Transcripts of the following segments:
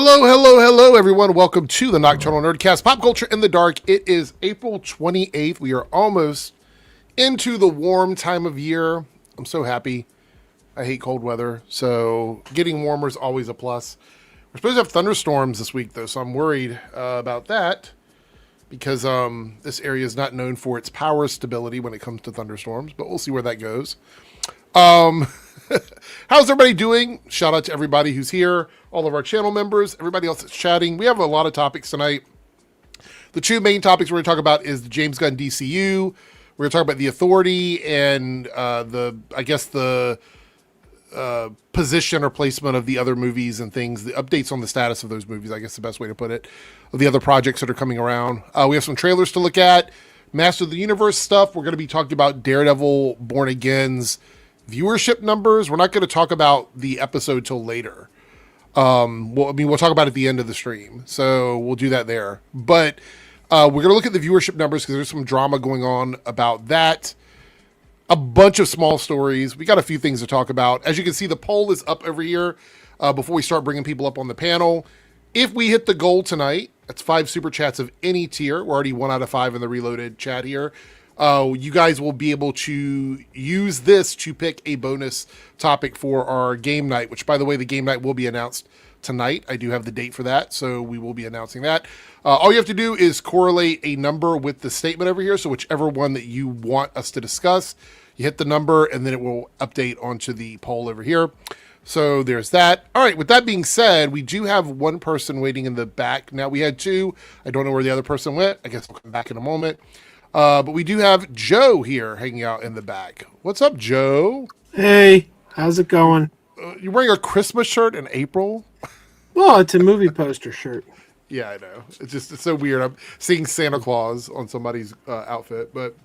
Hello, hello, hello, everyone. Welcome to the Nocturnal Nerdcast, Pop Culture in the Dark. It is April 28th. We are almost into the warm time of year. I'm so happy. I hate cold weather, so getting warmer is always a plus. We're supposed to have thunderstorms this week, though, so I'm worried about that because this area is not known for its power stability when it comes to thunderstorms, but we'll see where that goes. How's everybody doing? Shout out to everybody who's here, all of our channel members, everybody else that's chatting. We have a lot of topics tonight. The two main topics we're going to talk about is the James Gunn DCU. We're going to talk about the Authority and the position or placement of the other movies and things, the updates on the status of those movies, I guess the best way to put it, of the other projects that are coming around. We have some trailers to look at, Master of the Universe stuff. We're going to be talking about Daredevil Born Again's viewership numbers. We're not going to talk about the episode till later. We'll talk about it at the end of the stream, so we'll do that there. But we're going to look at the viewership numbers because there's some drama going on about that. A bunch of small stories. We got a few things to talk about. As you can see, the poll is up over here before we start bringing people up on the panel. If we hit the goal tonight, that's 5 super chats of any tier. We're already 1 out of 5 in the reloaded chat here. You guys will be able to use this to pick a bonus topic for our game night, which, by the way, the game night will be announced tonight. I do have the date for that, so we will be announcing that. All you have to do is correlate a number with the statement over here, so whichever one that you want us to discuss, you hit the number, and then it will update onto the poll over here. So there's that. All right, with that being said, we do have one person waiting in the back. Now, we had 2. I don't know where the other person went. I guess I'll come back in a moment. But we do have Joe here hanging out in the back. What's up, Joe? Hey, how's it going? You're wearing a Christmas shirt in April? Well, it's a movie poster shirt. Yeah, I know. It's so weird. I'm seeing Santa Claus on somebody's outfit. But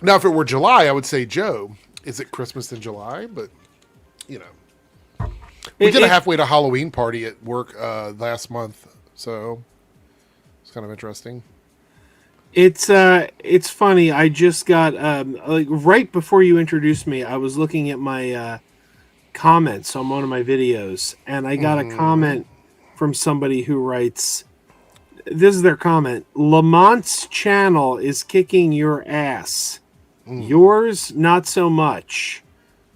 now, if it were July, I would say, Joe, is it Christmas in July? But, you know. We did a halfway to Halloween party at work last month. So it's kind of interesting. It's funny. I just got right before you introduced me, I was looking at my comments on one of my videos, and I got a comment from somebody who writes, this is their comment: Lamont's channel is kicking your ass. Yours, not so much.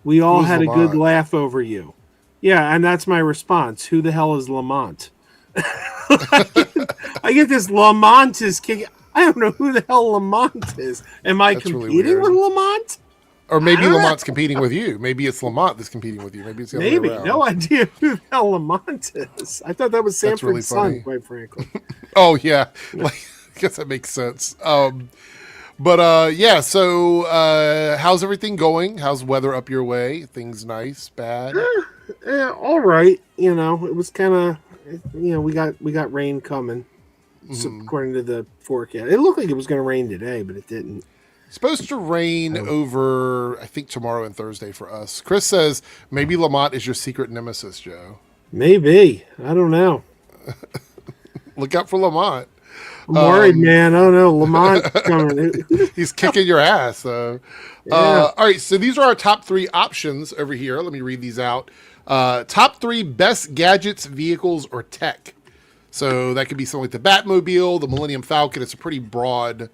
We all had a good laugh over you. Yeah, and that's my response. Who the hell is Lamont? I get this Lamont is kicking. I don't know who the hell Lamont is. Am I competing with Lamont? Or maybe Lamont's competing with you. Maybe it's Lamont that's competing with you. Maybe it's the other way around. No idea who the hell Lamont is. I thought that was Sanford's son, quite frankly. Oh, yeah. I guess that makes sense. Yeah, so how's everything going? How's weather up your way? Things nice, bad? All right. You know, it was kind of, we got rain coming. So according to the forecast, it looked like it was going to rain today, but it didn't. It's supposed to rain over, I think, tomorrow and Thursday for us. Chris says maybe Lamont is your secret nemesis, Joe. Maybe. I don't know. Look out for Lamont. I'm worried, man. I don't know. Lamont coming. He's kicking your ass. Yeah. All right, so these are our top 3 options over here. Let me read these out. Top 3 best gadgets, vehicles, or tech. So that could be something like the Batmobile, the Millennium Falcon. It's a pretty broad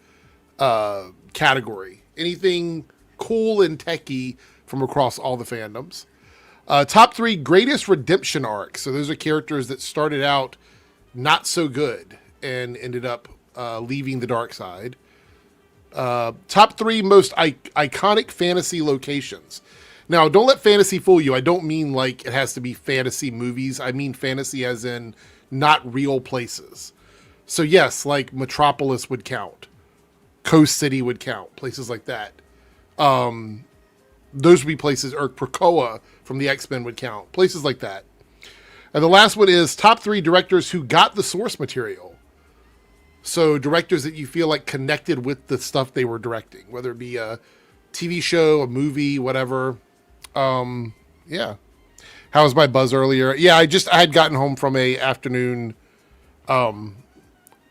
category. Anything cool and techy from across all the fandoms. Top 3 greatest redemption arcs. So those are characters that started out not so good and ended up leaving the dark side. Top 3 most iconic fantasy locations. Now, don't let fantasy fool you. I don't mean like it has to be fantasy movies. I mean fantasy as in not real places. So yes, like Metropolis would count. Coast City would count. Places like that. Those would be places, or Krakoa from the X-Men would count. Places like that. And the last one is top 3 directors who got the source material. So directors that you feel like connected with the stuff they were directing, whether it be a TV show, a movie, whatever. Yeah. How was my buzz earlier? Yeah, I had gotten home from an afternoon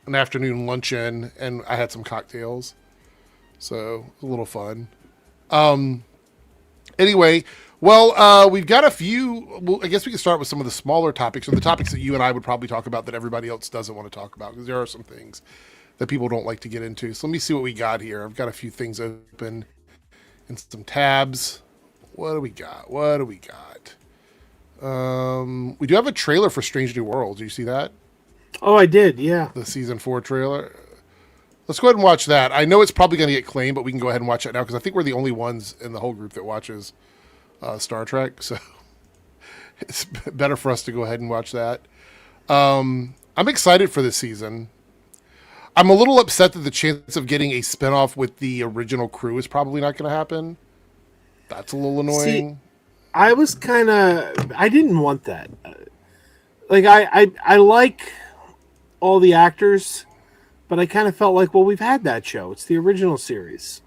luncheon, and I had some cocktails. So, it was a little fun. Anyway, Well, we've got a few. Well, I guess we can start with some of the smaller topics, or the topics that you and I would probably talk about that everybody else doesn't want to talk about, because there are some things that people don't like to get into. So let me see what we got here. I've got a few things open and some tabs. What do we got? We do have a trailer for Strange New Worlds. Do you see that? Oh, I did. Yeah. The season 4 trailer. Let's go ahead and watch that. I know it's probably going to get claimed, but we can go ahead and watch it now because I think we're the only ones in the whole group that watches Star Trek. So it's better for us to go ahead and watch that. I'm excited for this season. I'm a little upset that the chance of getting a spinoff with the original crew is probably not going to happen. That's a little annoying. See, I didn't want that. Like, I like all the actors, but I kind of felt like, well, we've had that show. It's the original series.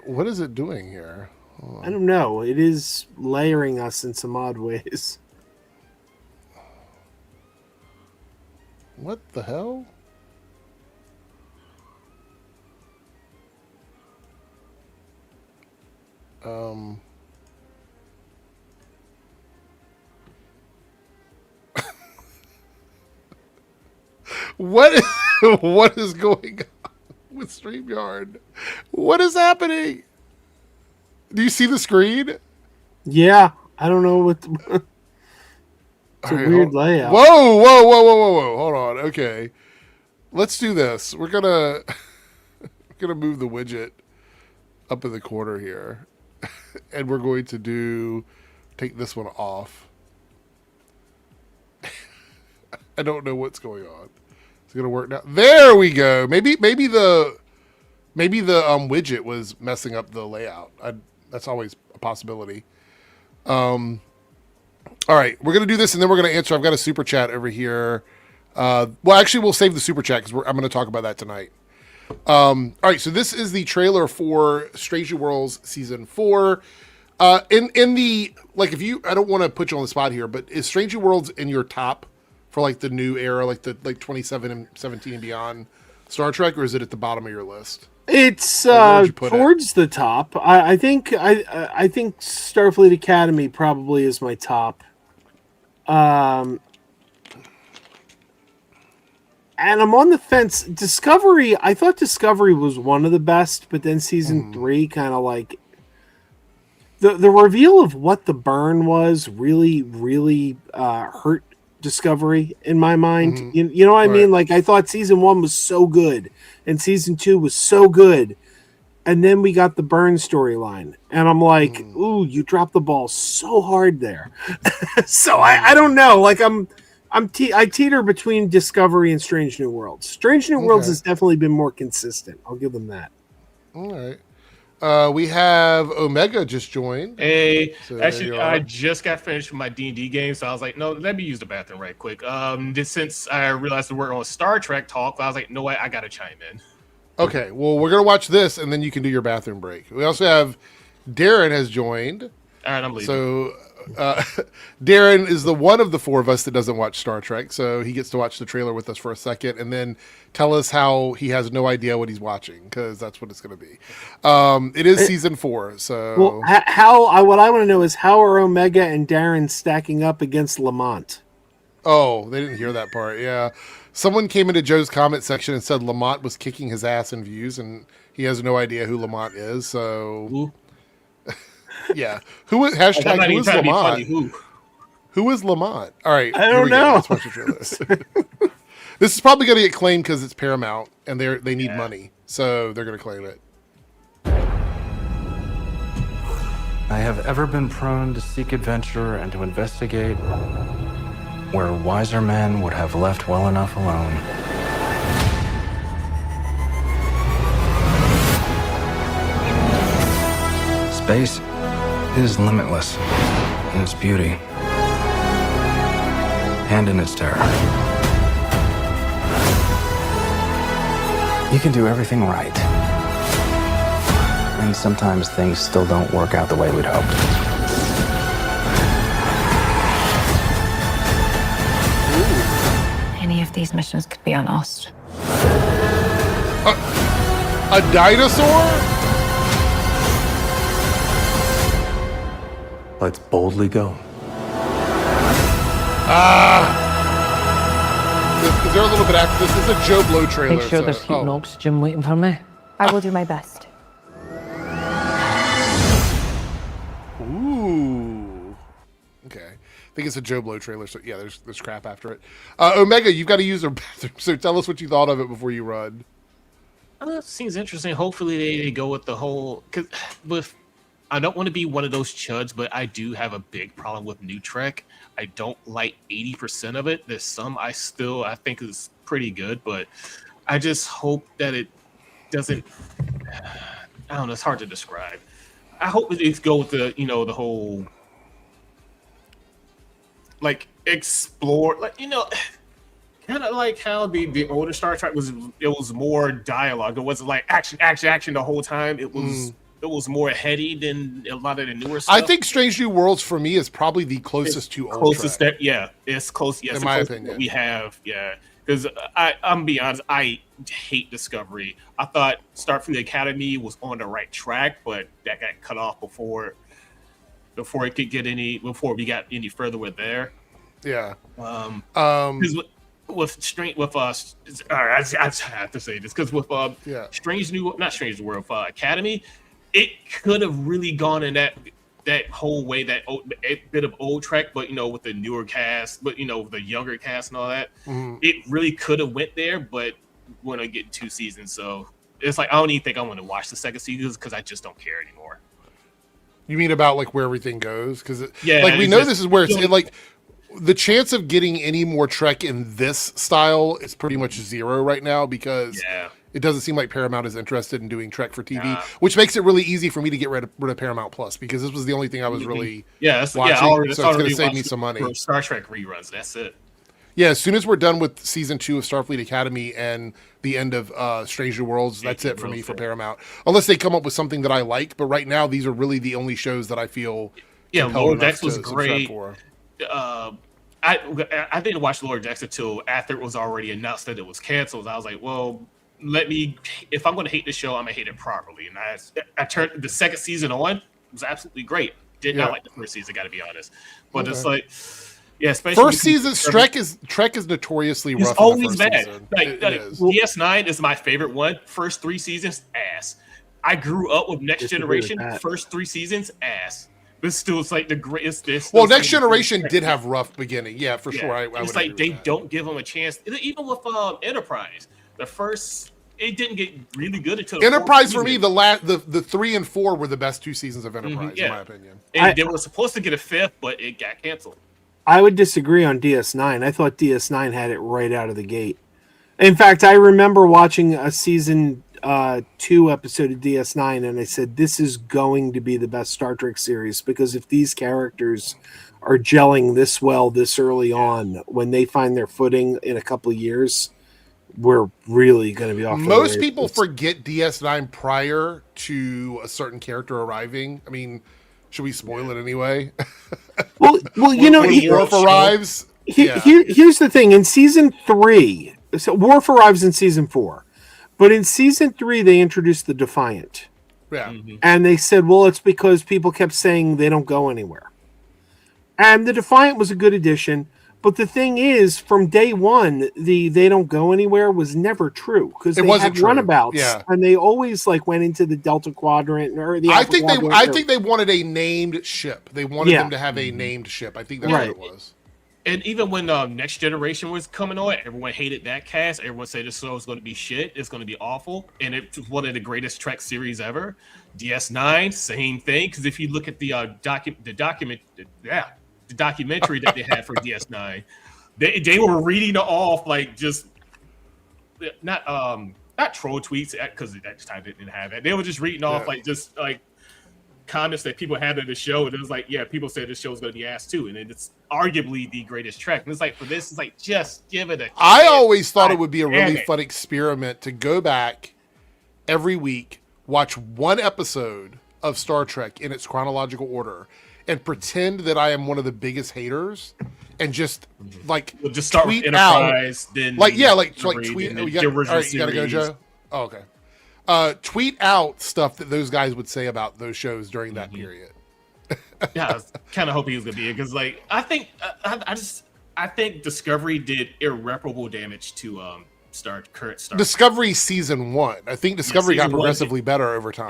What is it doing here? I don't know. It is layering us in some odd ways. What the hell? What is going on with StreamYard? What is happening? Do you see the screen? Yeah, I don't know what. It's a weird layout. Whoa! Hold on. Okay, let's do this. We're gonna move the widget up in the corner here, and we're going to take this one off. I don't know what's going on. It's gonna work now. There we go. Maybe the widget was messing up the layout. That's always a possibility. All right, we're gonna do this, and then we're gonna answer. I've got a super chat over here. Well, actually, we'll save the super chat because I'm gonna talk about that tonight. All right, so this is the trailer for Strange New Worlds season 4. In the if you, I don't want to put you on the spot here, but is Strange New Worlds in your top for like the new era, like 27 and 17 and beyond Star Trek, or is it at the bottom of your list? It's towards the top. I think Starfleet Academy probably is my top. And I'm on the fence. Discovery, I thought Discovery was one of the best, but then season 3 kind of like the reveal of what the burn was really hurt Discovery in my mind. You know what I mean? Like, I thought season 1 was so good and season 2 was so good, and then we got the burn storyline, and I'm like, ooh, you dropped the ball so hard there. So I don't know. Like, I teeter between Discovery and Strange New Worlds. Strange New Worlds has definitely been more consistent. I'll give them that. All right. We have Omega just joined. Hey, so actually, I just got finished with my D&D game, so I was like, no, let me use the bathroom right quick. Just since I realized we're on Star Trek talk, I was like, no way, I gotta chime in. Okay, well, we're gonna watch this, and then you can do your bathroom break. We also have Darren has joined. All right, I'm leaving. So Darren is the one of the 4 of us that doesn't watch Star Trek, so he gets to watch the trailer with us for a second, and then tell us how he has no idea what he's watching, because that's what it's going to be. It is season 4, so what I want to know is, how are Omega and Darren stacking up against Lamont? Oh, they didn't hear that part. Yeah, someone came into Joe's comment section and said Lamont was kicking his ass in views, and he has no idea who Lamont is. So. Ooh. Yeah. Who is Lamont? Who is Lamont? All right. I don't know. Let's watch the trailer. This is probably going to get claimed because it's Paramount and they need money. So they're going to claim it. I have ever been prone to seek adventure and to investigate where wiser men would have left well enough alone. Space is limitless in its beauty and in its terror. You can do everything right, and sometimes things still don't work out the way we'd hoped. Any of these missions could be on Ost. A dinosaur? Let's boldly go. Is there a little bit after this? This is a Joe Blow trailer. Make sure there's heat and oxygen waiting for me. I will do my best. Ooh. Okay. I think it's a Joe Blow trailer. So yeah, there's crap after it. Omega, you've got to use their bathroom. So tell us what you thought of it before you run. It seems interesting. Hopefully they go with the whole, because I don't want to be one of those chuds, but I do have a big problem with New Trek. I don't like 80% of it. There's some I think is pretty good, but I just hope that it doesn't. I don't know. It's hard to describe. I hope it go with the the whole like explore, like kind of like how the older Star Trek was. It was more dialogue. It wasn't like action the whole time. It was. It was more heady than a lot of the newer stuff. I think Strange New Worlds for me is probably the closest to old Trek. Step, yeah, it's close. Yes, in my opinion, we have, yeah. Because I'm gonna be honest, I hate Discovery. I thought Starfleet Academy was on the right track, but that got cut off before it could get before we got any further with there. Yeah. With us, I have to say this because with Strange New World Academy. It could have really gone in that whole way, that bit of old Trek, but with the newer cast, but the younger cast and all that, it really could have went there. But we're gonna get 2 seasons, so it's like I don't even think I want to watch the second season because I just don't care anymore. You mean about like where everything goes? Because we know this is where it's like the chance of getting any more Trek in this style is pretty much zero right now because. Yeah. It doesn't seem like Paramount is interested in doing Trek for TV, which makes it really easy for me to get rid of Paramount Plus because this was the only thing I was really watching. So it's going to save me some money. Star Trek reruns, that's it. Yeah, as soon as we're done with season 2 of Starfleet Academy and the end of Strange New Worlds, that's it for me for Paramount. Unless they come up with something that I like, but right now these are really the only shows that I feel. Yeah, Lower Decks was great. I didn't watch Lower Decks until after it was already announced that it was canceled. I was like, well. If I'm going to hate this show, I'm going to hate it properly. And I turned the second season on. It was absolutely great. Did not like the first season, got to be honest. But it's like, especially first season, Trek is notoriously rough. It's always bad. DS9 is my favorite one. First 3 seasons, ass. I grew up with Next Generation. First 3 seasons, ass. But still, it's like the greatest. Well, Next Generation did have rough beginning. Yeah, for sure. It's like they don't give them a chance. Even with Enterprise. The first, it didn't get really good until Enterprise for me. The 3 and 4 were the best 2 seasons of Enterprise, in my opinion. And they were supposed to get a 5th, but it got canceled. I would disagree on DS9. I thought DS9 had it right out of the gate. In fact, I remember watching a season 2 episode of DS9, and I said, "This is going to be the best Star Trek series because if these characters are gelling this well this early on, when they find their footing in a couple of years." We're really going to be off. Most people forget DS9 prior to a certain character arriving. I mean, should we spoil it anyway? Well, when Worf arrives. Here's the thing: in season 3, so Worf arrives in season 4, but in season 3 they introduced the Defiant. Yeah, and they said, well, it's because people kept saying they don't go anywhere, and the Defiant was a good addition. But the thing is, from day one, the "they don't go anywhere" was never true because they had runabouts, and they always went into the Delta Quadrant or the. I think they wanted a named ship. They wanted them to have a named ship. I think that's what it was. And even when Next Generation was coming on, everyone hated that cast. Everyone said this show is going to be shit. It's going to be awful, and it's one of the greatest Trek series ever. DS9, same thing. Because if you look at the documentary that they had for DS9, they were reading off just not troll tweets because at that time they didn't have it. They were just reading off comments that people had on the show, and it was people said this show is going to be ass too, and it's arguably the greatest Trek. And it's for this, it's just give it a chance. I always thought it would be a really fun experiment to go back every week, watch one episode of Star Trek in its chronological order, and pretend that I am one of the biggest haters, and just just start with Enterprise, then tweet. All right, you gotta go, Joe. Oh, okay. Tweet out stuff that those guys would say about those shows during that period. Yeah, I was kind of hoping he was gonna be it because, like, I think I think Discovery did irreparable damage to current Star. Discovery season 1. I think Discovery got progressively better over time.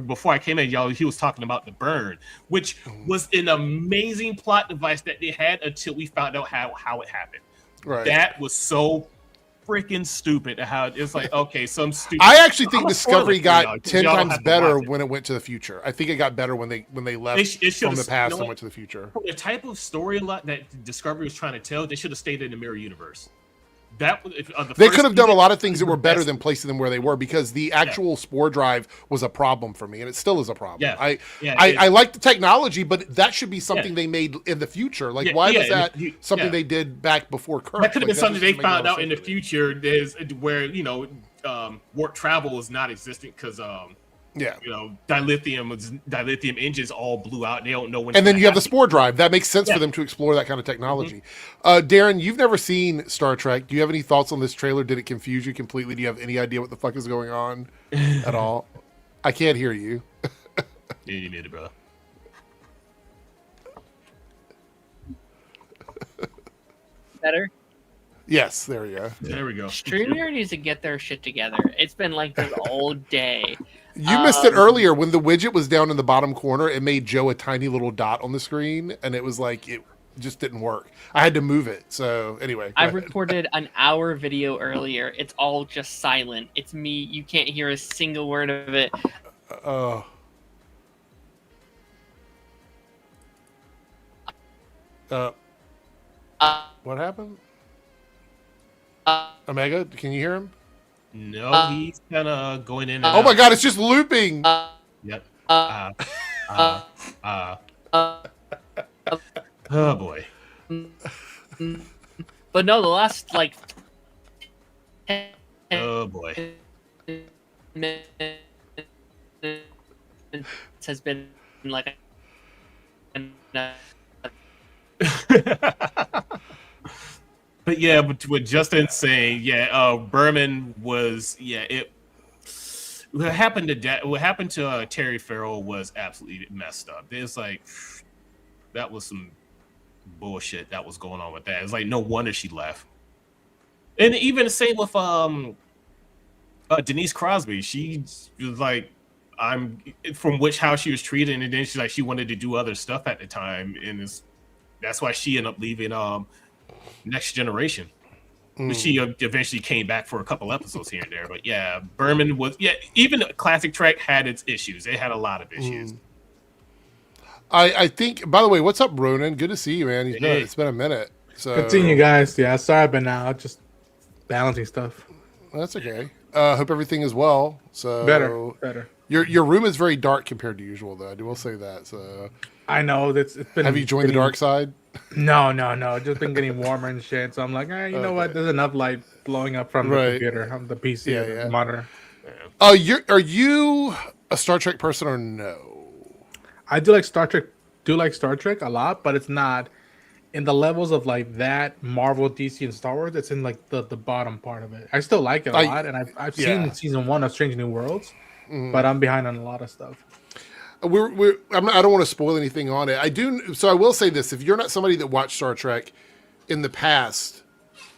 Before I came in, y'all, he was talking about the burn, which was an amazing plot device that they had until we found out how it happened. Right. That was so freaking stupid. How it's like, okay, some stupid. I actually think Discovery got 10 times better when it went to the future. I think it got better when they left from the past and went to the future. The type of storyline that Discovery was trying to tell, they should have stayed in the mirror universe. They could have done a lot of things that were better than placing them where they were, because the actual spore drive was a problem for me, and it still is a problem. Yeah. I like the technology, but that that should be something they made in the future. Like, why was that something they did back before Kirk? That could have been something they found out in the future. There's where warp travel is not existent because dilithium engines all blew out and they don't know when. And then you have the spore drive. That makes sense for them to explore that kind of technology. Darren, you've never seen Star Trek. Do you have any thoughts on this trailer? Did it confuse you completely? Do you have any idea what the fuck is going on at all? I can't hear you. Yeah, you made it, bro. Better? Yes, there we go. There we go. StreamYard needs to get their shit together. It's been like this all day. You missed it earlier when the widget was down in the bottom corner. It made Joe a tiny little dot on the screen, and it was like it just didn't work. I had to move it. So anyway, I recorded an hour video earlier. It's all just silent. It's me. You can't hear a single word of it. What happened? Omega, can you hear him? No, he's kind of going in. Oh my god, it's just looping. Yep. Oh boy. But no, the last like. Oh boy. Has been like. But yeah, but what Justin's saying, Berman was, what happened to Terry Farrell was absolutely messed up. It's like, that was some bullshit that was going on with that. It's like, no wonder she left. And even the same with Denise Crosby. She was like, how she was treated, and then she's like, she wanted to do other stuff at the time, and that's why she ended up leaving Next Generation. But she eventually came back for a couple episodes here and there. But yeah, Berman was even Classic Trek had its issues. It had a lot of issues. I think, by the way, what's up, Ronan? Good to see you, man. It's been a minute. So good seeing you guys. Yeah, sorry I've been out, just balancing stuff. That's okay. Hope everything is well. So better. Your room is very dark compared to usual, though. I will say that. So I know it's been. Have you joined the dark side? No. It's just been getting warmer and shit. So I'm like, you know what? There's enough light blowing up from the computer, the PC, the monitor. Are you a Star Trek person or no? I do like Star Trek. A lot, but it's not in the levels of like that Marvel, DC, and Star Wars. It's in like the bottom part of it. I still like it a lot, and I've seen season 1 of Strange New Worlds, but I'm behind on a lot of stuff. I don't want to spoil anything on it. I do. So I will say this: if you're not somebody that watched Star Trek in the past,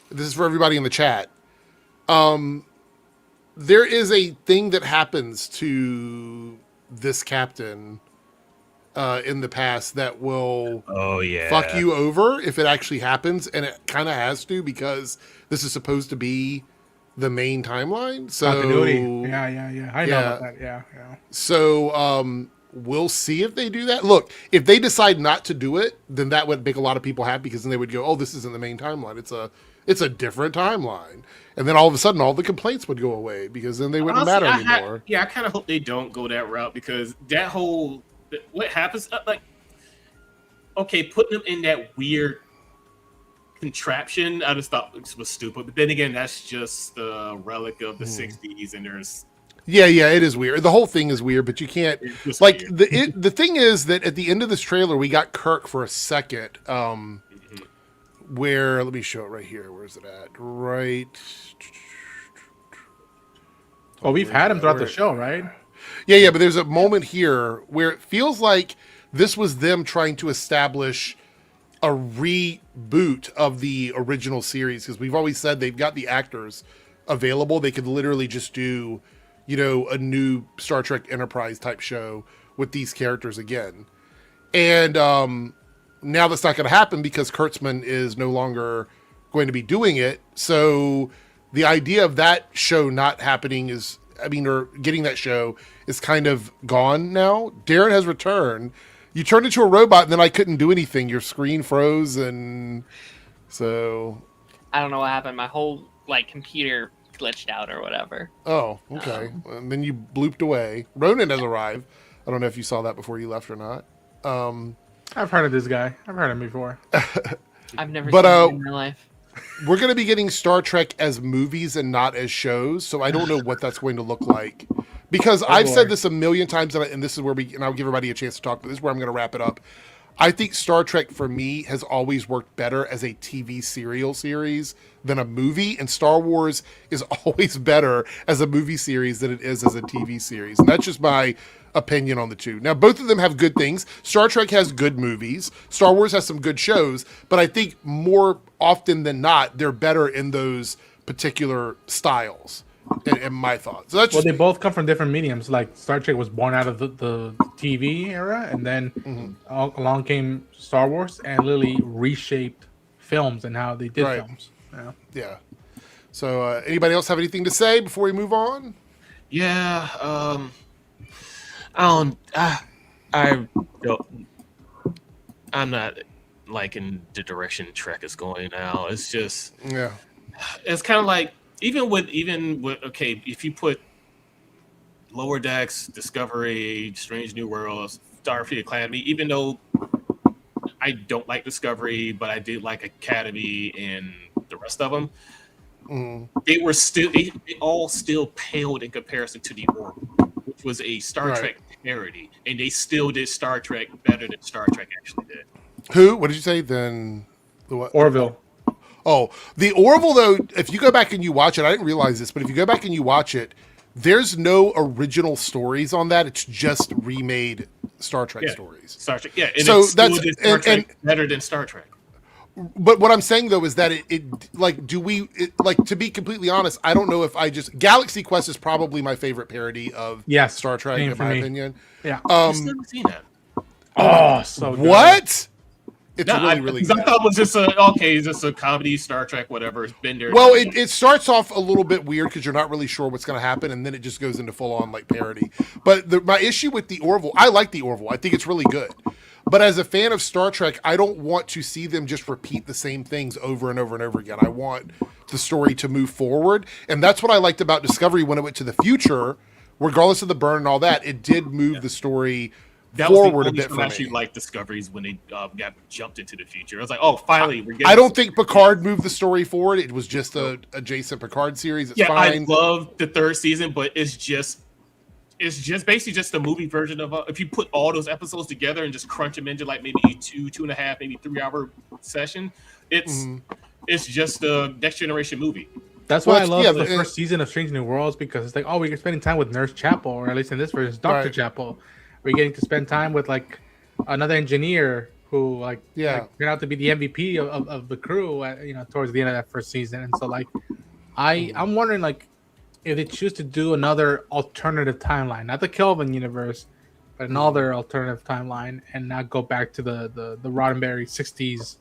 this is for everybody in the chat. There is a thing that happens to this captain in the past that will fuck you over if it actually happens, and it kind of has to, because this is supposed to be the main timeline. So continuity. Yeah. I know about that. Yeah. So we'll see if they do that. Look, if they decide not to do it, then that would make a lot of people happy, because then they would go, "Oh, this isn't the main timeline. It's a different timeline." And then all of a sudden, all the complaints would go away, because then they wouldn't matter anymore. I kind of hope they don't go that route, because that whole what happens, putting them in that weird contraption, I just thought it was stupid. But then again, that's just the relic of the 60s, and there's it is weird. The whole thing is weird, but you can't like weird. The thing is that at the end of this trailer, we got Kirk for a second. Where, let me show it right here. Where's it at? Right. Well, we've had him throughout the show, right? Yeah, but there's a moment here where it feels like this was them trying to establish a reboot of the original series, because we've always said they've got the actors available. They could literally just do, a new Star Trek Enterprise type show with these characters again. And now that's not going to happen because Kurtzman is no longer going to be doing it. So the idea of that show not happening or getting that show is kind of gone now. Darren has returned. You turned into a robot and then I couldn't do anything. Your screen froze, and so I don't know what happened. My whole computer glitched out or whatever. Oh, okay. And then you blooped away. Ronan has arrived. I don't know if you saw that before you left or not. I've heard of this guy. I've heard him before. I've never seen him in my life. We're going to be getting Star Trek as movies and not as shows, so I don't know what that's going to look like. Because I've said this a million times, and this is where and I'll give everybody a chance to talk, but this is where I'm going to wrap it up. I think Star Trek, for me, has always worked better as a TV serial series than a movie, and Star Wars is always better as a movie series than it is as a TV series. And that's just my opinion on the two. Now, both of them have good things. Star Trek has good movies. Star Wars has some good shows, but I think more often than not, they're better in those particular styles. In my thoughts. So that's they both come from different mediums. Like Star Trek was born out of the TV era, and then along came Star Wars and literally reshaped films and how they did films. Yeah. So anybody else have anything to say before we move on? Yeah. I don't. I'm not liking the direction Trek is going now. It's just. Yeah. It's kind of like. Even with if you put Lower Decks, Discovery, Strange New Worlds, Starfleet Academy, even though I don't like Discovery, but I did like Academy and the rest of them, they were still they all still paled in comparison to the Orville, which was a Star Trek parody, and they still did Star Trek better than Star Trek actually did. Who? What did you say? Then the what? Orville. Oh, the Orville, though, if you go back and you watch it, I didn't realize this, but if you go back and you watch it, there's no original stories on that. It's just remade Star Trek stories. Star Trek, yeah. And so that's Star Trek better than Star Trek. But what I'm saying, though, is that to be completely honest, I don't know if Galaxy Quest is probably my favorite parody of Star Trek, in my opinion. Yeah. I've never seen that. Oh, so good. What? It's really good. I thought it was just it's just a comedy, Star Trek, whatever. It's been there. Well, it starts off a little bit weird because you're not really sure what's going to happen, and then it just goes into full-on parody. But my issue with the Orville, I like the Orville. I think it's really good. But as a fan of Star Trek, I don't want to see them just repeat the same things over and over and over again. I want the story to move forward, and that's what I liked about Discovery when it went to the future. Regardless of the burn and all that, it did move the story forward a bit for me. I actually liked Discoveries when they got jumped into the future. I was like, oh, finally, we're getting. I don't think Picard moved the story forward. It was just a adjacent Picard series. It's fine. I love the third season, but it's just basically just a movie version of if you put all those episodes together and just crunch them into maybe 2.5, maybe 3 hour session. It's just a next generation movie. That's why I love the first season of Strange New Worlds, because it's like, oh, we're spending time with Nurse Chapel, or at least in this version, it's Dr. Chapel. We're getting to spend time with another engineer who turned out to be the MVP of the crew towards the end of that first season. And so I'm wondering if they choose to do another alternative timeline, not the Kelvin universe, but another alternative timeline, and not go back to the Roddenberry 60s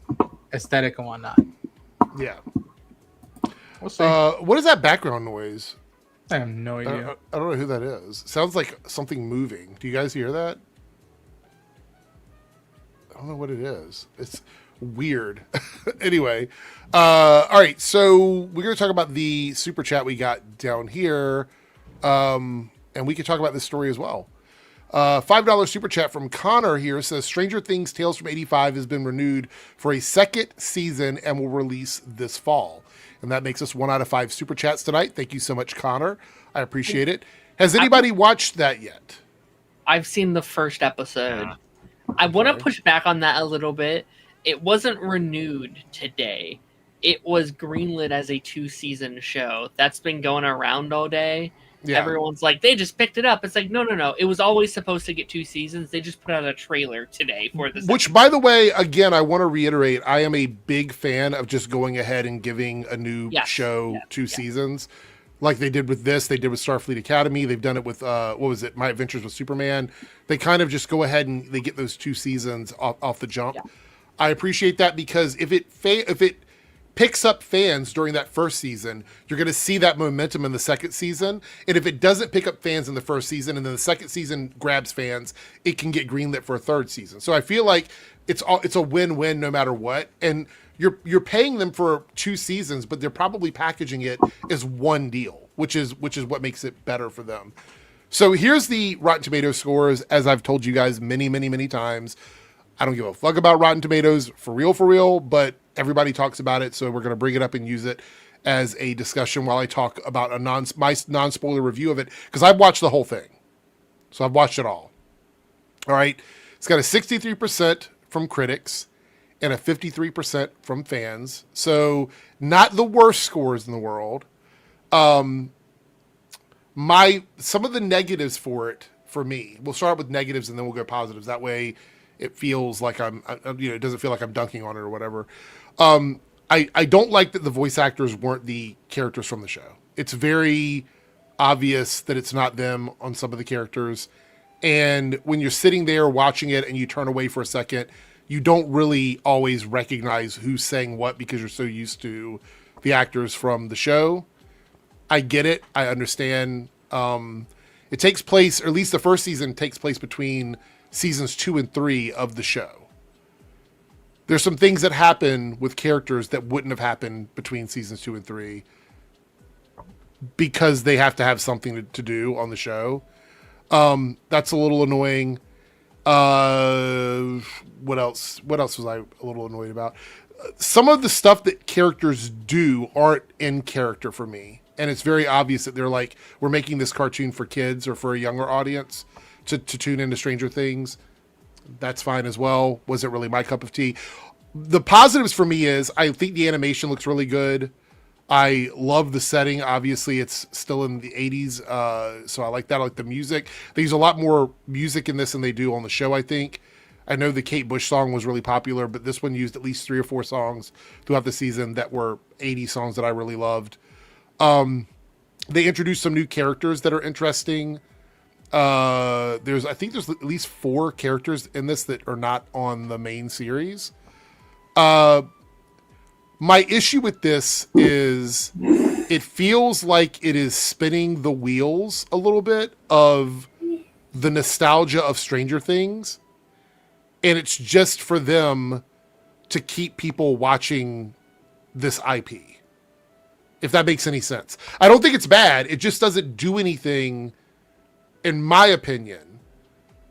aesthetic and whatnot. Yeah. We'll see. What is that background noise? I have no idea. I don't know who that is. Sounds like something moving. Do you guys hear that? I don't know what it is. It's weird. Anyway, all right. So we're going to talk about the super chat we got down here, and we can talk about this story as well. $5 super chat from Connor here says Stranger Things Tales from 85 has been renewed for a second season and will release this fall. And that makes us 1 out of 5 super chats tonight. Thank you so much, Connor. I appreciate it. Has anybody watched that yet? I've seen the first episode. I want to push back on that a little bit. It wasn't renewed today. It was greenlit as a 2-season show. That's been going around all day. Everyone's like, they just picked it up. It's like, no. It was always supposed to get 2 seasons. They just put out a trailer today for this. Which, by the way, again, I want to reiterate, I am a big fan of just going ahead and giving a new show 2 seasons. Like they did with this, they did with Starfleet Academy. They've done it with, My Adventures with Superman. They kind of just go ahead and they get those 2 seasons off the jump. Yeah. I appreciate that because if it picks up fans during that first season, you're going to see that momentum in the second season. And if it doesn't pick up fans in the first season and then the second season grabs fans, it can get greenlit for a third season. So I feel like it's a win-win no matter what. And you're paying them for 2 seasons, but they're probably packaging it as one deal, which is what makes it better for them. So here's the Rotten Tomatoes scores. As I've told you guys many, many, many times, I don't give a fuck about Rotten Tomatoes for real, but everybody talks about it, so we're going to bring it up and use it as a discussion while I talk about my non-spoiler review of it, because I've watched the whole thing. So I've watched it all. All right. It's got a 63% from critics and a 53% from fans. So not the worst scores in the world. Some of the negatives for it, for me, we'll start with negatives and then we'll go positives. That way it feels like it doesn't feel like I'm dunking on it or whatever. I don't like that the voice actors weren't the characters from the show. It's very obvious that it's not them on some of the characters. And when you're sitting there watching it and you turn away for a second, you don't really always recognize who's saying what because you're so used to the actors from the show. I get it. I understand. It takes place, or at least the first season takes place between seasons 2 and 3 of the show. There's some things that happen with characters that wouldn't have happened between seasons 2 and 3 because they have to have something to do on the show. That's a little annoying. What else was I a little annoyed about? Some of the stuff that characters do aren't in character for me. And it's very obvious that they're like, we're making this cartoon for kids or for a younger audience to tune into Stranger Things. That's fine as well. Wasn't really my cup of tea. The positives for me is I think the animation looks really good. I love the setting. Obviously, it's still in the 80s, so I like that. I like the music. They use a lot more music in this than they do on the show, I think. I know the Kate Bush song was really popular, but this one used at least 3 or 4 songs throughout the season that were 80 songs that I really loved. They introduced some new characters that are interesting. I think there's at least 4 characters in this that are not on the main series. My issue with this is it feels like it is spinning the wheels a little bit of the nostalgia of Stranger Things. And it's just for them to keep people watching this IP. If that makes any sense. I don't think it's bad. It just doesn't do anything, in my opinion,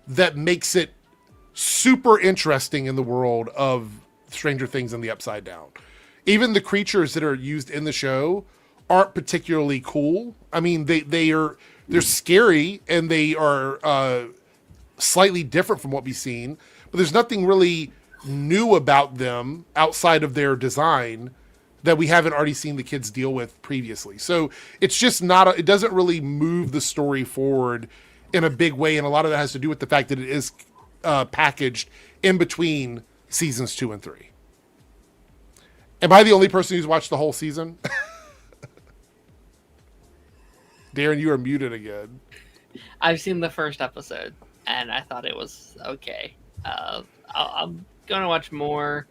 that makes it super interesting in the world of Stranger Things and the Upside Down. Even the creatures that are used in the show aren't particularly cool. I mean, they're scary and they are slightly different from what we've seen, but there's nothing really new about them outside of their design that we haven't already seen the kids deal with previously. So it's just it doesn't really move the story forward in a big way. And a lot of that has to do with the fact that it is packaged in between seasons 2 and 3. Am I the only person who's watched the whole season? Darren, you are muted again. I've seen the first episode, and I thought it was okay. I'm going to watch more.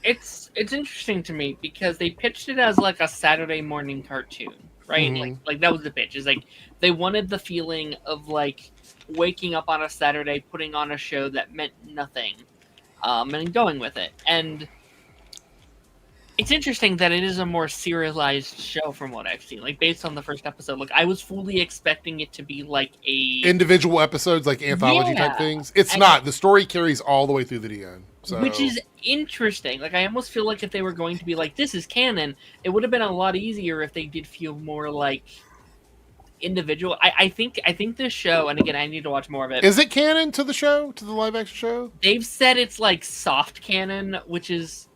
It's interesting to me because they pitched it as like a Saturday morning cartoon, right? Mm-hmm. Like that was the pitch. It's like they wanted the feeling of like waking up on a Saturday, putting on a show that meant nothing, and going with it. And it's interesting that it is a more serialized show from what I've seen. Like, based on the first episode, like, I was fully expecting it to be like a... individual episodes, like anthology type things. It's not. The story carries all the way through the end. So. Which is interesting. Like, I almost feel like if they were going to be like, this is canon, it would have been a lot easier if they did feel more like individual. I think this show, and again, I need to watch more of it. Is it canon to the show? To the live action show? They've said it's like soft canon, which is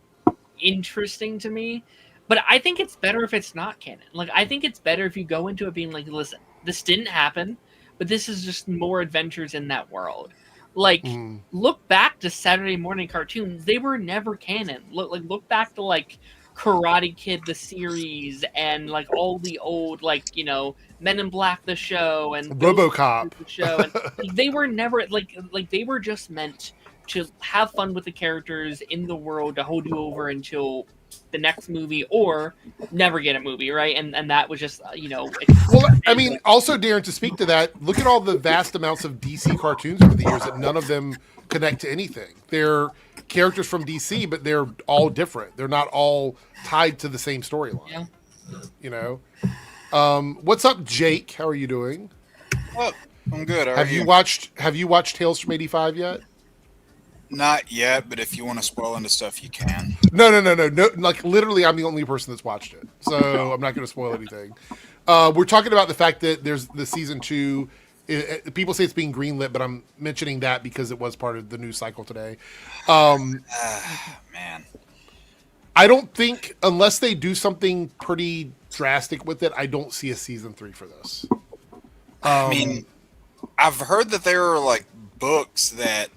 interesting to me, but I think it's better if it's not canon. Like, I think it's better if you go into it being like, listen, this didn't happen, but this is just more adventures in that world. Like, look back to Saturday morning cartoons; they were never canon. Look back to like Karate Kid the series and like all the old Men in Black the show and RoboCop the show, and they were never like they were just meant to have fun with the characters in the world to hold you over until the next movie or never get a movie, right? And that was just Well, I mean, also, Darren, to speak to that, look at all the vast amounts of DC cartoons over the years that none of them connect to anything. They're characters from DC, but they're all different. They're not all tied to the same storyline. Yeah. What's up, Jake? How are you doing? Oh, I'm good. Have you watched Tales from '85 yet? Not yet, but if you want to spoil into stuff, you can. No. Like, literally, I'm the only person that's watched it, so I'm not going to spoil anything. We're talking about the fact that there's the season 2. People say it's being greenlit, but I'm mentioning that because it was part of the news cycle today. Man, I don't think, unless they do something pretty drastic with it, I don't see a season 3 for this. I mean, I've heard that there are like books that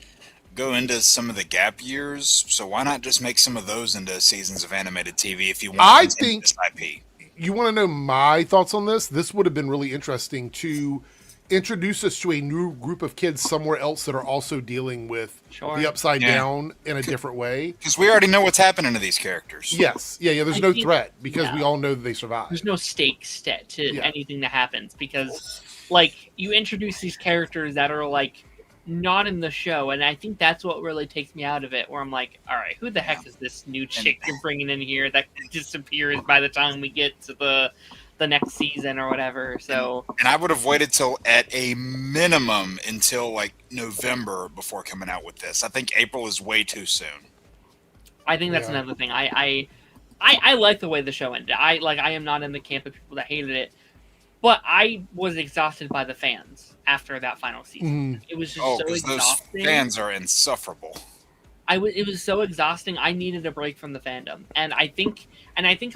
go into some of the gap years, so why not just make some of those into seasons of animated TV if you want? I think this IP. You want to know my thoughts on this? This would have been really interesting to introduce us to a new group of kids somewhere else that are also dealing with the Upside Down in a different way. Because we already know what's happening to these characters. Yes. Yeah. There's no threat because we all know that they survive. There's no stakes to anything that happens because, like, you introduce these characters that are, like, not in the show, and I think that's what really takes me out of it, where I'm like, all right, who the heck is this new chick you're bringing in here that disappears by the time we get to the next season or whatever? So, and I would have waited till at a minimum until like November before coming out with this. I think April is way too soon. I think that's another thing. I like the way the show ended. I am not in the camp of people that hated it, but I was exhausted by the fans after that final season. It was just so exhausting. Those fans are insufferable. It was so exhausting. I needed a break from the fandom, and I think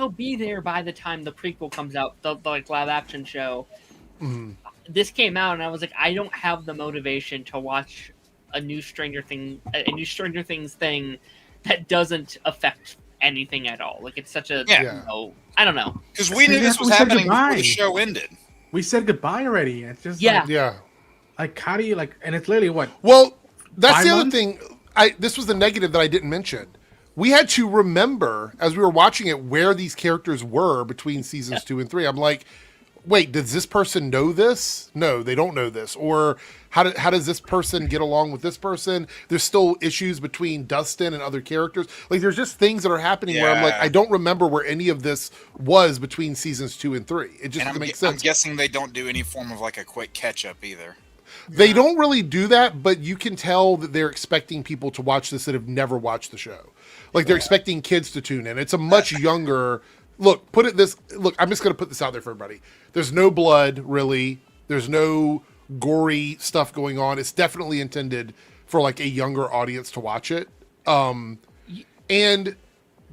I'll be there by the time the prequel comes out, the like live action show. This came out, and I was like, I don't have the motivation to watch a new Stranger Things thing that doesn't affect anything at all. Like, it's such a I don't know, because we knew this was happening before the show ended. We said goodbye already. It's just like how do you and it's literally what? Well, that's the other thing. This was the negative that I didn't mention. We had to remember as we were watching it where these characters were between seasons 2 and 3. I'm like, wait, does this person know this? No, they don't know this. Or how does this person get along with this person? There's still issues between Dustin and other characters. Like, there's just things that are happening where I'm like, I don't remember where any of this was between seasons 2 and 3. It just doesn't make sense. I'm guessing they don't do any form of like a quick catch up either. They don't really do that, but you can tell that they're expecting people to watch this that have never watched the show. Like, they're expecting kids to tune in. It's a much younger... Look, I'm just going to put this out there for everybody. There's no blood, really. There's no gory stuff going on. It's definitely intended for, like, a younger audience to watch it. And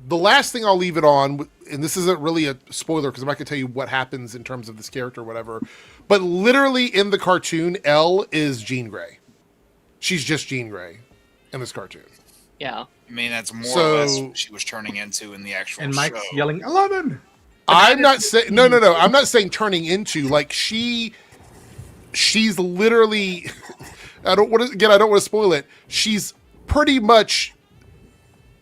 the last thing I'll leave it on, and this isn't really a spoiler because I'm not going to tell you what happens in terms of this character or whatever, but literally in the cartoon, Elle is Jean Grey. She's just Jean Grey in this cartoon. Yeah. I mean, that's more or less what she was turning into in the actual show. And Mike's yelling, 11! I'm not saying... No. I'm not saying turning into. Like, she's literally... I don't want to spoil it. She's pretty much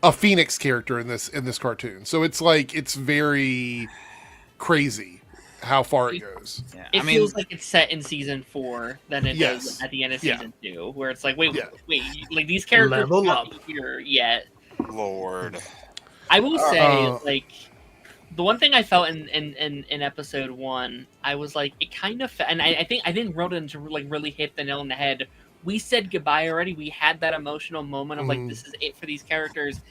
a Phoenix character in this cartoon. So it's like, it's very crazy how far it goes. Yeah. It feels like it's set in season 4 than it does at the end of season 2, where it's like, wait, like, these characters are not here yet. Lord. I will say, like, the one thing I felt in episode 1, I was like, it kind of, and I think Roden to like really hit the nail on the head. We said goodbye already. We had that emotional moment of like, this is it for these characters.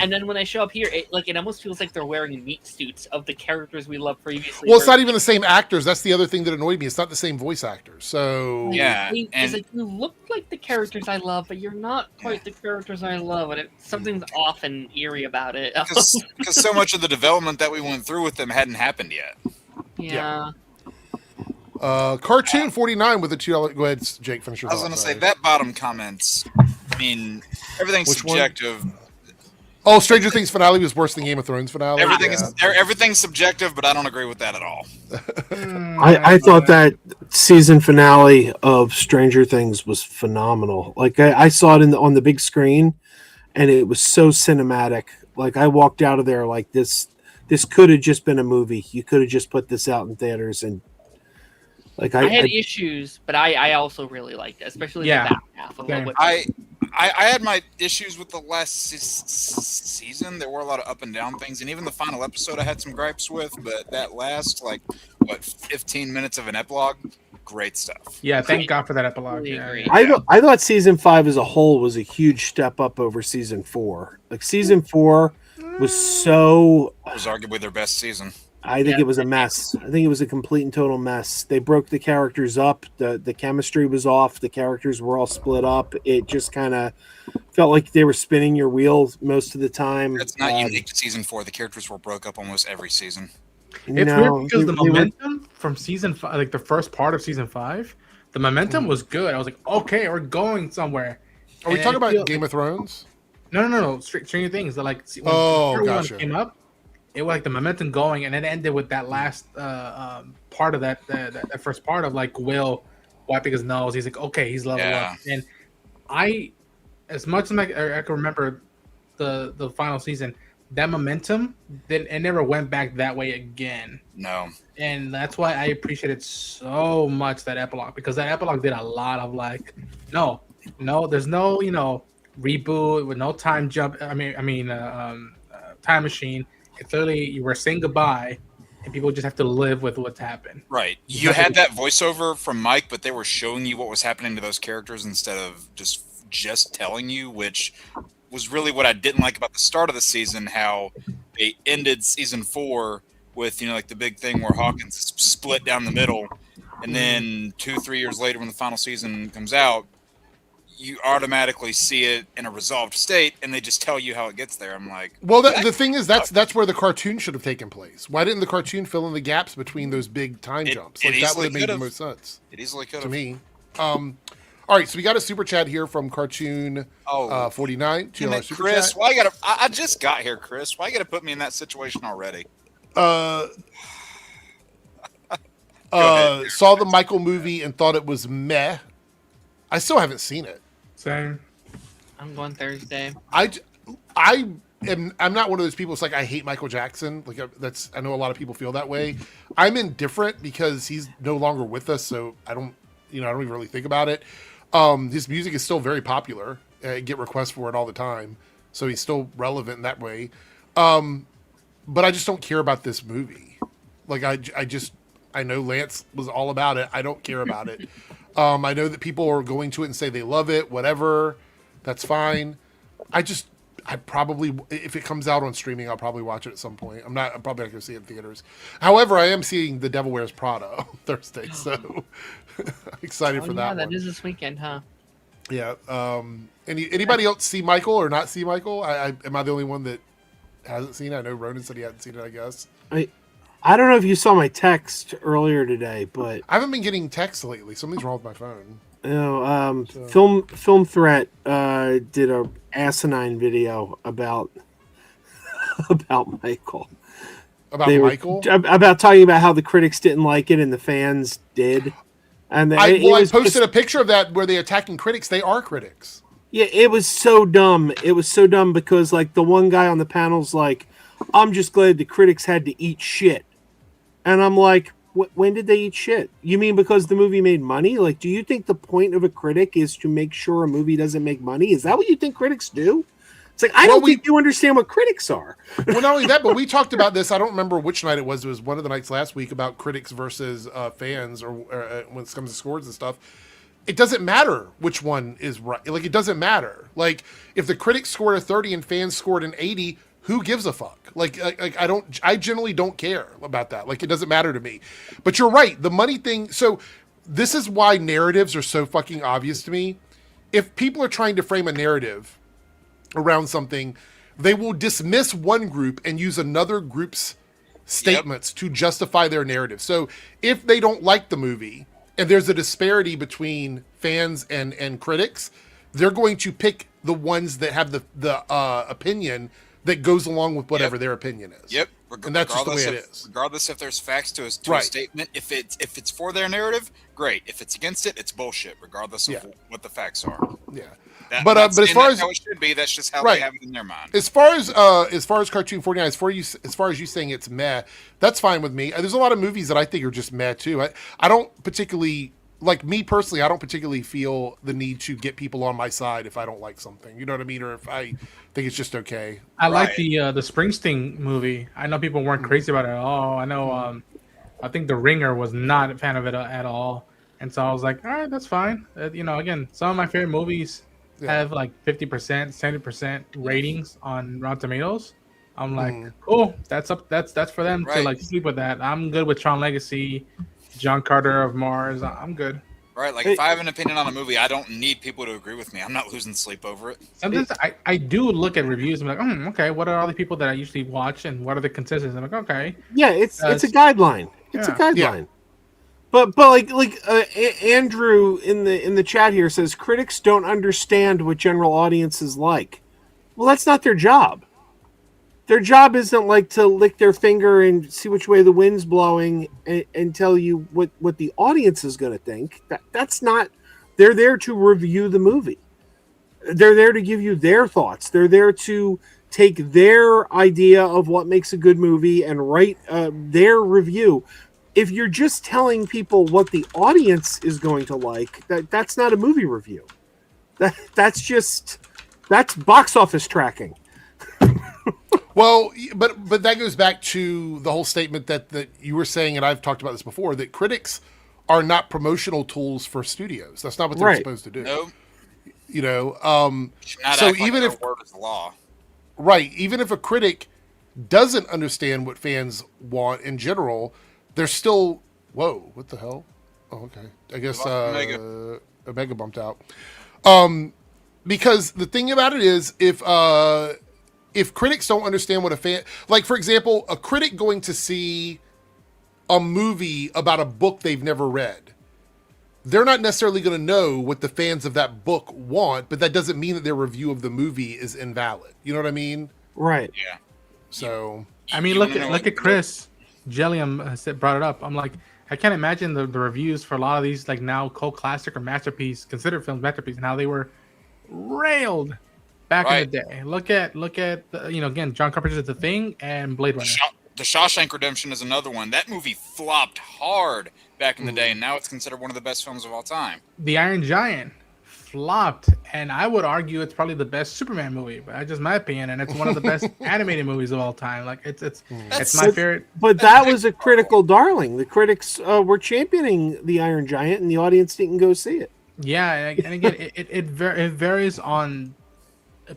And then when they show up here, it almost feels like they're wearing meat suits of the characters we loved previously. Well, it's not even the same actors. That's the other thing that annoyed me. It's not the same voice actors. So it's like, you look like the characters I love, but you're not quite the characters I love, and something's off and eerie about it. Because so much of the development that we went through with them hadn't happened yet. Yeah. Cartoon 49 with a $2. Go ahead, Jake. Finish your I was thought. going to say that bottom comments. I mean, everything's Which one? subjective. Oh, Stranger Things finale was worse than Game of Thrones finale. Everything's subjective, but I don't agree with that at all. I thought that season finale of Stranger Things was phenomenal. Like I saw it on the big screen, and it was so cinematic. Like I walked out of there like this could have just been a movie. You could have just put this out in theaters, and like I had issues, but I also really liked it, especially the back half of it. I had my issues with the last season. There were a lot of up and down things, and even the final episode I had some gripes with. But that last, 15 minutes of an epilogue, great stuff. Yeah, thank God for that epilogue. I thought season 5 as a whole was a huge step up over season 4. Like season 4 was so. It was arguably their best season. I think it was a mess. I think it was a complete and total mess. They broke the characters up. The chemistry was off. The characters were all split up. It just kind of felt like they were spinning your wheels most of the time. That's not unique to season 4. The characters were broke up almost every season. It's weird because the momentum from season 5, like the first part of season 5, the momentum was good. I was like, okay, we're going somewhere. Are we talking about Game of Thrones? No. Stranger Things. When gotcha. Came up, it was like the momentum going, and it ended with that last part of that first part of like Will wiping his nose. He's like, okay, he's leveled up. And as much as I can remember the final season, that momentum it never went back that way again. No. And that's why I appreciated so much that epilogue, because that epilogue did a lot of like, no, there's no reboot with no time jump. Time machine. Clearly, you were saying goodbye, and people just have to live with what's happened. Right. You had that voiceover from Mike, but they were showing you what was happening to those characters instead of just telling you, which was really what I didn't like about the start of the season, how they ended season 4 with, the big thing where Hawkins split down the middle, and then 2-3 years later when the final season comes out, you automatically see it in a resolved state, and they just tell you how it gets there. I'm like, well, the thing is, that's where the cartoon should have taken place. Why didn't the cartoon fill in the gaps between those big time jumps? Like that would have made the most sense. It easily could have. To me. All right, so we got a super chat here from Cartoon 49. $2 super Chris, chat. Why I just got here, Chris. Why you gotta put me in that situation already? Saw the Michael movie and thought it was meh. I still haven't seen it. Same. I'm going Thursday. I'm not one of those people. It's like I hate Michael Jackson. Like I know a lot of people feel that way. I'm indifferent because he's no longer with us, so I don't even really think about it. His music is still very popular. I get requests for it all the time, so he's still relevant in that way. But I just don't care about this movie. Like I know Lance was all about it. I don't care about it. I know that people are going to it and say they love it, whatever. That's fine. I probably, if it comes out on streaming, I'll probably watch it at some point. I'm probably not going to see it in theaters. However, I am seeing The Devil Wears Prada on Thursday, so I'm excited for that one. That is this weekend, huh? Yeah. Anybody else see Michael or not see Michael? Am I the only one that hasn't seen it? I know Ronan said he hadn't seen it, I guess. I don't know if you saw my text earlier today, but I haven't been getting texts lately. Something's wrong with my phone. Film Threat did a asinine video about Michael. About talking about how the critics didn't like it and the fans did. And I posted a picture of that where they're attacking critics. They are critics. Yeah, it was so dumb. It was so dumb because like the one guy on the panel's like, I'm just glad the critics had to eat shit. And I'm like, when did they eat shit? You mean because the movie made money? Like, do you think the point of a critic is to make sure a movie doesn't make money? Is that what you think critics do? It's like, I don't think you understand what critics are. Well, not only that, but we talked about this. I don't remember which night it was. It was one of the nights last week about critics versus fans or when it comes to scores and stuff. It doesn't matter which one is right. Like, it doesn't matter. Like, if the critics scored a 30 and fans scored an 80, who gives a fuck? Like I generally don't care about that. Like, it doesn't matter to me. But you're right. The money thing. So this is why narratives are so fucking obvious to me. If people are trying to frame a narrative around something, they will dismiss one group and use another group's statements to justify their narrative. So if they don't like the movie and there's a disparity between fans and critics, they're going to pick the ones that have the opinion that goes along with whatever their opinion is. Yep. And that's just the way it is. Regardless if there's facts to a statement, if it's for their narrative, great. If it's against it, it's bullshit, regardless of what the facts are. Yeah. But as far as how it should be, that's just how they have it in their mind. As far as Cartoon 49, as far as you saying it's meh, that's fine with me. There's a lot of movies that I think are just meh too. I don't particularly, like me personally, I don't particularly feel the need to get people on my side if I don't like something. You know what I mean? Or if I think it's just okay. I like the Springsteen movie. I know people weren't crazy about it at all. I know I think The Ringer was not a fan of it at all. And so I was like, all right, that's fine. Again, some of my favorite movies have like 50%, 70% ratings on Rotten Tomatoes. I'm like, cool. That's for them to like sleep with that. I'm good with Tron Legacy, John Carter of Mars. I'm good. Right, like if I have an opinion on a movie, I don't need people to agree with me. I'm not losing sleep over it. Sometimes I do look at reviews and be like, okay, what are all the people that I usually watch and what are the consensus? I'm like, okay. Yeah, it's a guideline. It's a guideline. Yeah. But like Andrew in the chat here says critics don't understand what general audiences like. Well, that's not their job. Their job isn't like to lick their finger and see which way the wind's blowing and tell you what the audience is going to think. That's not. They're there to review the movie. They're there to give you their thoughts. They're there to take their idea of what makes a good movie and write their review. If you're just telling people what the audience is going to like, that's not a movie review. That's box office tracking. Well, but that goes back to the whole statement that you were saying, and I've talked about this before, that critics are not promotional tools for studios. That's not what they're supposed to do. No. So even if word is law. Right, even if a critic doesn't understand what fans want in general, they're still what the hell? Oh, okay. I guess Omega bumped out. Because the thing about it is if critics don't understand what a fan, like for example, a critic going to see a movie about a book they've never read, they're not necessarily going to know what the fans of that book want, but that doesn't mean that their review of the movie is invalid. You know what I mean? Right. Yeah. So I mean, look at Chris Jellium brought it up. I'm like, I can't imagine the reviews for a lot of these like now cult classic or masterpiece, considered films masterpiece, and how they were railed back in the day. Look at again, John Carpenter's The Thing and Blade Runner. The Shawshank Redemption is another one. That movie flopped hard back in the day, and now it's considered one of the best films of all time. The Iron Giant flopped, and I would argue it's probably the best Superman movie, but that's just my opinion, and it's one of the best animated movies of all time. Like it's my favorite. But that was a critical darling. The critics were championing the Iron Giant, and the audience didn't go see it. Yeah, and again, it varies on.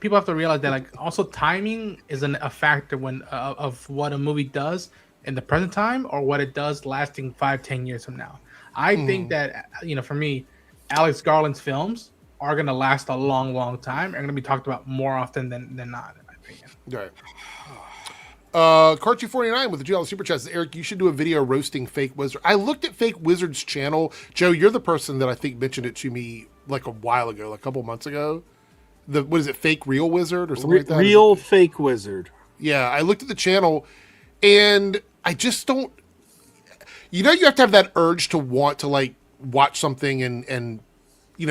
People have to realize that like also timing isn't a factor when of what a movie does in the present time or what it does lasting 5-10 years from now. I think that for me, Alex Garland's films are going to last a long time. Are going to be talked about more often than not, in my opinion. Right. Cartoon 49 with the $2 super chat says, Eric, you should do a video roasting Fake Wizard. I looked at Fake Wizard's channel. Joe, you're the person that I think mentioned it to me like a while ago, like a couple months ago. What is it, Fake Real Wizard or something like that? Real Fake Wizard. Yeah, I looked at the channel and I just don't. You have to have that urge to want to like watch something and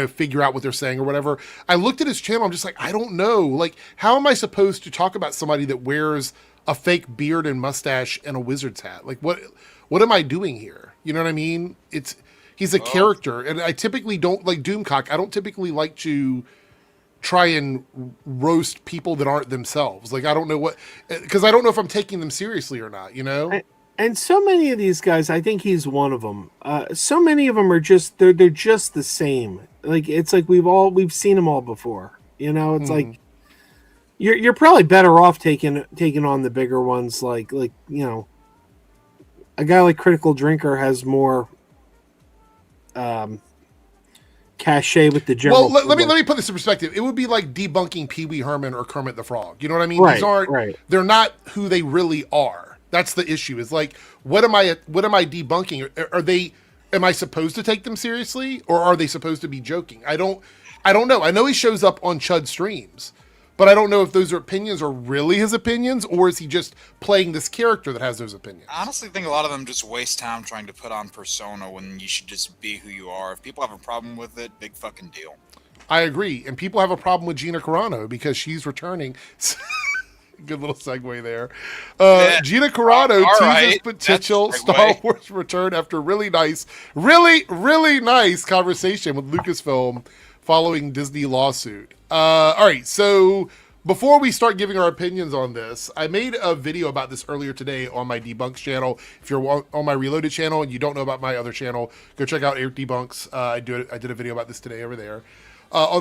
figure out what they're saying or whatever. I looked at his channel. I'm just like, I don't know. Like, how am I supposed to talk about somebody that wears a fake beard and mustache and a wizard's hat? Like, what am I doing here? You know what I mean? He's a character, and I typically don't like Doomcock. I don't typically like to try and roast people that aren't themselves. Like, I don't know because I don't know if I'm taking them seriously or not, And so many of these guys, I think he's one of them. So many of them are just, they're just the same. Like, it's like we've seen them all before, it's like, you're probably better off taking on the bigger ones. Like, a guy like Critical Drinker has more, cachet with the general. Well, let me put this in perspective. It would be like debunking Pee Wee Herman or Kermit the Frog. You know what I mean? Right, These aren't. Right. They're not who they really are. That's the issue. Is like, what am I debunking? Am I supposed to take them seriously, or are they supposed to be joking? I don't know. I know he shows up on Chud streams, but I don't know if those opinions are really his opinions, or is he just playing this character that has those opinions? I honestly think a lot of them just waste time trying to put on persona when you should just be who you are. If people have a problem with it, big fucking deal. I agree. And people have a problem with Gina Carano because she's returning. Good little segue there. Gina Carano teases potential Star Wars return after really nice conversation with Lucasfilm following Disney lawsuit. All right, so before we start giving our opinions on this, I made a video about this earlier today on my Debunks channel. If you're on my Reloaded channel and you don't know about my other channel, go check out AirrickDebunks. I did a video about this today over there. I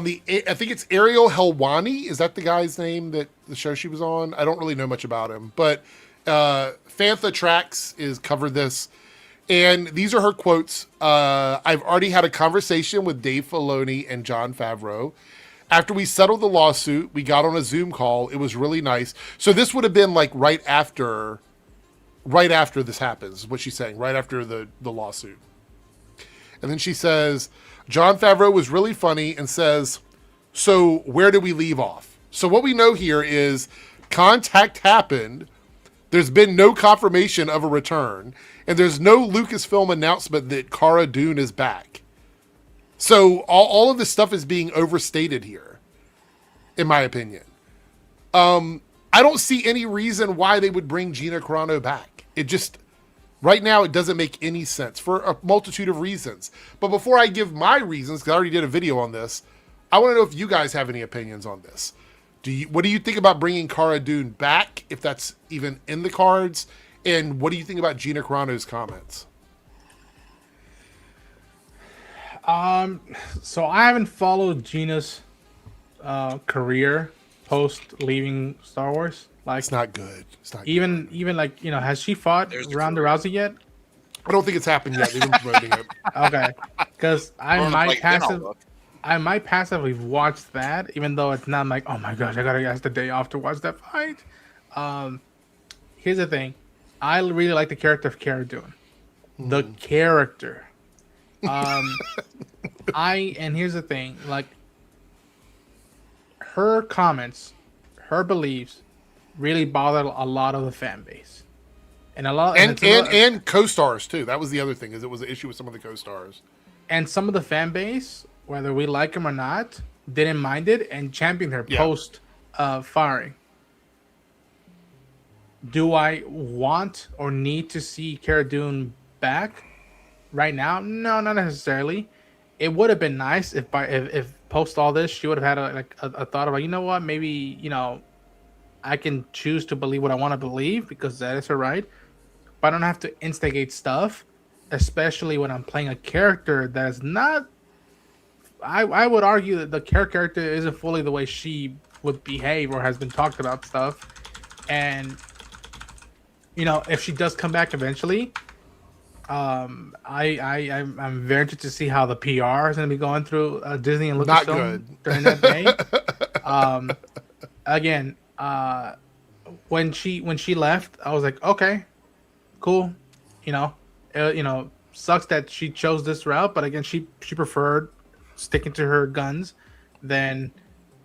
think it's Ariel Helwani. Is that the guy's name that the show she was on? I don't really know much about him, but Fantha Tracks is covered this, and these are her quotes. I've already had a conversation with Dave Filoni and Jon Favreau. After we settled the lawsuit, we got on a Zoom call. It was really nice. So this would have been like right after this happens, is what she's saying, right after the lawsuit. And then she says, Jon Favreau was really funny and says, so where did we leave off? So what we know here is contact happened. There's been no confirmation of a return. And there's no Lucasfilm announcement that Cara Dune is back. So all of this stuff is being overstated here, in my opinion. I don't see any reason why they would bring Gina Carano back. Right now, it doesn't make any sense for a multitude of reasons. But before I give my reasons, because I already did a video on this, I want to know if you guys have any opinions on this. What do you think about bringing Cara Dune back, if that's even in the cards? And what do you think about Gina Carano's comments? So I haven't followed Gina's career post leaving Star Wars. Like, it's not good. Even like, has she fought Ronda Rousey yet? I don't think it's happened yet. They've been promoting it. Okay, because I might passively watch that, even though it's not like, oh my gosh, I gotta ask the day off to watch that fight. Here's the thing, I really like the character of Cara Dune. The character. And here's the thing, like, her comments, her beliefs really bothered a lot of the fan base, and and co-stars too. That was the other thing, is it was an issue with some of the co-stars, and some of the fan base, whether we like them or not, didn't mind it and championed her post firing. Do I want or need to see Cara Dune back right now? No, not necessarily. It would have been nice if post all this she would have had a thought about, you know what, maybe I can choose to believe what I want to believe, because that is her right. But I don't have to instigate stuff, especially when I'm playing a character that is not... I would argue that the character isn't fully the way she would behave or has been talked about stuff. And, if she does come back eventually, I'm very interested to see how the PR is going to be going through Disney and Lucasfilm during that day. Again... when she left, I was like, okay, cool. Sucks that she chose this route, but again, she preferred sticking to her guns than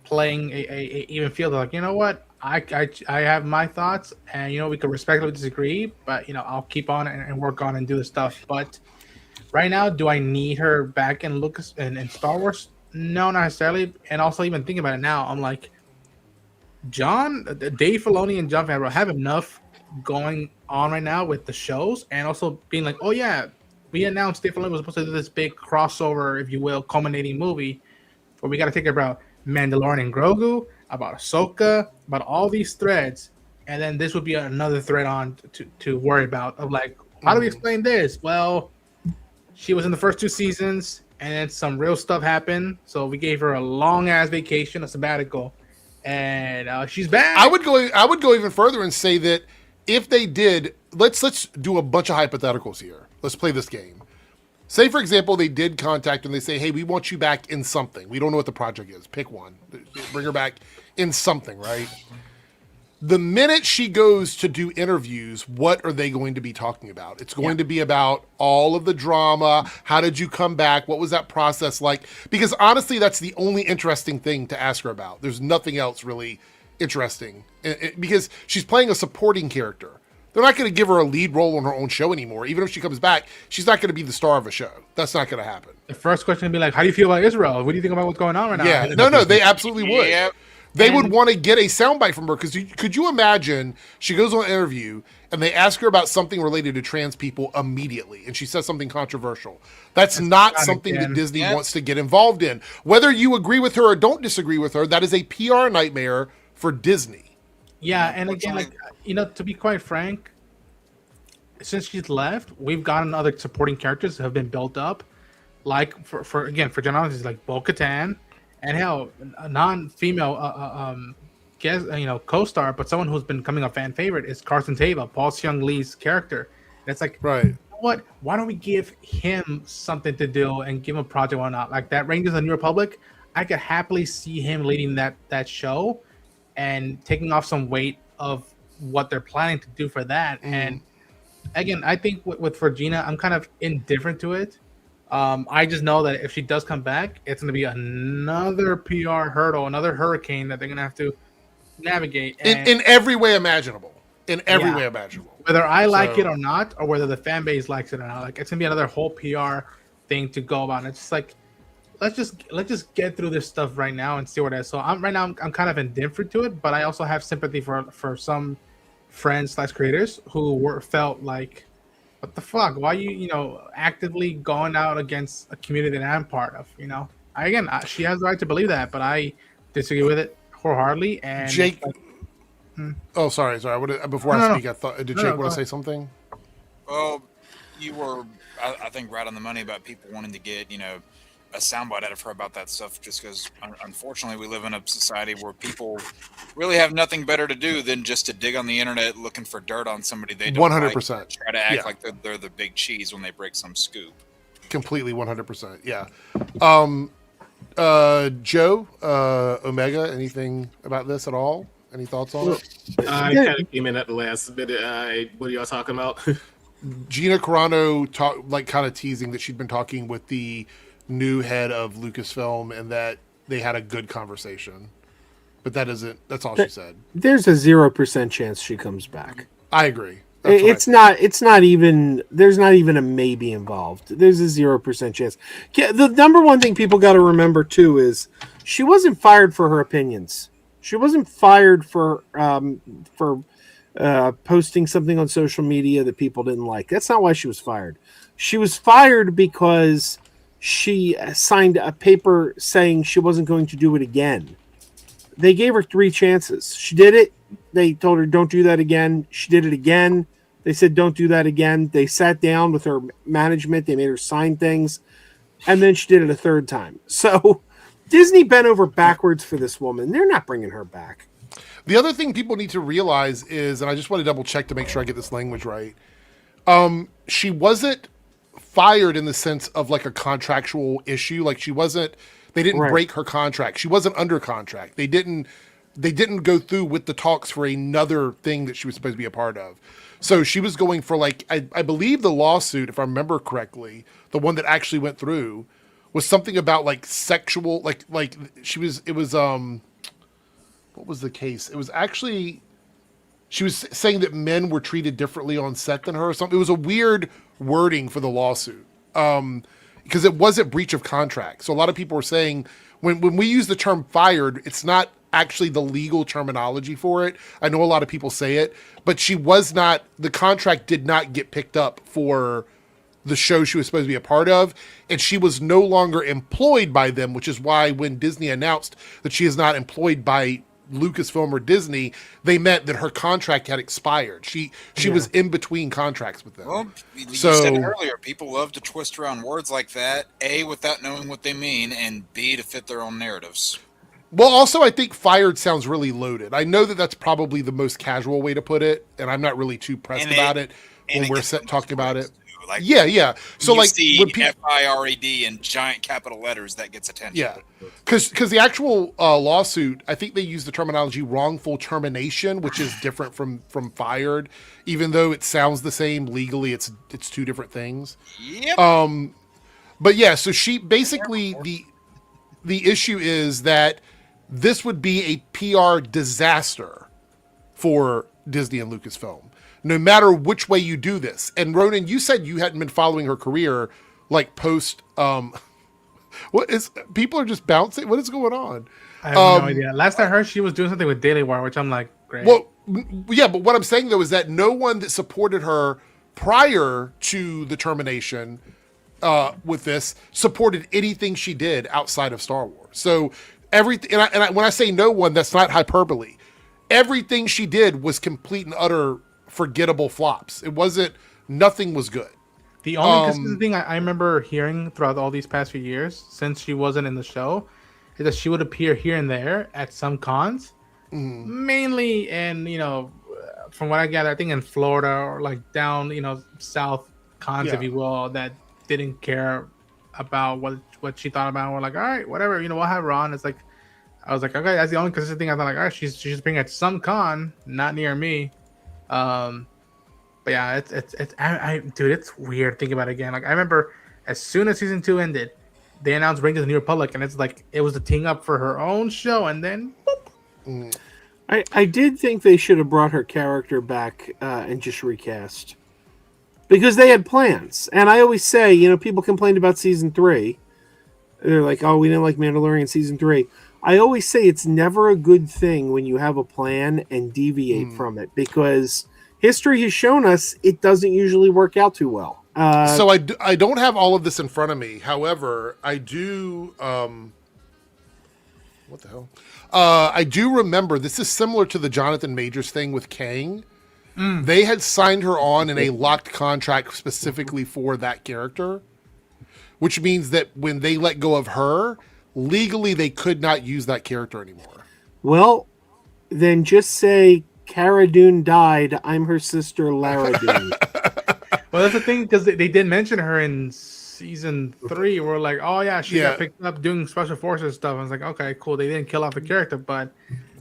playing a even field. Like, you know what, I have my thoughts, and we could respectfully disagree, but I'll keep on and work on and do the stuff. But right now, do I need her back in Lucas and Star Wars? No, not necessarily. And also, even thinking about it now, I'm like, Dave Filoni and Jon Favreau have enough going on right now with the shows, and also being like, oh yeah, we announced Dave Filoni was supposed to do this big crossover, if you will, culminating movie where we got to take about Mandalorian and Grogu, about Ahsoka, about all these threads, and then this would be another thread on to worry about, of like, how do we explain this? Well, she was in the first 2 seasons, and then some real stuff happened, so we gave her a long ass vacation, a sabbatical. And she's back. I would go even further and say that if they did, let's do a bunch of hypotheticals here. Let's play this game. Say, for example, they did contact and they say, hey, we want you back in something. We don't know what the project is. Pick one. Bring her back in something, right? The minute she goes to do interviews, what are they going to be talking about? It's going to be about all of the drama. How did you come back? What was that process like? Because honestly, that's the only interesting thing to ask her about. There's nothing else really interesting because she's playing a supporting character. They're not going to give her a lead role on her own show anymore. Even if she comes back, she's not going to be the star of a show. That's not going to happen. The first question would be like, how do you feel about Israel? What do you think about what's going on right now? Yeah, no, they absolutely would. Yep. They would want to get a soundbite from her because could you imagine she goes on an interview and they ask her about something related to trans people immediately and she says something controversial. That's not something that Disney wants to get involved in. Whether you agree with her or don't disagree with her, that is a PR nightmare for Disney. Yeah, and again, like, to be quite frank, since she's left, we've gotten other supporting characters who have been built up, like for generalities, like Bo-Katan, and hell, a non-female guest, co-star, but someone who's been becoming a fan favorite is Carson Teva, Paul Seung-Lee's character. And it's like, right? You know what? Why don't we give him something to do and give him a project? Why not? Like that Rangers of the New Republic, I could happily see him leading that show and taking off some weight of what they're planning to do for that. And again, I think for Gina, I'm kind of indifferent to it. I just know that if she does come back, it's going to be another PR hurdle, another hurricane that they're going to have to navigate. In every way imaginable. In every way imaginable. Whether I like it or not, or whether the fan base likes it or not, like it's going to be another whole PR thing to go about. And it's just like, let's just get through this stuff right now and see what it is. So I'm kind of indifferent to it, but I also have sympathy for some friends / creators who felt like, what the fuck? Why are you actively going out against a community that I'm part of? She has the right to believe that, but I disagree with it wholeheartedly. And Jake, oh sorry. Before I speak, I thought did Jake want to say something? Well, you were, I think, right on the money about people wanting to get a soundbite out of her about that stuff, just because unfortunately we live in a society where people really have nothing better to do than just to dig on the internet looking for dirt on somebody they don't 100%. Like, try to act like they're the big cheese when they break some scoop. Completely 100%. Yeah. Joe, Omega, anything about this at all? Any thoughts on it? I kind of came in at the last minute. What are y'all talking about? Gina Carano kind of teasing that she'd been talking with the new head of Lucasfilm and that they had a good conversation, but that's all she said. There's a 0% chance she comes back. I agree. There's not even a maybe involved. There's a 0% chance. The number one thing people got to remember too is she wasn't fired for her opinions. She wasn't fired for posting something on social media that people didn't like. That's not why she was fired. She was fired because she signed a paper saying she wasn't going to do it again. They gave her 3 chances. She did it. They told her, don't do that again. She did it again. They said, don't do that again. They sat down with her management. They made her sign things. And then she did it a 3rd time. So Disney bent over backwards for this woman. They're not bringing her back. The other thing people need to realize is, and I just want to double check to make sure I get this language right. She wasn't fired in the sense of like a contractual issue. Like they didn't break her contract. She wasn't under contract. They didn't go through with the talks for another thing that she was supposed to be a part of. So she was going for I believe the lawsuit, if I remember correctly, the one that actually went through was something about sexual, what was the case? It was actually, she was saying that men were treated differently on set than her or something. It was a weird wording for the lawsuit because it wasn't breach of contract. So a lot of people were saying when we use the term fired, it's not actually the legal terminology for it. I know a lot of people say it, but the contract did not get picked up for the show she was supposed to be a part of, and she was no longer employed by them, which is why when Disney announced that she is not employed by Lucasfilm or Disney, they meant that her contract had expired. She was in between contracts with them. Well, you said earlier, people love to twist around words like that, A, without knowing what they mean, and B, to fit their own narratives. Well, also, I think fired sounds really loaded. I know that that's probably the most casual way to put it, and I'm not really too pressed about it when we're talking about it. Like, yeah. So you like see when FIRED in giant capital letters, that gets attention. Yeah, because the actual lawsuit, I think they use the terminology wrongful termination, which is different from fired, even though it sounds the same legally. It's two different things. Yep. But yeah, so she basically the issue is that this would be a PR disaster for Disney and Lucasfilm, no matter which way you do this. And Ronan, you said you hadn't been following her career like post. What is people are just bouncing? What is going on? I have no idea. Last I heard, she was doing something with Daily Wire, which I'm like, great. Well, yeah, but what I'm saying though is that no one that supported her prior to the termination with this supported anything she did outside of Star Wars. So everything, and when I say no one, that's not hyperbole. Everything she did was complete and utter forgettable flops. It wasn't. Nothing was good. The only consistent thing I remember hearing throughout all these past few years, since she wasn't in the show, is that she would appear here and there at some cons, mainly in, from what I gather, I think in Florida or like down, south cons, if you will, that didn't care about what she thought about. We're like, all right, whatever, we'll have her on. It's like, I was like, okay, that's the only consistent thing. I thought, like, all right, she's just being at some con, not near me. But yeah, dude, it's weird thinking about it again. Like, I remember as soon as season 2 ended, they announced Bring to the New Republic, and it's like it was the team up for her own show, and then boop. I did think they should have brought her character back and just recast, because they had plans. And I always say, people complained about season 3. They're like, oh, we didn't like Mandalorian season 3. I always say it's never a good thing when you have a plan and deviate from it, because history has shown us it doesn't usually work out too well. So I don't have all of this in front of me. However, I do. What the hell? I do remember this is similar to the Jonathan Majors thing with Kang. They had signed her on in a locked contract specifically for that character, which means that when they let go of her, legally they could not use that character anymore. Well, then just say Cara Dune died. I'm her sister, Lara Dune. Well, that's the thing, because they did mention her in season 3. We're like, oh yeah, she got picked up doing special forces stuff. I was like, okay, cool. They didn't kill off the character, but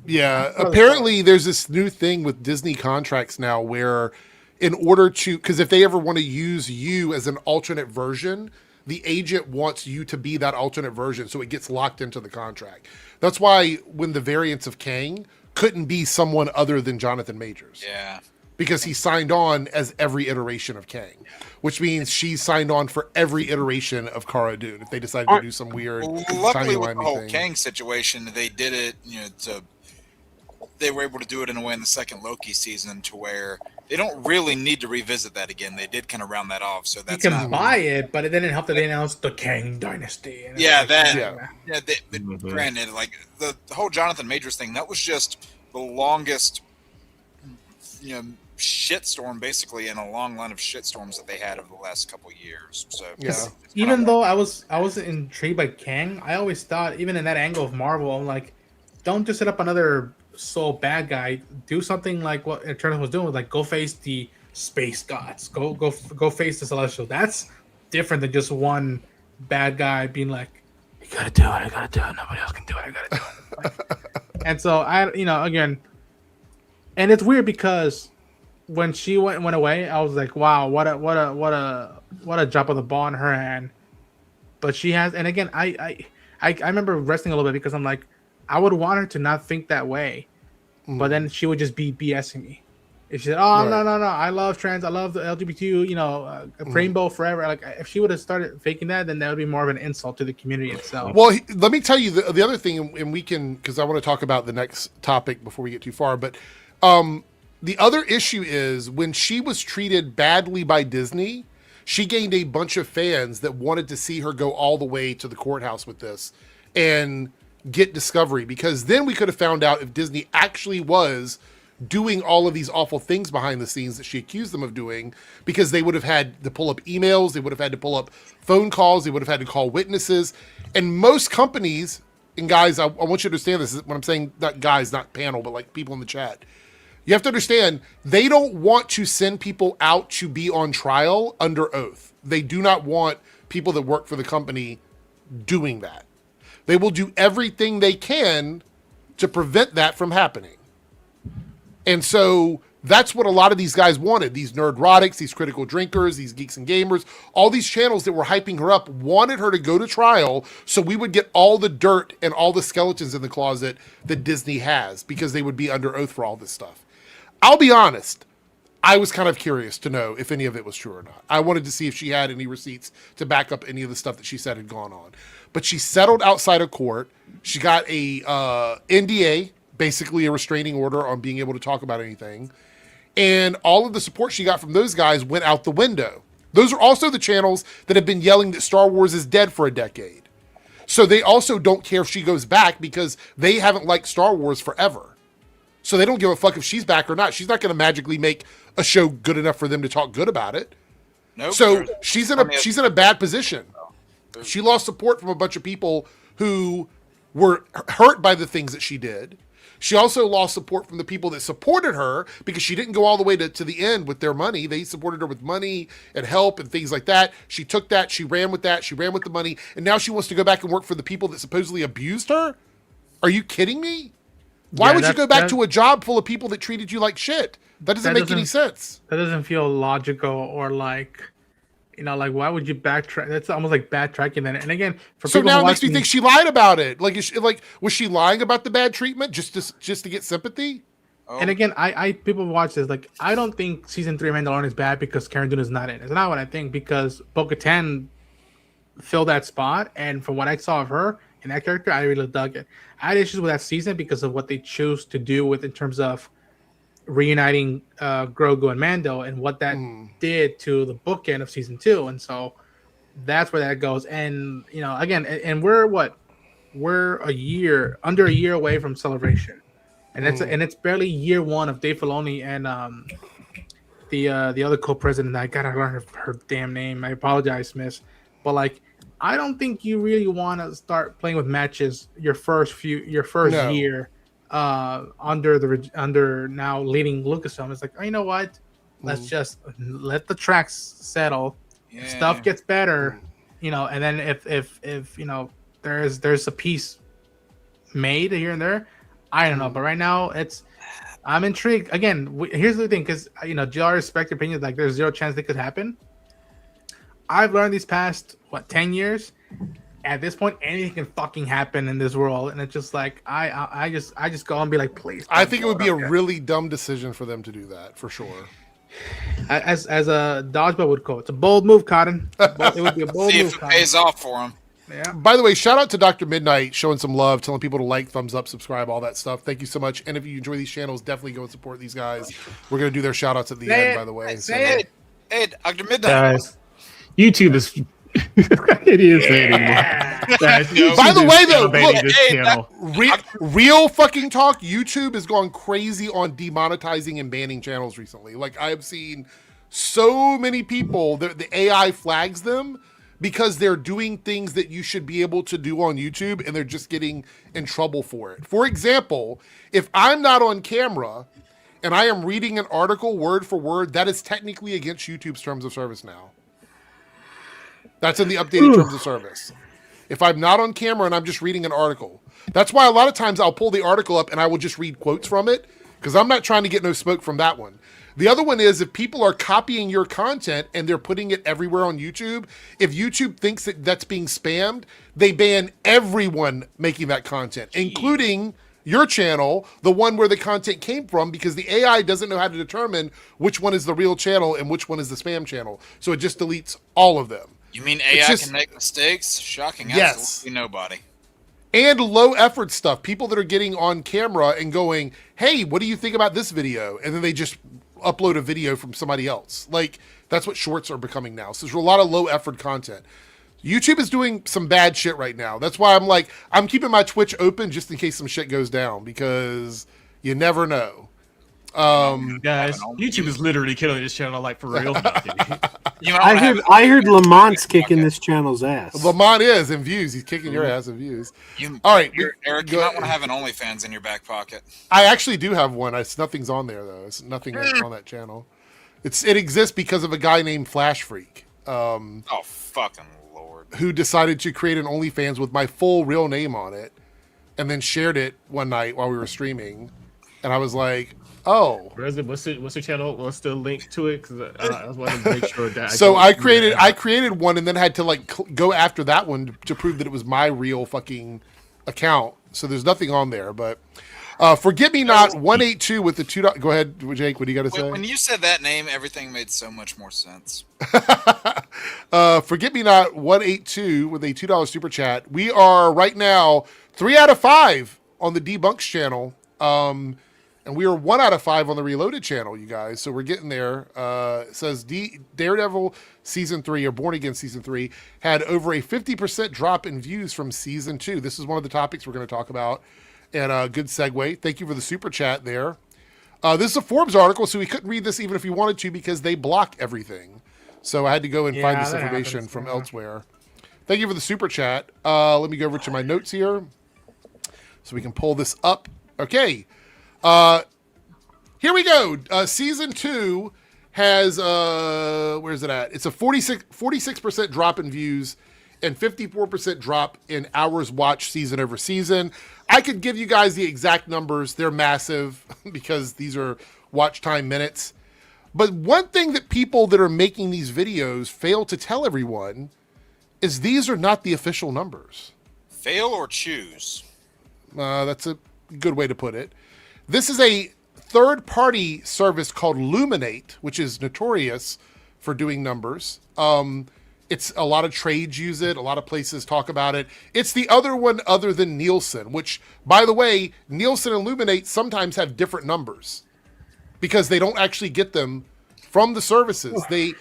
yeah, apparently there's this new thing with Disney contracts now where, in order to, because if they ever want to use you as an alternate version, the agent wants you to be that alternate version, so it gets locked into the contract. That's why when the variants of Kang couldn't be someone other than Jonathan Majors. Yeah. Because he signed on as every iteration of Kang, which means she signed on for every iteration of Cara Dune. If they decided to do some weird, luckily with the whole Kang situation, they did it. They were able to do it in a way in the second Loki season to where they don't really need to revisit that again. They did kind of round that off, so that's you can buy it, but it didn't help that they announced the Kang Dynasty. Granted, like the whole Jonathan Majors thing, that was just the longest, shitstorm basically in a long line of shitstorms that they had over the last couple of years. So even though I was intrigued by Kang, I always thought, even in that angle of Marvel, I'm like, don't just set up another sole bad guy. Do something like what Eternal was doing, like go face the space gods, go face the Celestial. That's different than just one bad guy being like, you gotta do it, I gotta do it, nobody else can do it, I gotta do it. And so again, and it's weird because when she went away, I was like, wow, what a drop of the ball in her hand. But she has, and again, I remember wrestling a little bit because I'm like, I would want her to not think that way, but then she would just be BSing me. If she said, "Oh no, I love trans, I love the LGBT, rainbow forever," like if she would have started faking that, then that would be more of an insult to the community itself. Well, let me tell you the other thing, and we can, because I want to talk about the next topic before we get too far. But the other issue is when she was treated badly by Disney, she gained a bunch of fans that wanted to see her go all the way to the courthouse with this and get Discovery, because then we could have found out if Disney actually was doing all of these awful things behind the scenes that she accused them of doing, because they would have had to pull up emails, they would have had to pull up phone calls, they would have had to call witnesses. And most companies, and guys, I want you to understand this, when I'm saying not guys, not panel, but like people in the chat, You have to understand, they don't want to send people out to be on trial under oath. They do not want people that work for the company doing that. They will do everything they can to prevent that from happening. And so that's what a lot of these guys wanted. These nerdrotics, these critical drinkers, these geeks and gamers, all these channels that were hyping her up wanted her to go to trial so we would get all the dirt and all the skeletons in the closet that Disney has, because they would be under oath for all this stuff. I'll be honest, I was kind of curious to know if any of it was true or not. I wanted to see if she had any receipts to back up any of the stuff that she said had gone on. But she settled outside of court. She got a NDA, basically a restraining order on being able to talk about anything. And all of the support she got from those guys went out the window. Those are also the channels that have been yelling that Star Wars is dead for a decade. So they also don't care if she goes back because they haven't liked Star Wars forever. So they don't give a fuck if she's back or not. She's not going to magically make a show good enough for them to talk good about it. Nope. So she's in a bad position. She lost support from a bunch of people who were hurt by the things that she did. She also lost support from the people that supported her because she didn't go all the way to the end with their money. They supported her with money and help and things like that. She took that, she ran with that, she ran with the money, and now she wants to go back and work for the people that supposedly abused her? Are you kidding me? Why would you go back to a job full of people that treated you like shit? That doesn't make any sense. That doesn't feel logical, or like, like, why would you backtrack? That's almost like backtracking. And again, for so people now it makes me think she lied about it. Like, was she lying about the bad treatment just to get sympathy? Oh. And again, I people watch this, like, I don't think season 3 of Mandalorian is bad because Cara Dune is not in it. It's not what I think, because Bo-Katan filled that spot, and from what I saw of her and that character, I really dug it. I had issues with that season because of what they chose to do with in terms of reuniting Grogu and Mando and what that did to the bookend of season 2, and so that's where that goes. And again, and we're under a year away from Celebration, and it's barely year 1 of Dave Filoni and the other co-president. I gotta learn her damn name. I apologize, Miss, but like, I don't think you really want to start playing with matches your first year under now leading Lucasfilm. It's like, oh, you know what? Let's just let the tracks settle. Yeah. Stuff gets better, and then if there's a piece made here and there, I don't know. But right now I'm intrigued. Again, here's the thing, because JR respect your opinion. Like, there's zero chance they could happen. I've learned these past 10 years. At this point, anything can fucking happen in this world, and it's just like I just go and be like, please. I think it would be a really dumb decision for them to do that, for sure. As a dodgeball would call it, it's a bold move, Cotton. It would be a bold See move. If it pays off for him. Yeah. By the way, shout out to Dr. Midnight showing some love, telling people to like, thumbs up, subscribe, all that stuff. Thank you so much. And if you enjoy these channels, definitely go and support these guys. We're gonna do their shout outs at the end, by the way. Hey, Dr. Midnight. Guys, YouTube is it is By the way, though, look, real fucking talk, YouTube has gone crazy on demonetizing and banning channels recently. Like, I have seen so many people, the AI flags them because they're doing things that you should be able to do on YouTube, and they're just getting in trouble for it. For example, if I'm not on camera and I am reading an article word for word, that is technically against YouTube's terms of service now. That's in the updated terms of service. If I'm not on camera and I'm just reading an article. That's why a lot of times I'll pull the article up and I will just read quotes from it, because I'm not trying to get no smoke from that one. The other one is, if people are copying your content and they're putting it everywhere on YouTube, if YouTube thinks that that's being spammed, they ban everyone making that content, including your channel, the one where the content came from, because the AI doesn't know how to determine which one is the real channel and which one is the spam channel. So it just deletes all of them. You mean AI can make mistakes? Shocking. Yes. Absolutely nobody. And low effort stuff. People that are getting on camera and going, hey, what do you think about this video? And then they just upload a video from somebody else. Like, that's what shorts are becoming now. So there's a lot of low effort content. YouTube is doing some bad shit right now. That's why I'm keeping my Twitch open just in case some shit goes down, because you never know. Guys, YouTube is literally killing this channel, like, for real. I heard Lamont's kicking this channel's ass. Lamont is in views. He's kicking your ass in views. All right, Eric, you might want to have an OnlyFans in your back pocket. I actually do have one. Nothing's on there though. It's nothing on that channel. It exists because of a guy named Flash Freak. Oh fucking Lord! Who decided to create an OnlyFans with my full real name on it, and then shared it one night while we were streaming, and I was like, "Oh, what's the channel? What's the link to it?" Because I wanted to make sure that. So I created one and then had to like go after that one to prove that it was my real fucking account. So there's nothing on there, but Forget Me Not 182 with the $2. Go ahead, Jake. What do you got to say? When you said that name, everything made so much more sense. Forget Me Not 182 with a $2 super chat. We are right now 3 out of 5 on the Debunks channel. And we are 1 out of 5 on the Reloaded channel, you guys. So we're getting there. It says Daredevil Season 3 or Born Again Season 3 had over a 50% drop in views from Season 2. This is one of the topics we're going to talk about. And a good segue. Thank you for the super chat there. This is a Forbes article, so we couldn't read this even if we wanted to because they block everything. So I had to go and find this information from elsewhere. Thank you for the super chat. Let me go over to my notes here so we can pull this up. Okay. Here we go. Season 2 has, where's it at? It's a 46% drop in views and 54% drop in hours watched season over season. I could give you guys the exact numbers. They're massive because these are watch time minutes. But one thing that people that are making these videos fail to tell everyone is these are not the official numbers. Fail or choose? That's a good way to put it. This is a third-party service called Luminate, which is notorious for doing numbers. It's a lot of trades use it. A lot of places talk about it. It's the other one other than Nielsen, which, by the way, Nielsen and Luminate sometimes have different numbers because they don't actually get them from the services. They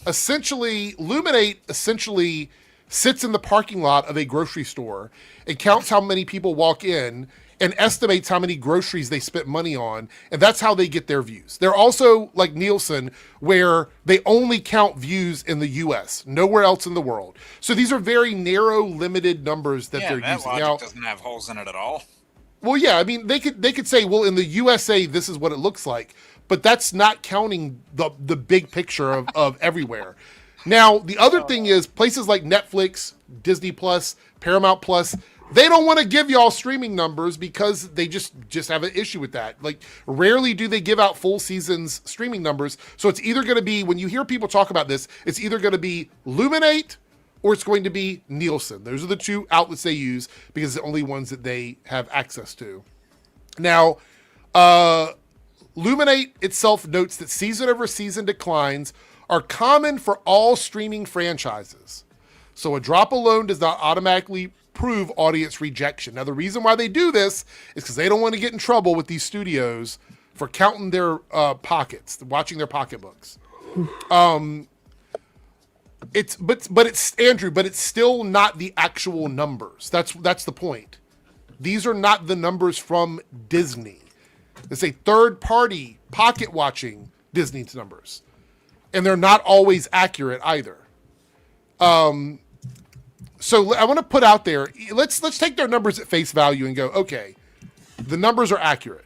essentially, Luminate essentially sits in the parking lot of a grocery store and counts how many people walk in and estimates how many groceries they spent money on, and that's how they get their views. They're also like Nielsen, where they only count views in the US, nowhere else in the world. So these are very narrow, limited numbers that they're using. That logic doesn't have holes in it at all. Well, yeah, I mean, they could say, well, in the USA, this is what it looks like, but that's not counting the big picture of everywhere. Now, the other thing is places like Netflix, Disney Plus, Paramount Plus, they don't want to give y'all streaming numbers because they just have an issue with that. Like, rarely do they give out full seasons streaming numbers. So it's either going to be, when you hear people talk about this, it's either going to be Luminate or it's going to be Nielsen. Those are the two outlets they use because it's the only ones that they have access to. Now, Luminate itself notes that season over season declines are common for all streaming franchises. So a drop alone does not automatically prove audience rejection. Now, the reason why they do this is because they don't want to get in trouble with these studios for counting their pockets, watching their pocketbooks. It's Andrew, but it's still not the actual numbers. That's the point. These are not the numbers from Disney. It's a third-party pocket watching Disney's numbers, and they're not always accurate either. So I want to put out there, let's take their numbers at face value and go, okay, the numbers are accurate.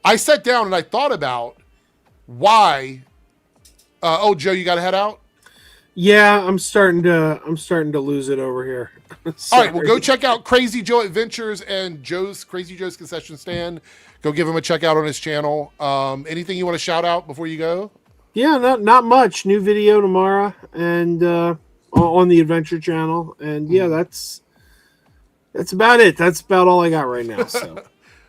I sat down and I thought about why. Oh, Joe, you got to head out? Yeah, I'm starting to lose it over here. All right, well, go check out Crazy Joe Adventures and Crazy Joe's Concession Stand. Go give him a check out on his channel. Anything you want to shout out before you go? Yeah, not much. New video tomorrow, and on the Adventure Channel, and yeah, that's about it. That's about all I got right now. So,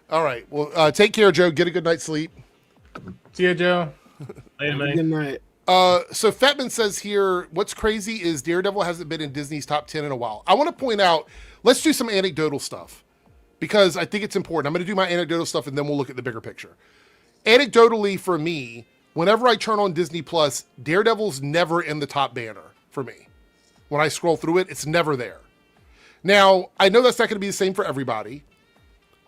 all right. Well, take care, Joe. Get a good night's sleep. See you, Joe. Later, mate. Good night. So Fetman says here, what's crazy is Daredevil hasn't been in Disney's top 10 in a while. I want to point out, let's do some anecdotal stuff because I think it's important. I'm going to do my anecdotal stuff and then we'll look at the bigger picture. Anecdotally, for me, whenever I turn on Disney Plus, Daredevil's never in the top banner for me. When I scroll through it, it's never there. Now, I know that's not going to be the same for everybody,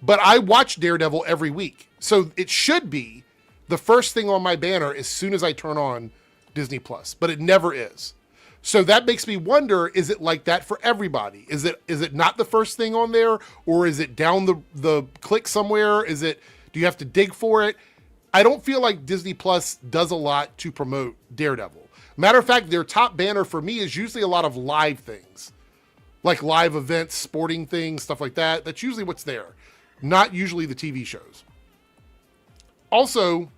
but I watch Daredevil every week. So it should be the first thing on my banner as soon as I turn on Disney Plus, but it never is. So that makes me wonder, is it like that for everybody? Is it not the first thing on there, or is it down the click somewhere? Do you have to dig for it? I don't feel like Disney Plus does a lot to promote Daredevil. Matter of fact, their top banner for me is usually a lot of live things, like live events, sporting things, stuff like that. That's usually what's there, not usually the TV shows. Also,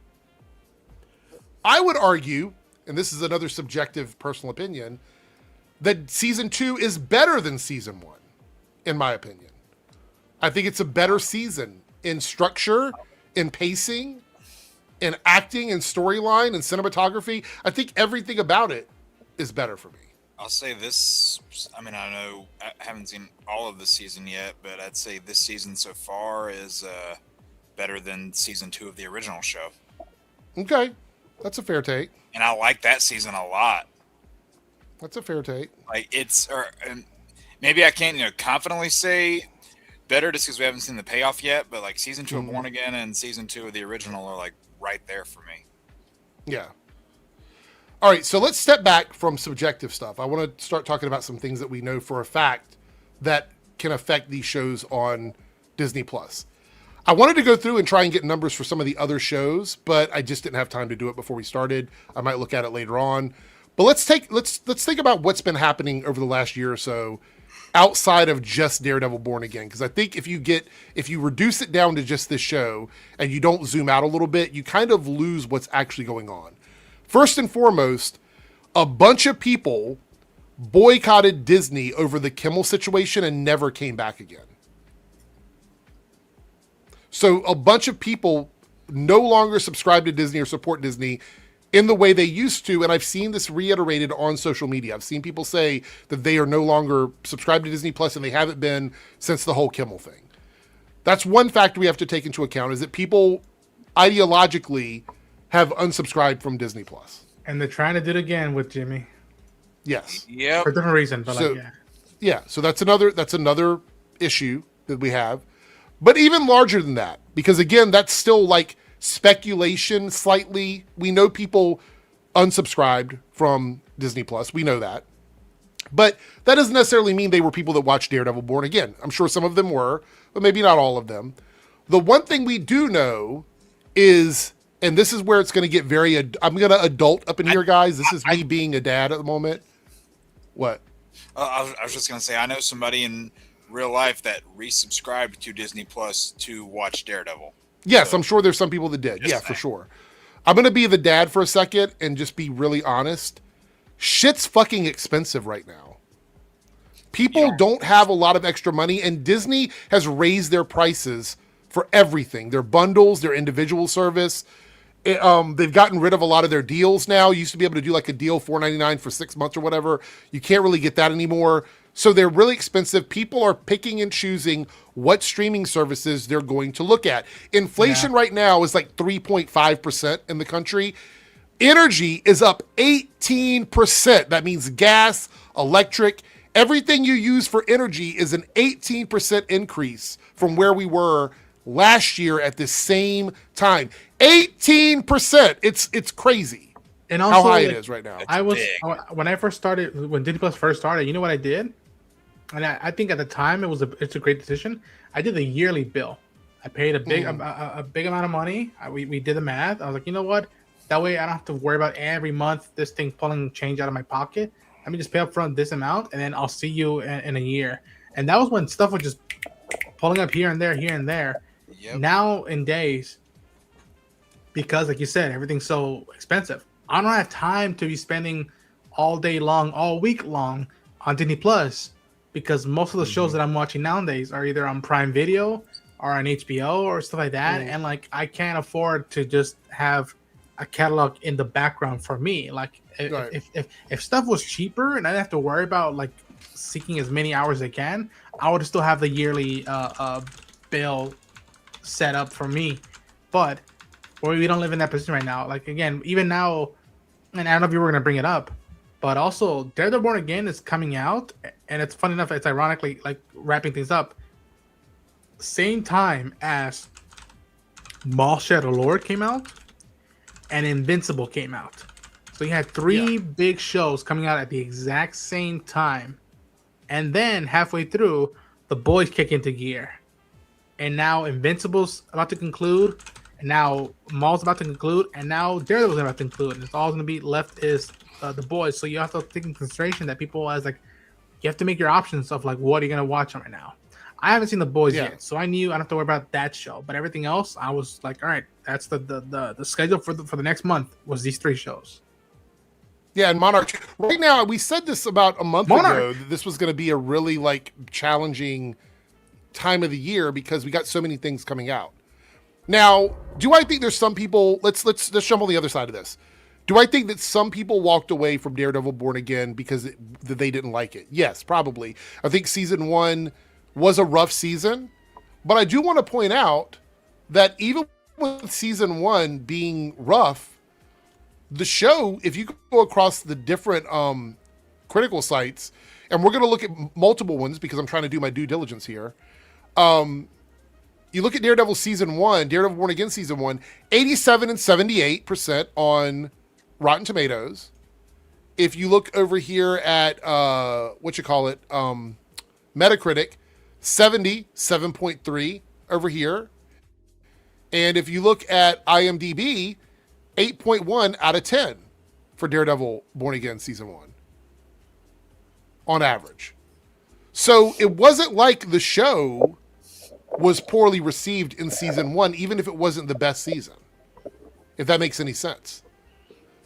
I would argue, and this is another subjective personal opinion, that season 2 is better than season 1, in my opinion. I think it's a better season in structure, in pacing, in acting, and storyline, and cinematography. I think everything about it is better for me. I'll say this. I mean, I know I haven't seen all of the season yet, but I'd say this season so far is better than season 2 of the original show. Okay, that's a fair take. And I like that season a lot. That's a fair take. Like and maybe I can't confidently say better just because we haven't seen the payoff yet, but like season 2 of Born Again and season 2 of the original are like right there for me. Yeah. All right, so let's step back from subjective stuff. I want to start talking about some things that we know for a fact that can affect these shows on Disney Plus. I wanted to go through and try and get numbers for some of the other shows, but I just didn't have time to do it before we started. I might look at it later on. But let's think about what's been happening over the last year or so outside of just Daredevil Born Again. Because I think if you reduce it down to just this show and you don't zoom out a little bit, you kind of lose what's actually going on. First and foremost, a bunch of people boycotted Disney over the Kimmel situation and never came back again. So a bunch of people no longer subscribe to Disney or support Disney in the way they used to. And I've seen this reiterated on social media. I've seen people say that they are no longer subscribed to Disney Plus, and they haven't been since the whole Kimmel thing. That's one factor we have to take into account, is that people ideologically have unsubscribed from Disney Plus. And they're trying to do it again with Jimmy. Yes. Yeah. For a different reason, but so, yeah. So that's another issue that we have. But even larger than that, because again, that's still like speculation slightly. We know people unsubscribed from Disney Plus. We know that. But that doesn't necessarily mean they were people that watched Daredevil Born Again. I'm sure some of them were, but maybe not all of them. The one thing we do know is, and this is where it's going to get very, I'm going to adult up in here, guys. This is me being a dad at the moment. What? I was just going to say, I know somebody in real life that resubscribed to Disney Plus to watch Daredevil. Yes, so, I'm sure there's some people that did. Yeah, for sure. I'm going to be the dad for a second and just be really honest. Shit's fucking expensive right now. People don't have a lot of extra money, and Disney has raised their prices for everything. Their bundles, their individual service. They've gotten rid of a lot of their deals now. You used to be able to do like a deal $4.99 for 6 months or whatever. You can't really get that anymore. So they're really expensive. People are picking and choosing what streaming services they're going to look at. Inflation right now is like 3.5% in the country. Energy is up 18%. That means gas, electric, everything you use for energy is an 18% increase from where we were last year at the same time. 18%. It's crazy. And also, how high it is right now. When Disney Plus first started, you know what I did? And I think at the time it's a great decision. I did the yearly bill. I paid a big amount of money. We did the math. I was like, you know what? That way I don't have to worry about every month this thing pulling change out of my pocket. Let me just pay up front this amount, and then I'll see you in a year. And that was when stuff was just pulling up here and there. Yep. Now in days, because like you said, everything's so expensive, I don't have time to be spending all day long, all week long on Disney Plus, because most of the shows that I'm watching nowadays are either on Prime Video or on HBO or stuff like that. And like, I can't afford to just have a catalog in the background for me. Like if stuff was cheaper and I didn't have to worry about like seeking as many hours as I can, I would still have the yearly bill set up for me. But we don't live in that position right now. Like, again, even now, and I don't know if you were going to bring it up, but also Daredevil Born Again is coming out, and it's funny enough, it's ironically like wrapping things up same time as Mall Shadow Lord came out and Invincible came out. So you had three big shows coming out at the exact same time. And then halfway through, The Boys kick into gear. And now Invincible's about to conclude. And now Maul's about to conclude. And now Daredevil's about to conclude. And it's all going to be left is The Boys. So you have to take in consideration that people as like, you have to make your options of like, what are you going to watch right now? I haven't seen The Boys yet. So I knew I don't have to worry about that show. But everything else, I was like, all right, that's the schedule for the next month was these three shows. Yeah, and Monarch. Right now, we said this about a month ago that this was going to be a really like challenging time of the year because we got so many things coming out. Now, do I think there's some people? Let's jump on the other side of this. Do I think that some people walked away from Daredevil Born Again because they didn't like it? Yes, probably. I think season 1 was a rough season, but I do want to point out that even with season 1 being rough, the show, if you go across the different critical sites, and we're going to look at multiple ones because I'm trying to do my due diligence here. You look at Daredevil season 1, Daredevil Born Again season 1, 87 and 78% on Rotten Tomatoes. If you look over here at Metacritic, 77.3 over here. And if you look at IMDb, 8.1 out of 10 for Daredevil Born Again season 1 on average. So it wasn't like the show was poorly received in season 1, even if it wasn't the best season, if that makes any sense.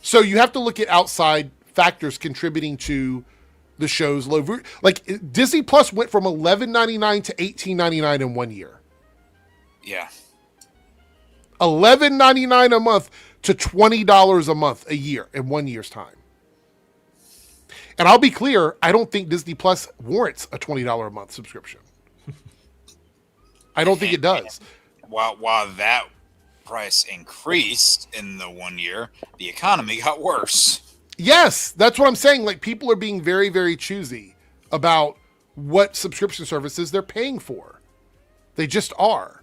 So you have to look at outside factors contributing to the show's low. Like Disney Plus went from $11.99 to $18.99 in 1 year. Yeah. $11.99 a month to $20 a month a year in 1 year's time. And I'll be clear, I don't think Disney Plus warrants a $20 a month subscription. I don't think it does. While that price increased in the 1 year, the economy got worse. Yes, that's what I'm saying. Like people are being very, very choosy about what subscription services they're paying for. They just are.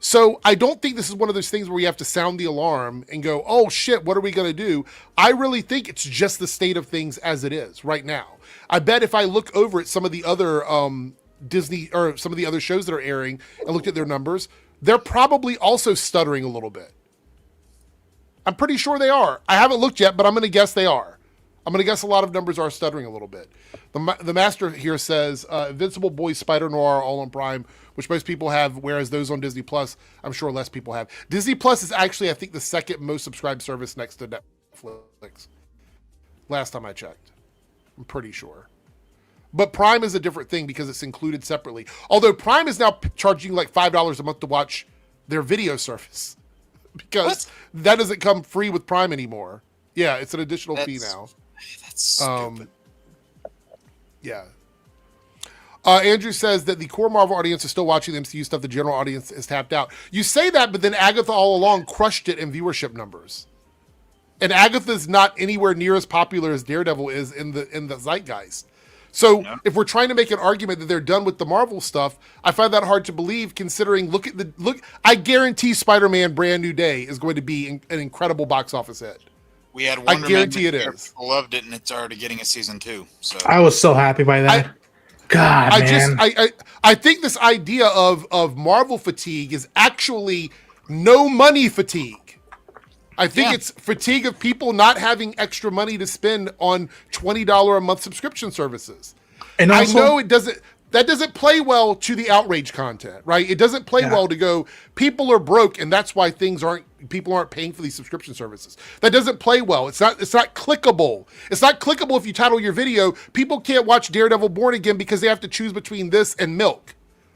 So I don't think this is one of those things where you have to sound the alarm and go, oh shit, what are we going to do? I really think it's just the state of things as it is right now. I bet if I look over at some of the other Disney or some of the other shows that are airing and looked at their numbers, they're probably also stuttering a little bit. I'm pretty sure they are. I haven't looked yet, but I'm going to guess they are. I'm going to guess a lot of numbers are stuttering a little bit. The master here says Invincible, Boys, Spider Noir, all on Prime, which most people have, whereas those on Disney Plus, I'm sure less people have. Disney Plus is actually, I think, the second most subscribed service next to Netflix. Last time I checked. I'm pretty sure. But Prime is a different thing because it's included separately. Although Prime is now charging like $5 a month to watch their video service. Because that doesn't come free with Prime anymore. Yeah, it's an additional fee now. That's stupid. Yeah. Andrew says that the core Marvel audience is still watching the MCU stuff. The general audience is tapped out. You say that, but then Agatha all along crushed it in viewership numbers. And Agatha's not anywhere near as popular as Daredevil is in the zeitgeist. So if we're trying to make an argument that they're done with the Marvel stuff, I find that hard to believe considering look. I guarantee Spider-Man Brand New Day is going to be an incredible box office hit. We had Wonder I guarantee Man it is. People loved it, and it's already getting a season 2. So I was so happy by that. I think this idea of Marvel fatigue is actually no money fatigue. I think it's fatigue of people not having extra money to spend on $20 a month subscription services. And also, I know that doesn't play well to the outrage content, right? It doesn't play well to go, people are broke and that's why people aren't paying for these subscription services. That doesn't play well. It's not clickable. It's not clickable if you title your video, people can't watch Daredevil Born Again because they have to choose between this and milk.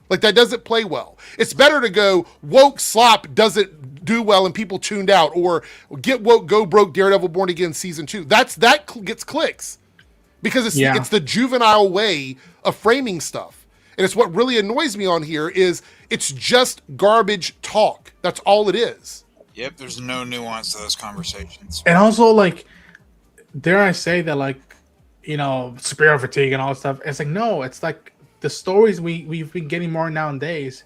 Like that doesn't play well. It's better to go woke slop doesn't do well and people tuned out, or get woke, go broke, Daredevil Born Again season 2. That gets clicks because it's the juvenile way of framing stuff. And it's what really annoys me on here is it's just garbage talk. That's all it is. Yep, there's no nuance to those conversations. And also, like, dare I say that, like, you know, superhero fatigue and all that stuff. It's like, no, it's like the stories we've been getting more nowadays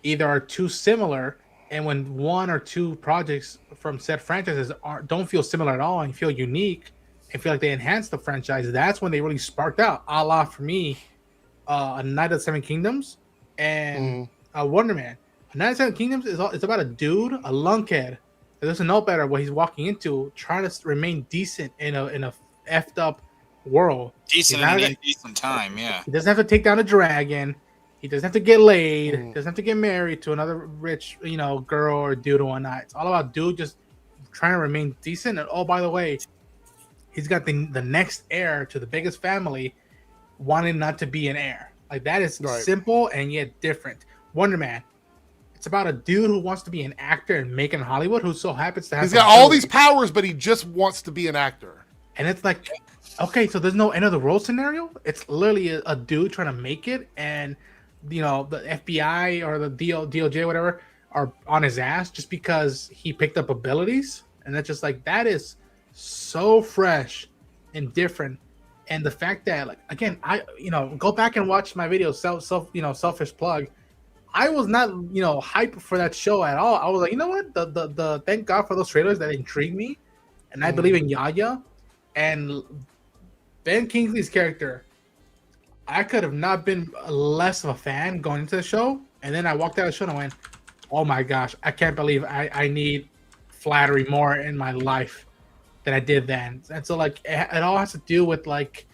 either are too similar And when one or two projects from said franchises don't feel similar at all and feel unique and feel like they enhance the franchise, that's when they really sparked out. A la for me, A Night of the Seven Kingdoms and Wonder Man. A Night of the Seven Kingdoms is about a dude, a lunkhead, that doesn't know better what he's walking into, trying to remain decent in a effed up world. Decent in an indecent time, yeah. He doesn't have to take down a dragon. He doesn't have to get laid. Doesn't have to get married to another rich, girl or dude or whatnot. It's all about dude just trying to remain decent. And oh, by the way, he's got the next heir to the biggest family wanting not to be an heir. Like, that is simple and yet different. Wonder Man. It's about a dude who wants to be an actor and make it in Hollywood, who so happens to have... He's got all these powers, but he just wants to be an actor. And it's like, okay, so there's no end of the world scenario? It's literally a dude trying to make it, and, the FBI or the DOJ, whatever, are on his ass just because he picked up abilities. And that's just like, that is so fresh and different. And the fact that, like, again, I go back and watch my video, selfish plug. I was not, hyped for that show at all. I was like, you know what? The thank God for those trailers that intrigued me, and I believe in Yaya and Ben Kingsley's character. I could have not been less of a fan going into the show, and then I walked out of the show and I went, "Oh my gosh, I can't believe I need flattery more in my life than I did then." And so, like, it all has to do with, like,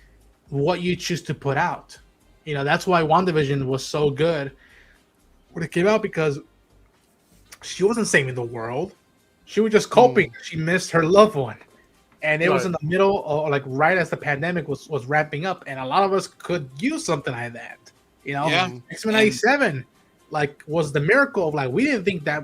what you choose to put out. That's why WandaVision was so good when it came out, because she wasn't saving the world. She was just coping. She missed her loved one. And it was in the middle, or like right as the pandemic was ramping up, and a lot of us could use something like that. X-Men 97 was the miracle of, like, we didn't think that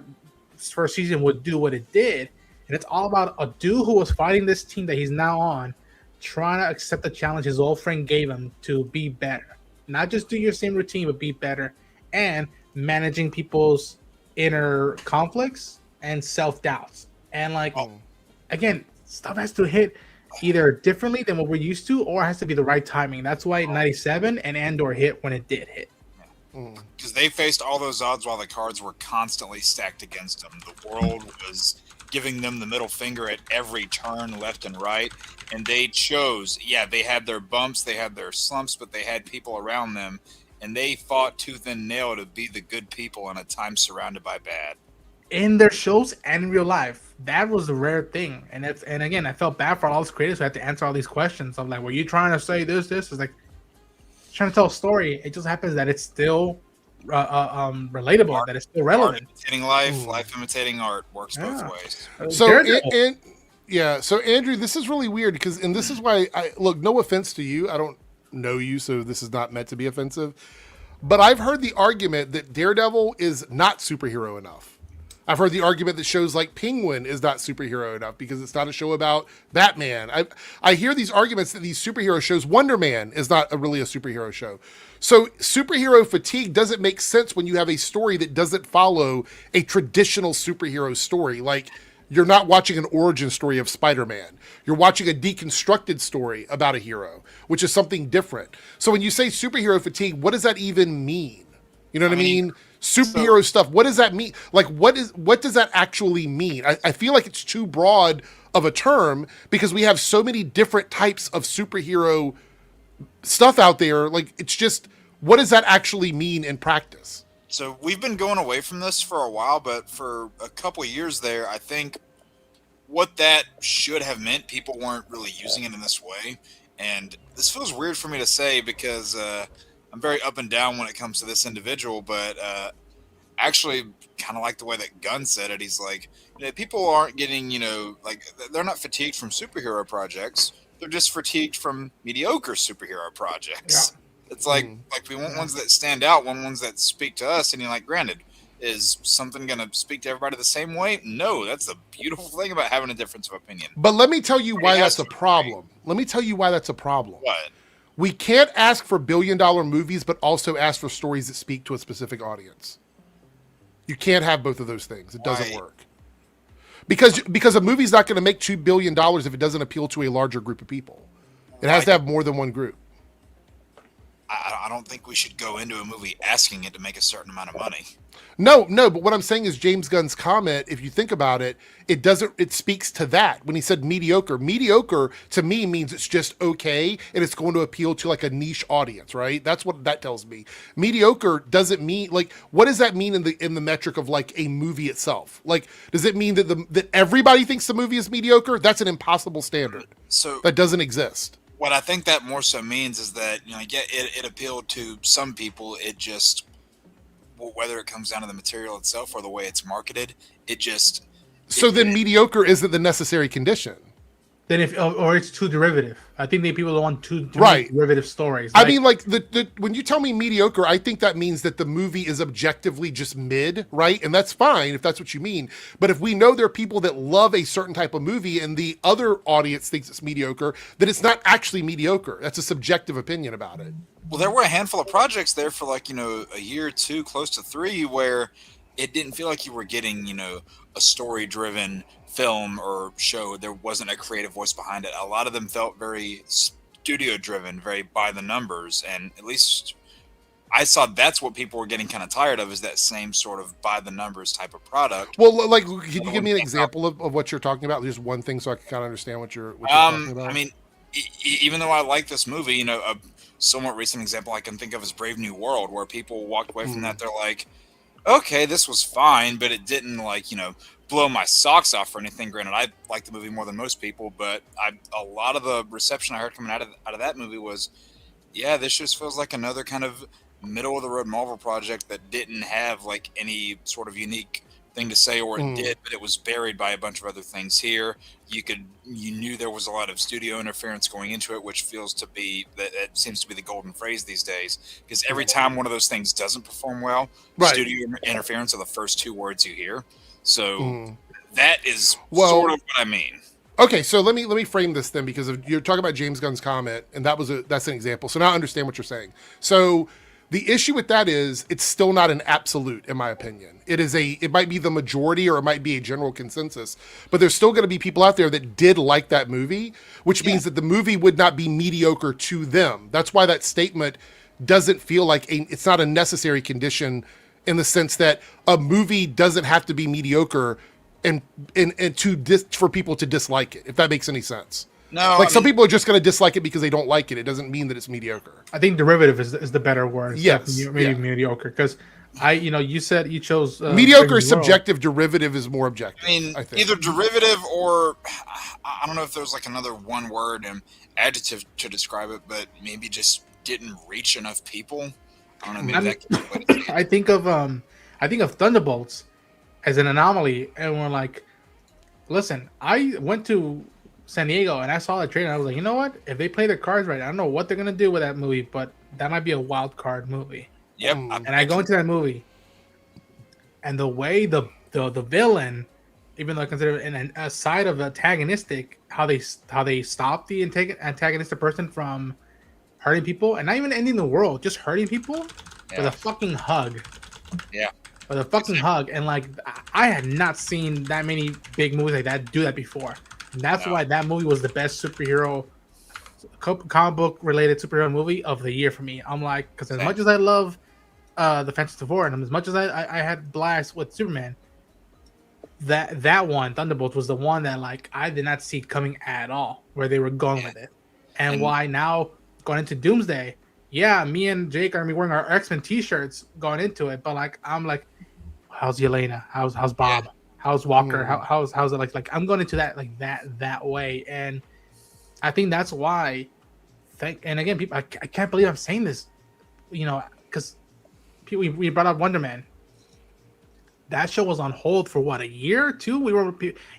first season would do what it did. And it's all about a dude who was fighting this team that he's now on, trying to accept the challenge his old friend gave him to be better. Not just do your same routine, but be better. And managing people's inner conflicts and self-doubts. And, like, again, stuff has to hit either differently than what we're used to, or it has to be the right timing. That's why 97 and Andor hit when it did hit. Because they faced all those odds while the cards were constantly stacked against them. The world was giving them the middle finger at every turn, left and right. And they chose, they had their bumps, they had their slumps, but they had people around them. And they fought tooth and nail to be the good people in a time surrounded by bad. In their shows and in real life, that was a rare thing. And again, I felt bad for all those creators who had to answer all these questions. I'm like, were you trying to say this? It's like, trying to tell a story. It just happens that it's still relatable, art, that it's still relevant. Art imitating life, life imitating art works both ways. So Andrew, this is really weird and this is why look, no offense to you, I don't know you, so this is not meant to be offensive, but I've heard the argument that Daredevil is not superhero enough. I've heard the argument that shows like Penguin is not superhero enough because it's not a show about Batman. I hear these arguments that these superhero shows, Wonder Man is not really a superhero show. So superhero fatigue doesn't make sense when you have a story that doesn't follow a traditional superhero story. Like, you're not watching an origin story of Spider-Man. You're watching a deconstructed story about a hero, which is something different. So when you say superhero fatigue, what does that even mean? You know what I mean? Superhero stuff. What does that mean? Like, what does that actually mean? I feel like it's too broad of a term because we have so many different types of superhero stuff out there. Like, it's just, what does that actually mean in practice? So we've been going away from this for a while, but for a couple of years there, I think what that should have meant, people weren't really using it in this way. And this feels weird for me to say because I'm very up and down when it comes to this individual, but actually kind of like the way that Gunn said it. He's like, people aren't getting, they're not fatigued from superhero projects. They're just fatigued from mediocre superhero projects. Yeah. It's like we want ones that stand out, ones that speak to us. And you're like, granted, is something going to speak to everybody the same way? No, that's the beautiful thing about having a difference of opinion. But let me tell you why that's a problem. Let me tell you why that's a problem. What? We can't ask for billion-dollar movies, but also ask for stories that speak to a specific audience. You can't have both of those things. It doesn't work. Because a movie's not going to make $2 billion if it doesn't appeal to a larger group of people. It has to have more than one group. I don't think we should go into a movie asking it to make a certain amount of money. No, but what I'm saying is James Gunn's comment, if you think about it, it speaks to that. When he said mediocre to me means it's just okay and it's going to appeal to like a niche audience, right? That's what that tells me. Mediocre doesn't mean like, what does that mean in the metric of like a movie itself? Like, does it mean that everybody thinks the movie is mediocre? That's an impossible standard. So that doesn't exist. What I think that more so means is that, it appealed to some people. It just, whether it comes down to the material itself or the way it's marketed, then mediocre isn't the necessary condition. Then or it's too derivative. I think people don't want too derivative stories. I mean, like when you tell me mediocre, I think that means that the movie is objectively just mid, right? And that's fine if that's what you mean. But if we know there are people that love a certain type of movie and the other audience thinks it's mediocre, then it's not actually mediocre. That's a subjective opinion about it. Well, there were a handful of projects there for a year or two, close to 3, where it didn't feel like you were getting, a story-driven film or show. There wasn't a creative voice behind it. A lot of them felt very studio-driven, very by the numbers, and at least I saw that's what people were getting kind of tired of, is that same sort of by the numbers type of product. Well, like, can you give me an example of what you're talking about? Just one thing so I can kind of understand what you're talking about. I mean, even though I like this movie, a somewhat recent example I can think of is Brave New World, where people walked away from that. They're like, okay, this was fine, but it didn't blow my socks off or anything. Granted, I like the movie more than most people, but a lot of the reception I heard coming out of that movie was, yeah, this just feels like another kind of middle of the road Marvel project that didn't have like any sort of unique thing to say, or it did, but it was buried by a bunch of other things here. You knew there was a lot of studio interference going into it, which seems to be the golden phrase these days, because every time one of those things doesn't perform well, studio interference are the first 2 words you hear. So that is sort of what I mean. Okay, so let me frame this then, because you're talking about James Gunn's comment, and that's an example. So now I understand what you're saying. So the issue with that is it's still not an absolute, in my opinion. It might be the majority, or it might be a general consensus, but there's still going to be people out there that did like that movie, which means that the movie would not be mediocre to them. That's why that statement doesn't feel like it's not a necessary condition, in the sense that a movie doesn't have to be mediocre and for people to dislike it, if that makes any sense. No, some people are just going to dislike it because they don't like it. It doesn't mean that it's mediocre. I think derivative is the better word. Yes, maybe mediocre, because you said you chose mediocre is subjective. Derivative is more objective. I think either derivative or I don't know if there's like another one word and adjective to describe it, but maybe just didn't reach enough people. I don't know. Maybe I think of Thunderbolts as an anomaly, and we're like, listen, I went to San Diego and I saw the trailer and I was like, you know what? If they play their cards right, I don't know what they're gonna do with that movie, but that might be a wild card movie. Yep. And I go into that movie, and the way the villain, even though considered a side of antagonistic, how they stop the antagonistic person from hurting people, and not even ending the world, just hurting people with a fucking hug. Yeah. With a fucking hug. And like, I had not seen that many big movies like that do that before. And that's why that movie was the best superhero, comic book related superhero movie of the year for me. I'm like, because as much as I love the Fantastic Four, and as much as I had blast with Superman, that one, Thunderbolts, was the one that like I did not see coming at all, where they were going with it. And why now going into Doomsday, me and Jake are wearing our X-Men t-shirts going into it, but like I'm like, how's Yelena? How's Bob? How's Walker? How's it like I'm going into that like that way, and I think that's why. And again, people, I can't believe I'm saying this, because we brought up Wonder Man. That show was on hold for what, a year or two? We were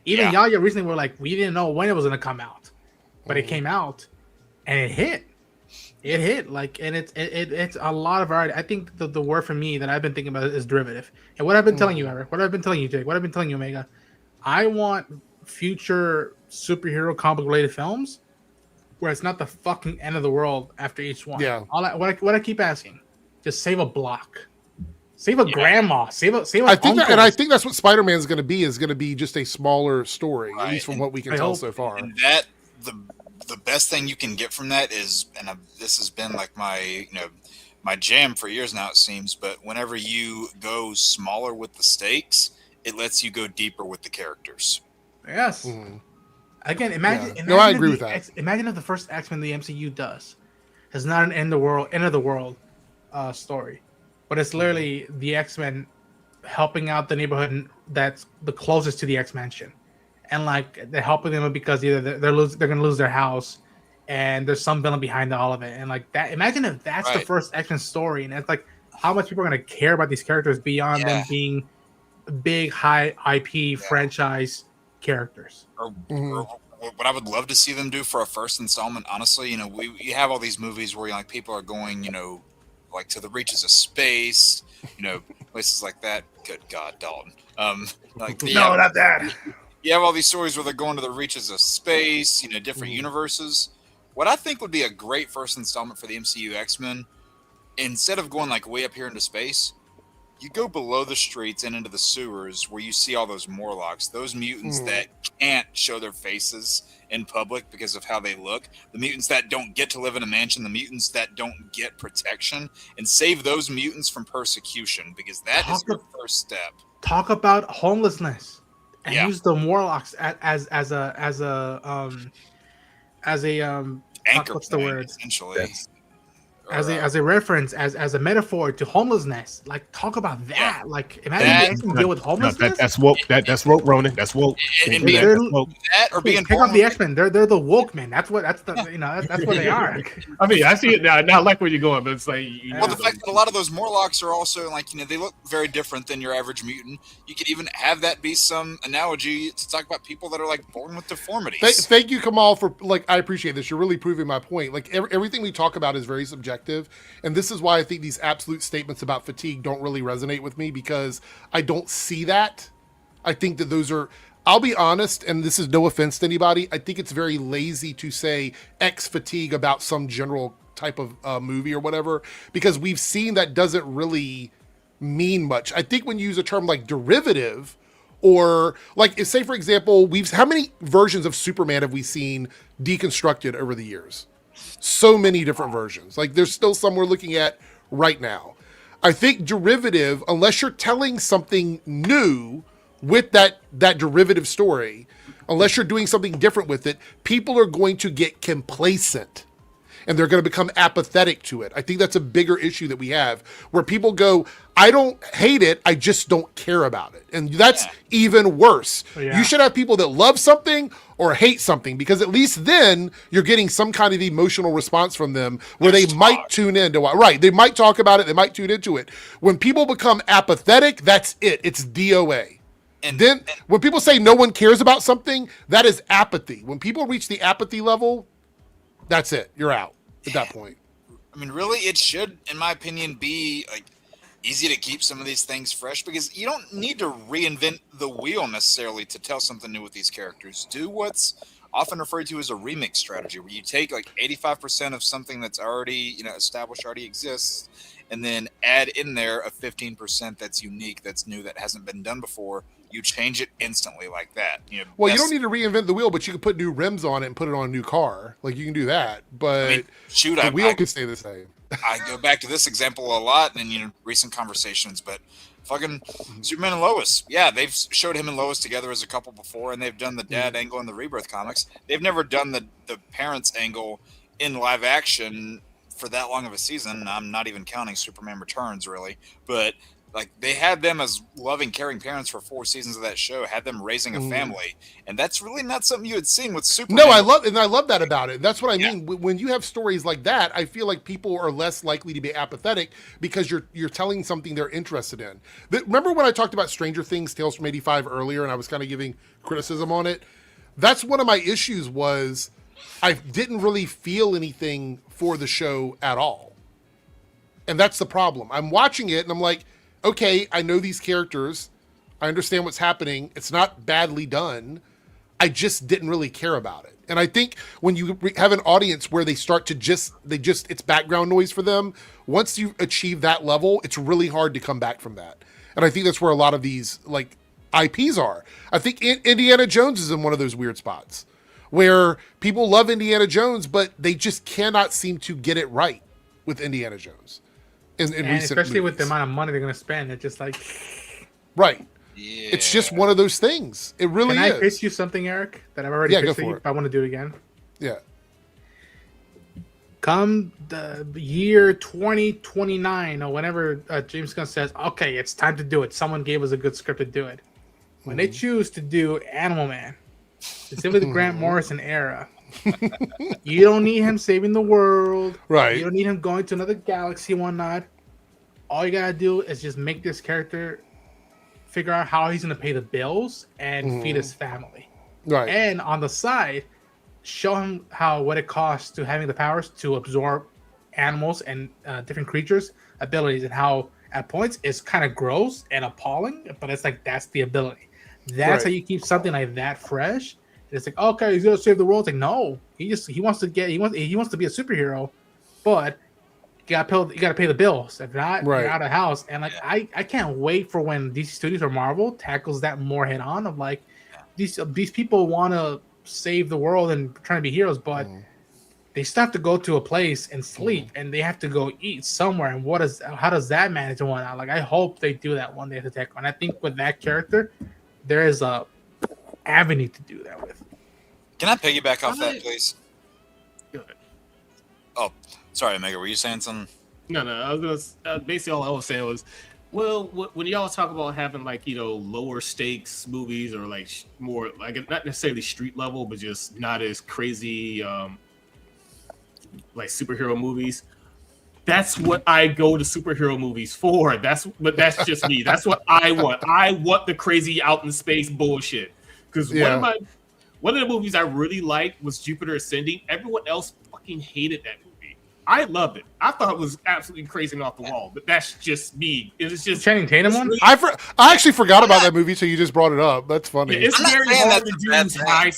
Yaya recently were like, we didn't know when it was going to come out, but it came out, and it hit. It hit and it's a lot of variety. I think the word for me that I've been thinking about is derivative. And what I've been telling you, Eric, what I've been telling you, Jake, what I've been telling you, Omega, I want future superhero comic related films where it's not the fucking end of the world after each one. Yeah. What I keep asking, just save a block, save a grandma, save a. I think I think that's what Spider-Man is going to be. Is going to be just a smaller story, at least from what we can tell so far. And the best thing you can get from that is, and this has been like my my jam for years now, it seems. But whenever you go smaller with the stakes, it lets you go deeper with the characters. Yes. Mm-hmm. Again, imagine. No, I agree with that. Imagine if the first X-Men the MCU does is not an end of the world story, but it's literally the X-Men helping out the neighborhood that's the closest to the X-Mansion, and like they're helping them because either they're going to lose their house, and there's some villain behind all of it, and like that. Imagine if that's the first X-Men story, and it's like how much people are going to care about these characters beyond them being big high IP franchise characters. Or what I would love to see them do for a first installment, honestly, you know, we have all these movies where like people are going, you know, like to the reaches of space, you know, places like that. Good God, Dalton. Like no, not that. You have all these stories where they're going to the reaches of space, you know, different universes. What I think would be a great first installment for the MCU X-Men, instead of going like way up here into space, you go below the streets and into the sewers where you see all those Morlocks, those mutants that can't show their faces in public because of how they look, the mutants that don't get to live in a mansion, the mutants that don't get protection, and save those mutants from persecution, because that is your first step. Talk about homelessness and use the Morlocks as a anchor. What's the word? Essentially. Yes. As a reference, as a metaphor to homelessness, like talk about that. Like imagine they can deal with homelessness. That's woke. That's woke, Ronan. That's woke. And being that or being pick up the X-Men. They're the woke men. That's what that's what they are. I mean, I see it now. Now I like where you're going, but it's like well, the fact that a lot of those Morlocks are also like, you know, they look very different than your average mutant. You could even have that be some analogy to talk about people that are like born with deformities. Thank you, Kamal, for like I appreciate this. You're really proving my point. Like everything we talk about is very subjective. And this is why I think these absolute statements about fatigue don't really resonate with me, because I don't see that. I think that those are, I'll be honest, and this is no offense to anybody, I think it's very lazy to say X fatigue about some general type of movie or whatever, because we've seen that doesn't really mean much. I think when you use a term like derivative, or like, say for example, how many versions of Superman have we seen deconstructed over the years? So many different versions. Like there's still some we're looking at right now. I think derivative, unless you're telling something new with that derivative story, unless you're doing something different with it, people are going to get complacent and they're going to become apathetic to it. I think that's a bigger issue that we have, where people go, I don't hate it, I just don't care about it. And that's even worse. Yeah. You should have people that love something or hate something, because at least then you're getting some kind of emotional response from them where they might tune into it. Right. They might talk about it. They might tune into it. When people become apathetic, that's it. It's DOA. And then when people say no one cares about something, that is apathy. When people reach the apathy level, that's it. You're out at that point. I mean, really, it should, in my opinion, be like easy to keep some of these things fresh, because you don't need to reinvent the wheel necessarily to tell something new with these characters. Do what's often referred to as a remix strategy, where you take like 85% of something that's already, you know, established, already exists, and then add in there a 15% that's unique, that's new, that hasn't been done before. You change it instantly like that. You know, well, you don't need to reinvent the wheel, but you can put new rims on it and put it on a new car. Like you can do that, but I mean, the wheel can stay the same. I go back to this example a lot in, you know, recent conversations, but fucking Superman and Lois. Yeah, they've showed him and Lois together as a couple before, and they've done the dad angle in the Rebirth comics. They've never done the parents angle in live action for that long of a season. I'm not even counting Superman Returns, really, but like they had them as loving, caring parents for 4 seasons of that show, had them raising a family, and that's really not something you had seen with Superman. No, I love that about it. That's what I mean. When you have stories like that, I feel like people are less likely to be apathetic because you're telling something they're interested in. Remember when I talked about Stranger Things, Tales from '85 earlier, and I was kind of giving criticism on it? That's one of my issues, was I didn't really feel anything for the show at all. And that's the problem. I'm watching it and I'm like, okay, I know these characters. I understand what's happening. It's not badly done. I just didn't really care about it. And I think when you have an audience where they start to it's background noise for them, once you achieve that level, it's really hard to come back from that. And I think that's where a lot of these like IPs are. I think Indiana Jones is in one of those weird spots where people love Indiana Jones, but they just cannot seem to get it right with Indiana Jones. in and recent especially movies. with the amount of money they're going to spend. It's just like right. Yeah. It's just one of those things. It really Can is. I pitch you something, Eric, that I've already pitched go you, for it. if I want to do it again? Yeah. Come the year 2029 or whenever James Gunn says, okay, it's time to do it. Someone gave us a good script to do it. When they choose to do Animal Man, specifically the Grant Morrison era, you don't need him saving the world. Right. You don't need him going to another galaxy and whatnot. All you got to do is just make this character figure out how he's going to pay the bills and feed his family. Right. And on the side, show him what it costs to having the powers to absorb animals and different creatures' abilities, and how at points it's kind of gross and appalling, but it's like that's the ability. That's how you keep something like that fresh. It's like, okay, he's gonna save the world. It's like, no, he wants to be a superhero, but you gotta pay the bills. If not, you're out of the house. And like I can't wait for when DC Studios or Marvel tackles that more head on, of like these people want to save the world and trying to be heroes, but they still have to go to a place and sleep, and they have to go eat somewhere. And how does that manage and whatnot? Like, I hope they do that one day to tackle. And I think with that character, there is a avenue to do that with. Can I piggyback off that, please? Go ahead. Oh, sorry, Omega. Were you saying something? No. I was gonna basically all I was saying was, well, when y'all talk about having like lower stakes movies, or like more like not necessarily street level, but just not as crazy, like superhero movies. That's what I go to superhero movies for. That's just me. That's what I want. I want the crazy out in space bullshit. Because one of the movies I really liked was Jupiter Ascending. Everyone else fucking hated that movie. I loved it. I thought it was absolutely crazy and off the wall. But that's just me. It's just Channing Tatum one. I actually forgot about that movie, so you just brought it up. That's funny. It's very hard to do high.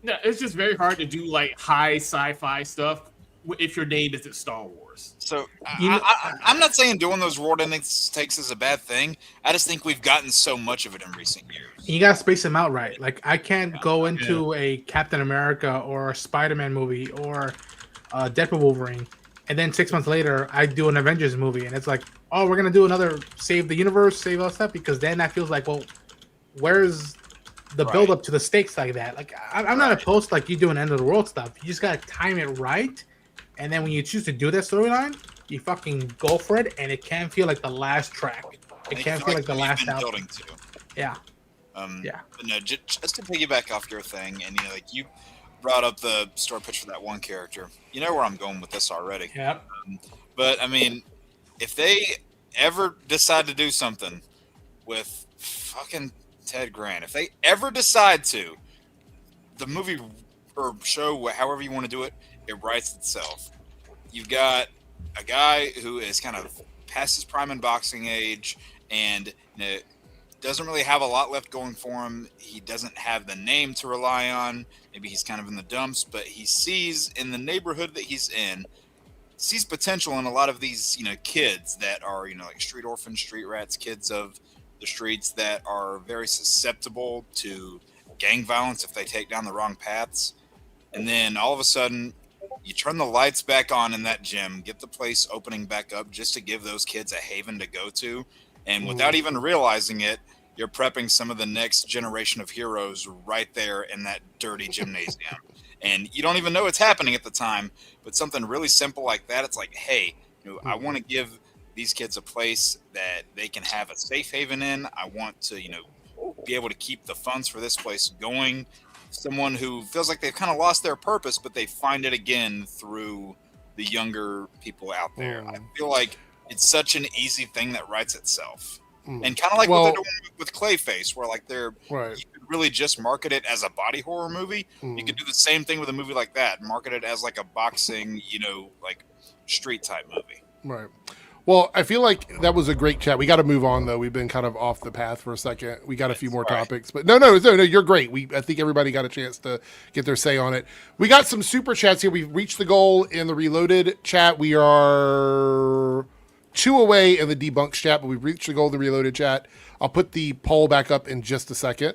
No, it's just very hard to do like high sci-fi stuff if your name isn't Star Wars. So I'm not saying doing those world-ending takes is a bad thing. I just think we've gotten so much of it in recent years. You gotta space them out right. Like, I can't go into a Captain America or a Spider-Man movie or Deadpool Wolverine, and then 6 months later I do an Avengers movie, and it's like, oh, we're gonna do another save the universe, save all stuff, because then that feels like, well, where's the build up to the stakes like that? Like, I'm not opposed to like you doing end of the world stuff. You just gotta time it right. And then when you choose to do that storyline, you fucking go for it, and it can't feel like the last track. It can't feel like the last album. Yeah. But no, just to piggyback off your thing, and like you brought up the story pitch for that one character. You know where I'm going with this already. Yep. But I mean, if they ever decide to do something with fucking Ted Grant, if they ever decide to, the movie or show, however you want to do it, it writes itself. You've got a guy who is kind of past his prime in boxing age, and doesn't really have a lot left going for him. He doesn't have the name to rely on. Maybe he's kind of in the dumps, but he sees in the neighborhood that he's in, sees potential in a lot of these, kids that are, like street orphans, street rats, kids of the streets that are very susceptible to gang violence if they take down the wrong paths. And then all of a sudden, you turn the lights back on in that gym, get the place opening back up just to give those kids a haven to go to. And without even realizing it, you're prepping some of the next generation of heroes right there in that dirty gymnasium. And you don't even know it's happening at the time, but something really simple like that, it's like, hey, I want to give these kids a place that they can have a safe haven in. I want to, be able to keep the funds for this place going. Someone who feels like they've kind of lost their purpose, but they find it again through the younger people out there. I feel like it's such an easy thing that writes itself. And kind of like what they're doing with Clayface, where like you could really just market it as a body horror movie. You could do the same thing with a movie like that, market it as like a boxing, like street type movie. Right. Well, I feel like that was a great chat. We got to move on, though. We've been kind of off the path for a second. We got a few more topics. But no, you're great. I think everybody got a chance to get their say on it. We got some super chats here. We've reached the goal in the Reloaded chat. We are 2 away in the Debunks chat, but we've reached the goal in the Reloaded chat. I'll put the poll back up in just a second.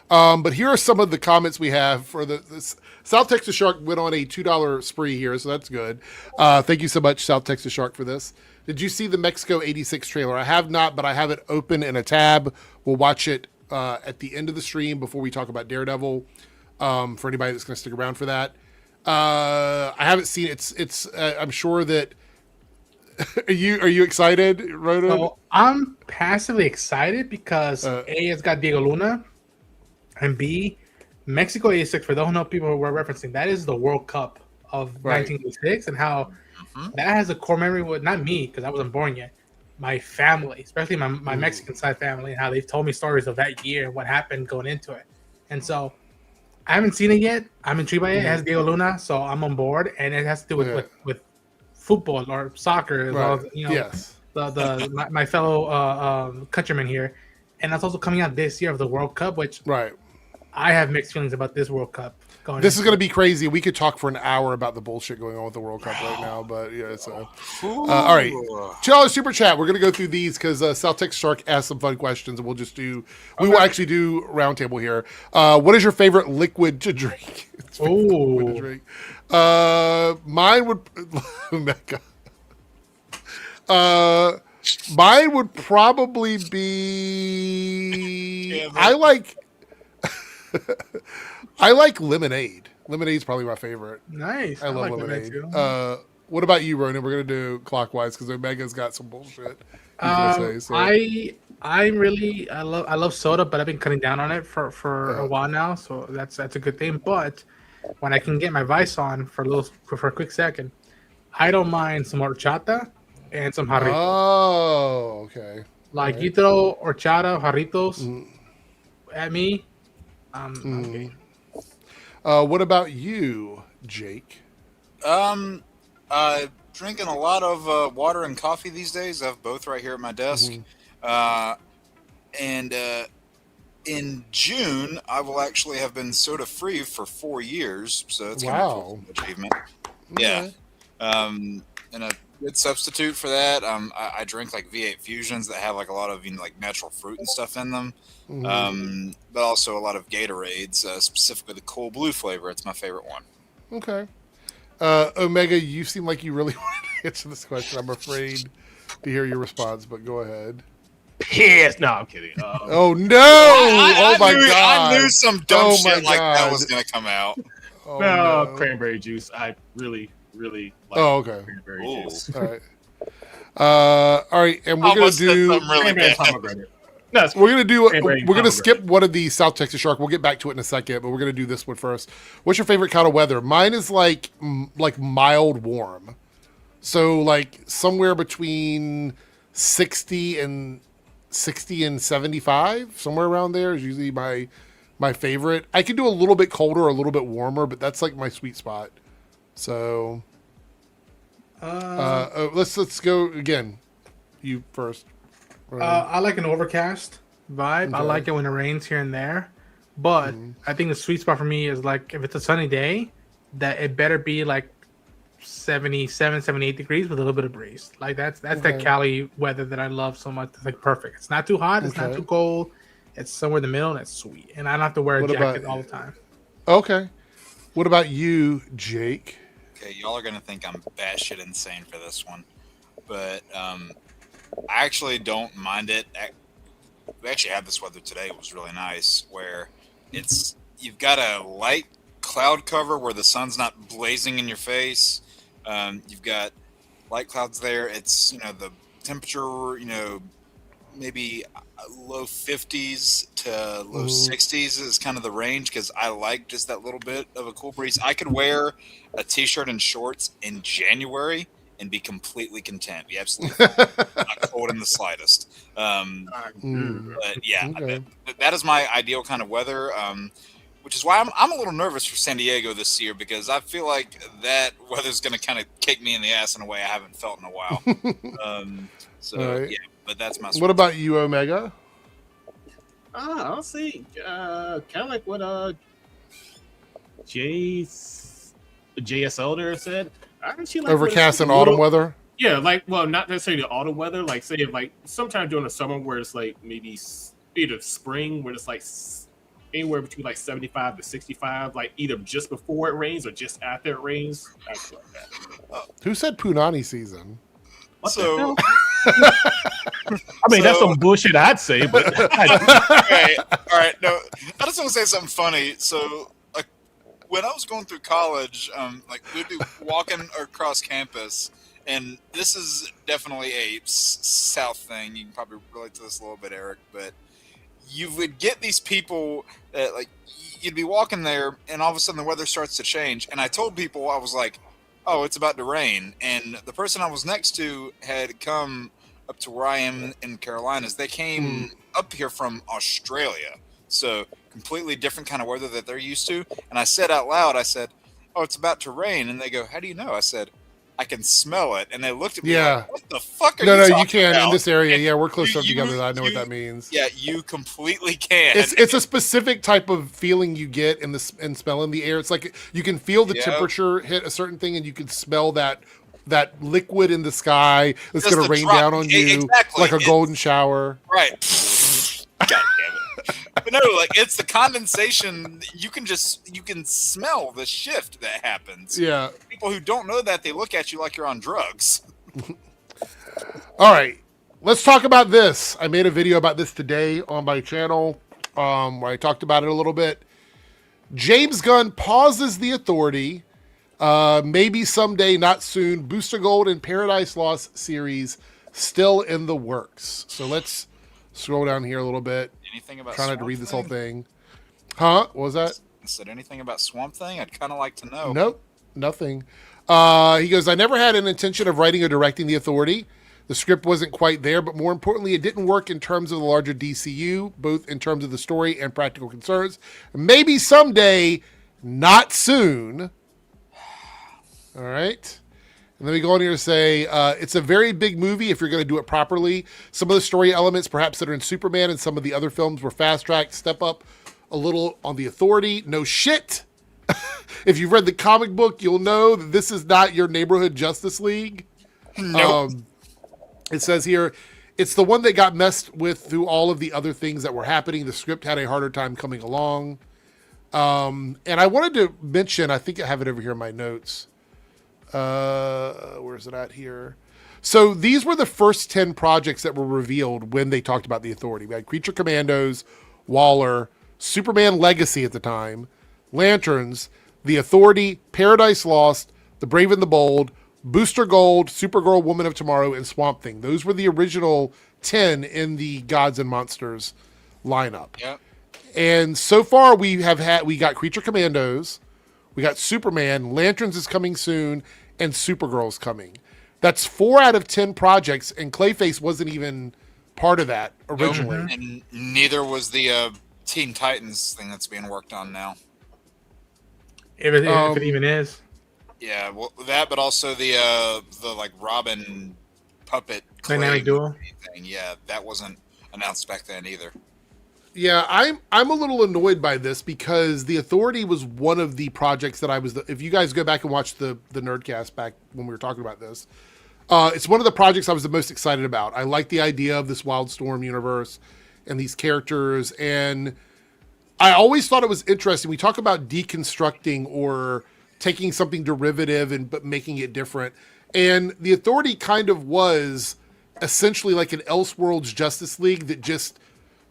But here are some of the comments we have for the South Texas Shark went on a $2 spree here, so that's good. Thank you so much, South Texas Shark, for this. Did you see the Mexico 86 trailer? I have not, but I have it open in a tab. We'll watch it at the end of the stream before we talk about Daredevil. For anybody that's going to stick around for that, I haven't seen it. It's I'm sure that. Are you excited, Ronan? So I'm passively excited because A, it's got Diego Luna, and B, Mexico 86, for those who know people we're referencing, that is the World Cup of 1986, and how that has a core memory with, not me, because I wasn't born yet, my family, especially my Mexican side family, and how they've told me stories of that year and what happened going into it. And so I haven't seen it yet. I'm intrigued by it. It has Diego Luna, so I'm on board, and it has to do with football or soccer, as well as, Yes. my fellow countrymen here. And that's also coming out this year of the World Cup, which I have mixed feelings about this World Cup. This is going to be crazy. We could talk for an hour about the bullshit going on with the World Cup right now, but yeah, it's all right. $2 super chat. We're going to go through these because South Texas Shark asked some fun questions, and we'll just do. We will actually do roundtable here. What is your favorite liquid to drink? Mine would. Mine would probably be. I like lemonade. Lemonade's probably my favorite. Nice. I love like lemonade. Too. What about you, Ronan? We're gonna do clockwise because Omega's got some bullshit. I love soda, but I've been cutting down on it for a while now, so that's a good thing. But when I can get my vice on for a quick second, I don't mind some horchata and some jarritos. Oh, okay. Like you throw horchata, jarritos at me. Okay. What about you, Jake? Drinking a lot of water and coffee these days. I have both right here at my desk. And in June, I will actually have been soda free for 4 years. So it's kind of an achievement. Yeah. And a good substitute for that. I drink like V8 Fusions that have like a lot of like natural fruit and stuff in them. But also a lot of Gatorades, specifically the cool blue flavor. It's my favorite one. Okay. Omega, you seem like you really want to answer this question. I'm afraid to hear your response, but go ahead. Yes. No, I'm kidding. Oh, no. Oh, my God. I knew some dumb shit like that was going to come out. No, cranberry juice. I really, really like cranberry juice. All right. All right. And we're going to do... pomegranate. No, we're gonna skip one of the South Texas Shark. We'll get back to it in a second, but we're gonna do this one first. What's your favorite kind of weather? Mine is like mild warm, so like somewhere between 60 and 75, somewhere around there is usually my favorite. I can do a little bit colder or a little bit warmer, but that's like my sweet spot. So let's go again. You first. I like an overcast vibe. Okay. I like it when it rains here and there. But I think the sweet spot for me is like if it's a sunny day, that it better be like 77, 78 degrees with a little bit of breeze. Like that's that Cali weather that I love so much. It's like perfect. It's not too hot. It's not too cold. It's somewhere in the middle and it's sweet. And I don't have to wear a jacket all the time. Okay. What about you, Jake? Okay, y'all are going to think I'm batshit insane for this one. But I actually don't mind it. We actually had this weather today. It was really nice where you've got a light cloud cover where the sun's not blazing in your face. You've got light clouds there. It's, the temperature, maybe low 50s to low 60s is kind of the range because I like just that little bit of a cool breeze. I could wear a t-shirt and shorts in January and be completely content. Be absolutely not cold in the slightest. But yeah, that is my ideal kind of weather, which is why I'm a little nervous for San Diego this year because I feel like that weather's going to kind of kick me in the ass in a way I haven't felt in a while. Yeah, but that's my. What about you, Omega? I'll see. Kind of like what JS Elder said. Like overcast and autumn weather. Yeah, not necessarily the autumn weather. Like say like sometime during the summer where it's like maybe either spring where it's like anywhere between like 75 to 65, like either just before it rains or just after it rains. Like that. Who said Punani season? I mean, that's some bullshit I'd say, but okay, all right. No, I just want to say something funny. So, like, when I was going through college, like we'd be walking across campus, and this is definitely a South thing. You can probably relate to this a little bit, Eric, but you would get these people that, like, you'd be walking there, and all of a sudden the weather starts to change. And I told people, I was like, "Oh, it's about to rain." And the person I was next to had come up to where I am in Carolinas. They came up here from Australia, so completely different kind of weather that they're used to. And I said out loud, I said, "Oh, it's about to rain." And they go, "How do you know?" I said, "I can smell it." And they looked at me like, "What the fuck are you talking you can about?" in this area. And yeah, we're close up together. I know what that means. Yeah, you completely can. It's a specific type of feeling you get in smelling the air. It's like you can feel the temperature hit a certain thing, and you can smell that liquid in the sky that's going to rain down on you like a golden shower. Right. God damn it. But no, like, it's the condensation. You can smell the shift that happens. Yeah. People who don't know that, they look at you like you're on drugs. All right. Let's talk about this. I made a video about this today on my channel where I talked about it a little bit. James Gunn pauses the Authority. Maybe someday, not soon. Booster Gold and Paradise Lost series still in the works. So let's scroll down here a little bit. Anything about trying Swamp to read this Thing? whole thing? Huh? What was that? Said anything about Swamp Thing? I'd kind of like to know. Nope, nothing. He goes, "I never had an intention of writing or directing the Authority. The script wasn't quite there, but more importantly, it didn't work in terms of the larger DCU, both in terms of the story and practical concerns. Maybe someday, not soon." All right. And then we go on here to say, it's a very big movie if you're going to do it properly. Some of the story elements, perhaps that are in Superman and some of the other films, were fast-tracked. Step up a little on the Authority. No shit. If you've read the comic book, you'll know that this is not your neighborhood Justice League. Nope. It says here, it's the one that got messed with through all of the other things that were happening. The script had a harder time coming along. And I wanted to mention, I think I have it over here in my notes. Where's it at here? So these were the first 10 projects that were revealed when they talked about the Authority. We had Creature Commandos, Waller, Superman Legacy at the time, Lanterns, the Authority, Paradise Lost, The Brave and the Bold, Booster Gold, Supergirl, Woman of Tomorrow, and Swamp Thing. Those were the original 10 in the Gods and Monsters lineup. Yep. And so far we got Creature Commandos, we got Superman, Lanterns is coming soon, and Supergirl's coming. That's 4 out of 10 projects, and Clayface wasn't even part of that originally. Nope. And neither was the Teen Titans thing that's being worked on now. If it even is. Yeah, well, that, but also the like Robin puppet dynamic duo thing. Yeah, that wasn't announced back then either. Yeah, I'm a little annoyed by this because the Authority was one of the projects that I was. If you guys go back and watch the Nerdcast back when we were talking about this, it's one of the projects I was the most excited about. I like the idea of this Wildstorm universe and these characters, and I always thought it was interesting. We talk about deconstructing or taking something derivative but making it different. And the Authority kind of was essentially like an Elseworlds Justice League that just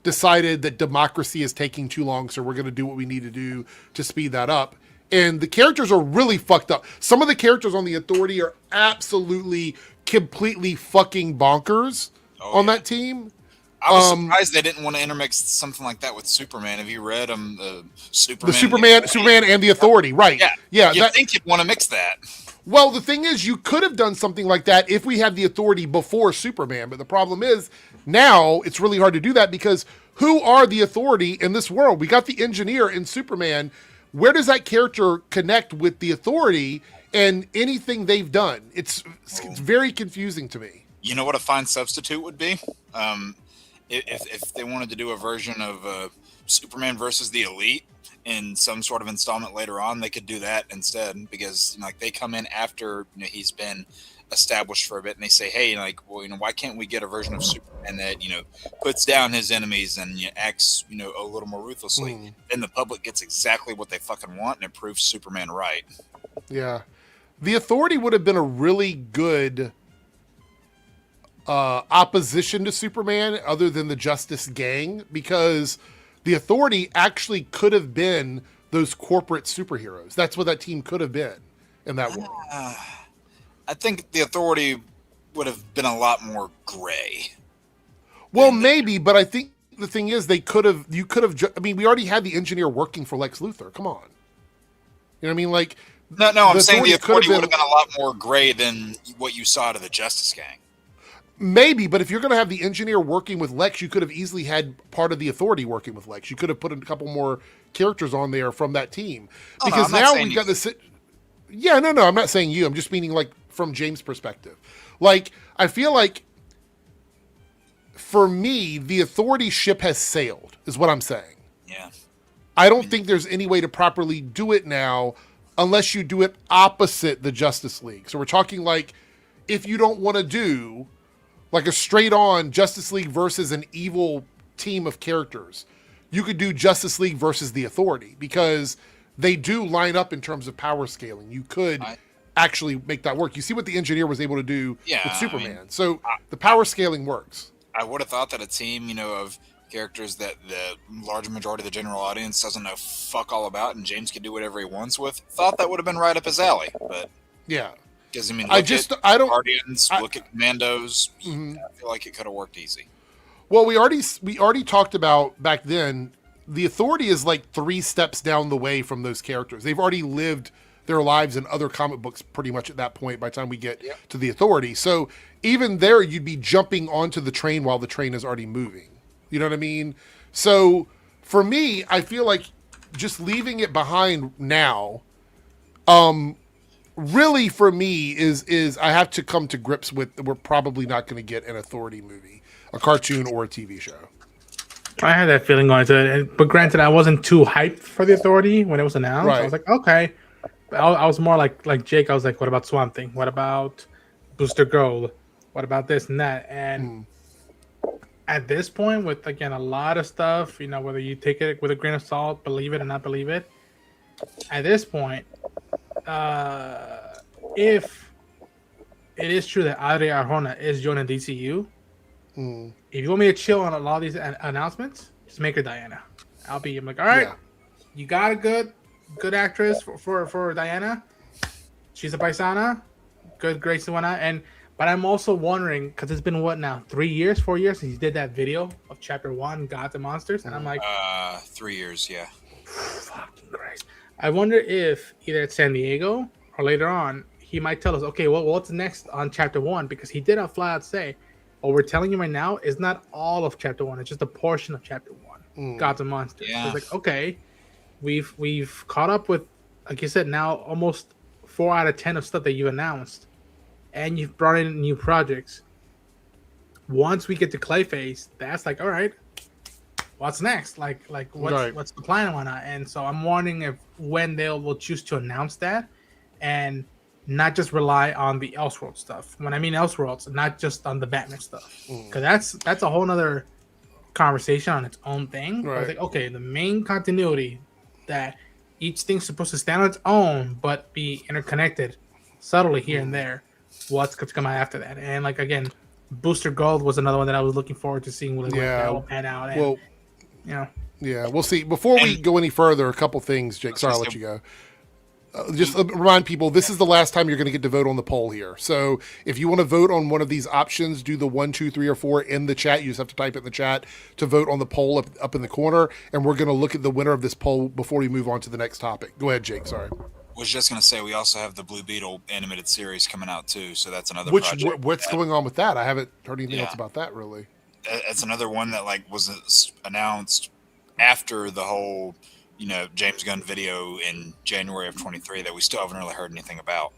decided that democracy is taking too long, so we're going to do what we need to do to speed that up. And the characters are really fucked up. Some of the characters on the Authority are absolutely, completely fucking bonkers on that team. I was surprised they didn't want to intermix something like that with Superman. Have you read Superman and the Authority, right? Yeah. You think you'd want to mix that? Well, the thing is, you could have done something like that if we had the Authority before Superman. But the problem is, now it's really hard to do that because who are the Authority in this world? We got the Engineer in Superman. Where does that character connect with the Authority and anything they've done? It's very confusing to me. You know what a fine substitute would be? If they wanted to do a version of Superman versus the Elite, in some sort of installment later on, they could do that instead, because like they come in after he's been established for a bit, and they say, hey, like, well, why can't we get a version of Superman that puts down his enemies and acts a little more ruthlessly? Then the public gets exactly what they fucking want, and it proves Superman right. Yeah, the Authority would have been a really good opposition to Superman, other than the Justice Gang, because the Authority actually could have been those corporate superheroes. That's what that team could have been in that world. I think the Authority would have been a lot more gray. Well, maybe, but I think the thing is, you could have, I mean, we already had the Engineer working for Lex Luthor. Come on. You know what I mean? Like, no, I'm saying the Authority would have been a lot more gray than what you saw to the Justice Gang. Maybe, but if you're going to have the Engineer working with Lex, you could have easily had part of the Authority working with Lex. You could have put a couple more characters on there from that team. Because now we've got this... Yeah, no, I'm not saying you. I'm just meaning, like, from James' perspective. Like, I feel like, for me, the Authority ship has sailed, is what I'm saying. Yeah. I don't think there's any way to properly do it now unless you do it opposite the Justice League. So we're talking, like, if you don't want to do, like, a straight-on Justice League versus an evil team of characters, you could do Justice League versus the Authority, because they do line up in terms of power scaling. You could actually make that work. You see what the Engineer was able to do with Superman. So the power scaling works. I would have thought that a team, of characters that the large majority of the general audience doesn't know fuck all about, and James can do whatever he wants with, thought that would have been right up his alley. But yeah, because look at Guardians, look at Commandos. I feel like it could have worked easy. Well, we already talked about back then. The Authority is like 3 steps down the way from those characters. They've already lived their lives in other comic books pretty much at that point by the time we get to the Authority. So even there, you'd be jumping onto the train while the train is already moving. You know what I mean? So for me, I feel like just leaving it behind now, really for me is I have to come to grips with, we're probably not going to get an Authority movie, a cartoon or a TV show. I had that feeling going to it, but granted, I wasn't too hyped for the Authority when it was announced. Right. I was like, okay. I was more like Jake. I was like, what about Swamp Thing? What about Booster Gold? What about this and that? And at this point, with again a lot of stuff, whether you take it with a grain of salt, believe it or not believe it, at this point, if it is true that Adri Arjona is joining DCU. If you want me to chill on a lot of these announcements, just make her Diana. I'm like, all right, you got a good actress for Diana. She's a paisana, good grace and whatnot. But I'm also wondering, because it's been 4 years since he did that video of Chapter 1, Gods and Monsters, and I'm like, 3 years, yeah. Fucking Christ. I wonder if either at San Diego or later on, he might tell us, okay, well, what's next on Chapter 1? Because he did flat out say, what we're telling you right now is not all of Chapter 1. It's just a portion of Chapter 1, Gods and Monsters. Yeah. So it's like, okay, we've caught up with, like you said, now almost 4 out of 10 of stuff that you announced, and you've brought in new projects. Once we get to Clayface, that's like, all right, what's next? Like what's the plan and whatnot? And so I'm wondering when they will choose to announce that, and not just rely on the Elseworld stuff. When I mean Elseworlds, not just on the Batman stuff, because that's a whole nother conversation on its own thing. Right. I was like, okay, the main continuity that each thing's supposed to stand on its own but be interconnected subtly here and there. What's going to come out after that? And like again, Booster Gold was another one that I was looking forward to seeing what that will pan out. And, yeah, we'll see. Before we go any further, a couple things, Jake. Sorry, I'll let you go. Just remind people, this is the last time you're going to get to vote on the poll here. So if you want to vote on one of these options, do the 1, 2, 3, or 4 in the chat. You just have to type it in the chat to vote on the poll up in the corner. And we're going to look at the winner of this poll before we move on to the next topic. Go ahead, Jake. Sorry. I was just going to say, we also have the Blue Beetle animated series coming out too. So that's another project. What's going on with that? I haven't heard anything else about that, really. It's another one that was announced after the whole James Gunn video in January of 23 that we still haven't really heard anything about.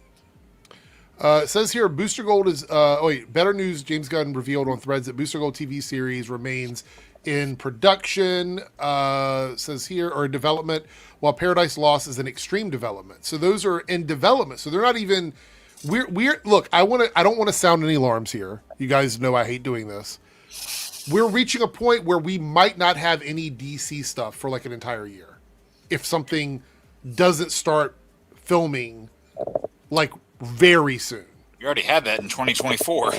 It says here, Booster Gold is... better news, James Gunn revealed on Threads that Booster Gold TV series remains in production, says here, or in development, while Paradise Lost is in extreme development. So those are in development. So they're not even. We're look. I don't want to sound any alarms here. You guys know I hate doing this. We're reaching a point where we might not have any DC stuff for like an entire year, if something doesn't start filming like very soon. You already had that in 2024.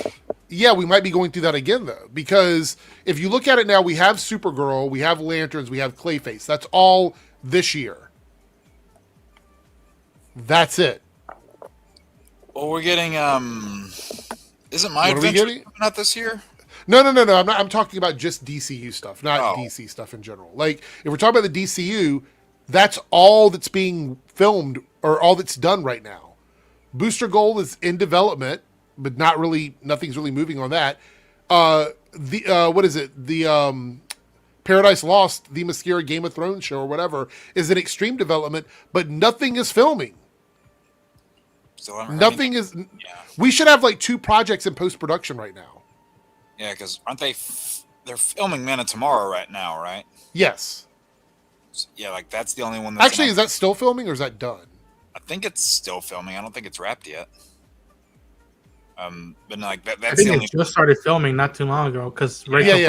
Yeah, we might be going through that again though, because if you look at it now, we have Supergirl, we have Lanterns, we have Clayface. That's all this year. That's it. Well, we're getting isn't My Adventure coming out this year? No. I'm talking about just DCU stuff, not DC stuff in general. Like if we're talking about the DCU, that's all that's being filmed or all that's done right now. Booster Gold is in development, but nothing's really moving on that. What is it? The Paradise Lost, the Mascara Game of Thrones show or whatever, is in extreme development, but nothing is filming. Nothing is. Yeah. We should have like 2 projects in post production right now. Yeah, because aren't they? They're filming Man of Tomorrow right now, right? Yes. So, yeah, like that's the only one. That's actually, is that still filming or is that done? I think it's still filming. I don't think it's wrapped yet. But like that's I think it just started filming not too long ago because Rachel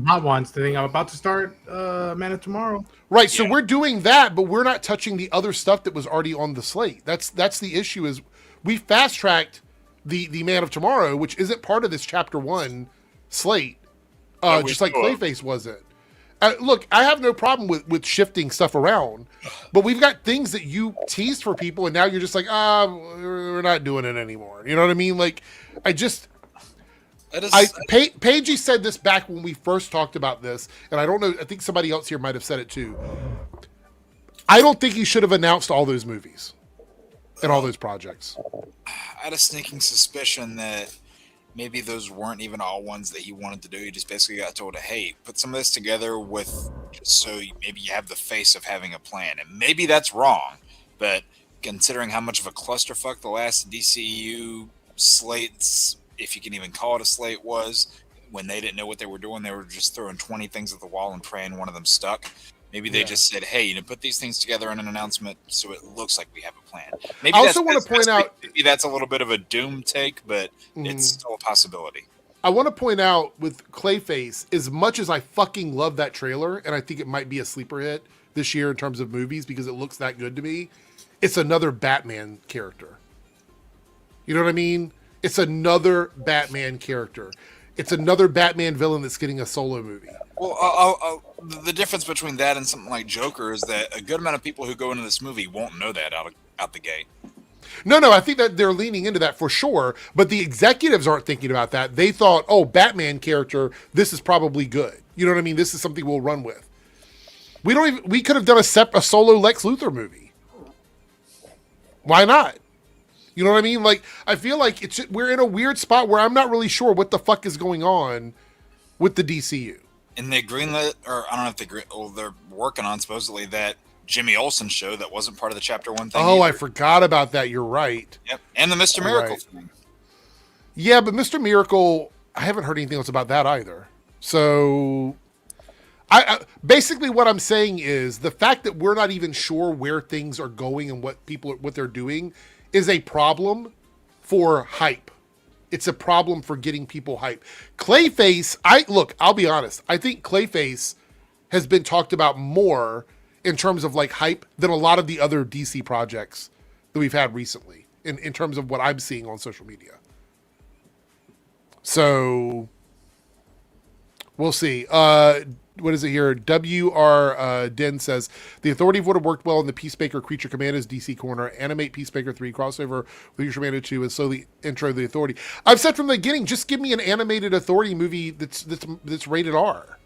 Hot Ones. I think I'm about to start Man of Tomorrow. Right, so we're doing that, but we're not touching the other stuff that was already on the slate. That's the issue. Is we fast tracked the Man of Tomorrow, which isn't part of this Chapter 1 slate, just like Clayface wasn't. Look, I have no problem with shifting stuff around, but we've got things that you teased for people, and now you're just like, we're not doing it anymore. You know what I mean? Like, Paigey said this back when we first talked about this, and I don't know, I think somebody else here might have said it too. I don't think he should have announced all those movies and all those projects. I had a sneaking suspicion that maybe those weren't even all ones that he wanted to do. He just basically got told, hey, put some of this together maybe you have the face of having a plan. And maybe that's wrong, but considering how much of a clusterfuck the last DCU slates, if you can even call it a slate, was, when they didn't know what they were doing, they were just throwing 20 things at the wall and praying one of them stuck. Maybe they just said, hey, put these things together in an announcement so it looks like we have a plan. Maybe I also want to point out... Maybe that's a little bit of a doom take, but it's still a possibility. I want to point out with Clayface, as much as I fucking love that trailer, and I think it might be a sleeper hit this year in terms of movies because it looks that good to me, it's another Batman character. You know what I mean? It's another Batman character. It's another Batman villain that's getting a solo movie. Well, the difference between that and something like Joker is that a good amount of people who go into this movie won't know that out the gate. No, I think that they're leaning into that for sure, but the executives aren't thinking about that. They thought, Batman character, this is probably good. You know what I mean? This is something we'll run with. We could have done a solo Lex Luthor movie. Why not? You know what I mean? Like, I feel like we're in a weird spot where I'm not really sure what the fuck is going on with the DCU. And they greenlit, or I don't know if they're working on supposedly that Jimmy Olsen show that wasn't part of the Chapter 1 thing. Oh, either. I forgot about that. You're right. Yep. And the Mr. Miracle thing. Yeah, but Mr. Miracle, I haven't heard anything else about that either. So, I basically what I'm saying is the fact that we're not even sure where things are going and what they're doing is a problem for hype. It's a problem for getting people hype. Clayface, I'll be honest. I think Clayface has been talked about more in terms of like hype than a lot of the other DC projects that we've had recently in terms of what I'm seeing on social media. So we'll see. What is it here? W.R. Den says, the Authority would have worked well in the Peacemaker Creature Commandos DC corner. Animate Peacemaker 3, crossover with Creature Commando 2, and slowly intro the Authority. I've said from the beginning, just give me an animated Authority movie that's rated R.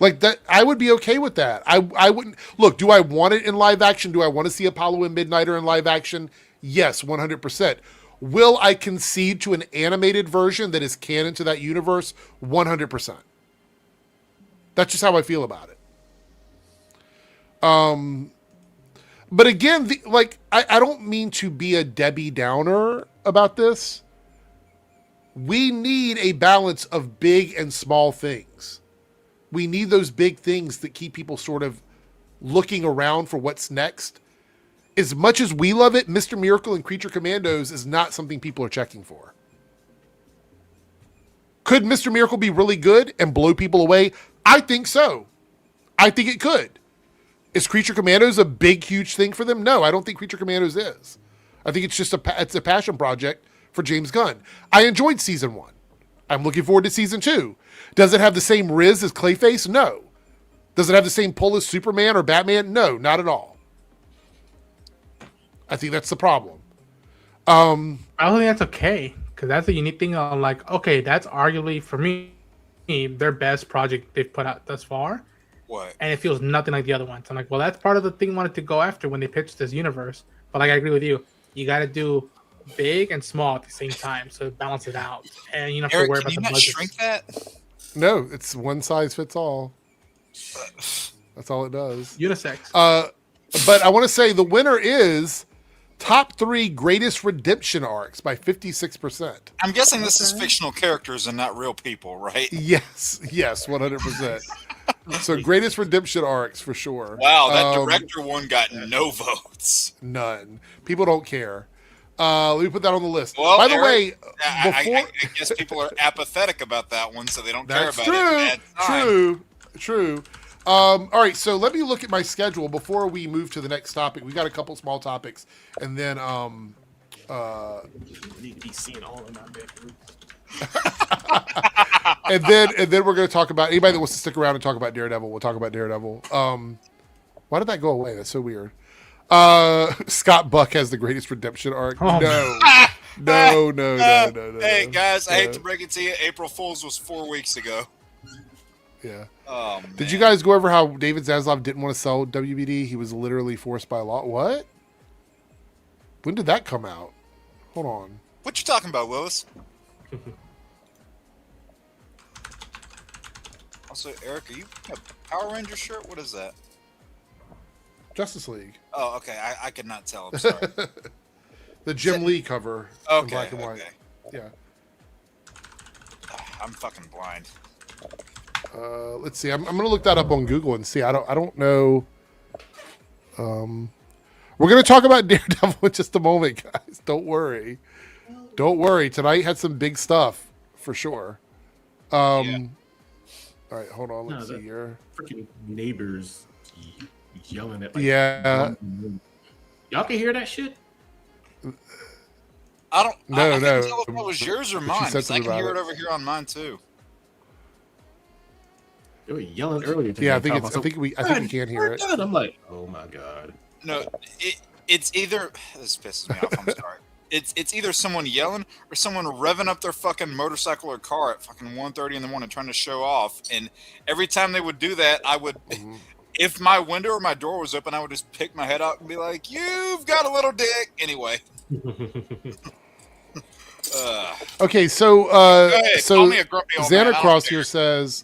Like that, I would be okay with that. I wouldn't... Look, do I want it in live action? Do I want to see Apollo and Midnighter in live action? Yes, 100%. Will I concede to an animated version that is canon to that universe? 100%. That's just how I feel about it. But again, I don't mean to be a Debbie Downer about this. We need a balance of big and small things. We need those big things that keep people sort of looking around for what's next. As much as we love it, Mr. Miracle and Creature Commandos is not something people are checking for. Could Mr. Miracle be really good and blow people away? I think so. I think it could. Is Creature Commandos a big, huge thing for them? No, I don't think Creature Commandos is. I think it's just it's a passion project for James Gunn. I enjoyed season 1. I'm looking forward to season 2. Does it have the same riz as Clayface? No. Does it have the same pull as Superman or Batman? No, not at all. I think that's the problem. I don't think that's okay, because that's the unique thing. I'm like, okay, that's arguably, for me, their best project they've put out thus far. What? And it feels nothing like the other ones. I'm like, well, that's part of the thing I wanted to go after when they pitched this universe. But like, I agree with you. You got to do big and small at the same time, so balance it out. And you don't have to worry about the budget. Shrink that? No, it's one size fits all. That's all it does. Unisex. But I want to say the winner is top 3 greatest redemption arcs by 56%. I'm guessing this is fictional characters and not real people, right? Yes, 100%. So greatest redemption arcs for sure. Wow, that director one got no votes. None. People don't care. Let me put that on the list. Well, by the Eric, way, I guess people are apathetic about that one, so they don't care about it. True. All right, so let me look at my schedule before we move to the next topic. We got a couple small topics, and then need to be seeing all of my bedrooms. and then we're going to talk about anybody that wants to stick around and talk about Daredevil. We'll talk about Daredevil. Why did that go away? That's so weird. Scott Buck has the greatest redemption arc. Oh, No. Hey guys, I hate to break it to you. April Fool's was 4 weeks ago. Yeah. Oh, did you guys go over how David Zaslav didn't want to sell WBD? He was literally forced by law. What? When did that come out? Hold on. What you talking about, Willis? Also, Eric, are you a Power Ranger shirt? What is that? Justice League. Oh, okay. I could not tell. I'm sorry. The Jim Lee cover in black and white. Yeah. I'm fucking blind. Let's see. I'm going to look that up on Google and see. I don't know. We're going to talk about Daredevil in just a moment, guys. Don't worry. Tonight had some big stuff for sure. All right, hold on. Let's see here. Freaking neighbors yelling at. Yeah. Y'all can hear that shit. I don't. No. I can't tell if that was yours or mine. Because I can hear it over here on mine too. They were yelling earlier today. Yeah, I think we can hear it. I'm like, oh my god. No, it's either this pisses me off. I'm sorry. It's either someone yelling or someone revving up their fucking motorcycle or car at fucking 1:30 in the morning trying to show off. And every time they would do that, I would, if my window or my door was open, I would just pick my head out and be like, "You've got a little dick." Anyway. Okay, so Xander Cross here says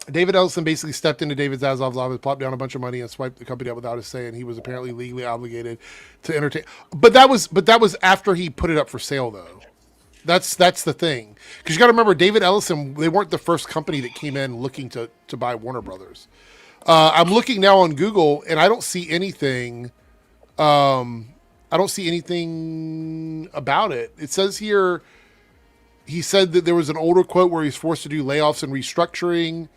David Ellison basically stepped into David Zaslav's office, plopped down a bunch of money, and swiped the company out without his say, and he was apparently legally obligated to entertain. But that was after he put it up for sale, though. That's the thing, because you got to remember, David Ellison, they weren't the first company that came in looking to buy Warner Brothers. I'm looking now on Google, and I don't see anything. I don't see anything about it. It says here, he said that there was an older quote where he's forced to do layoffs and restructuring,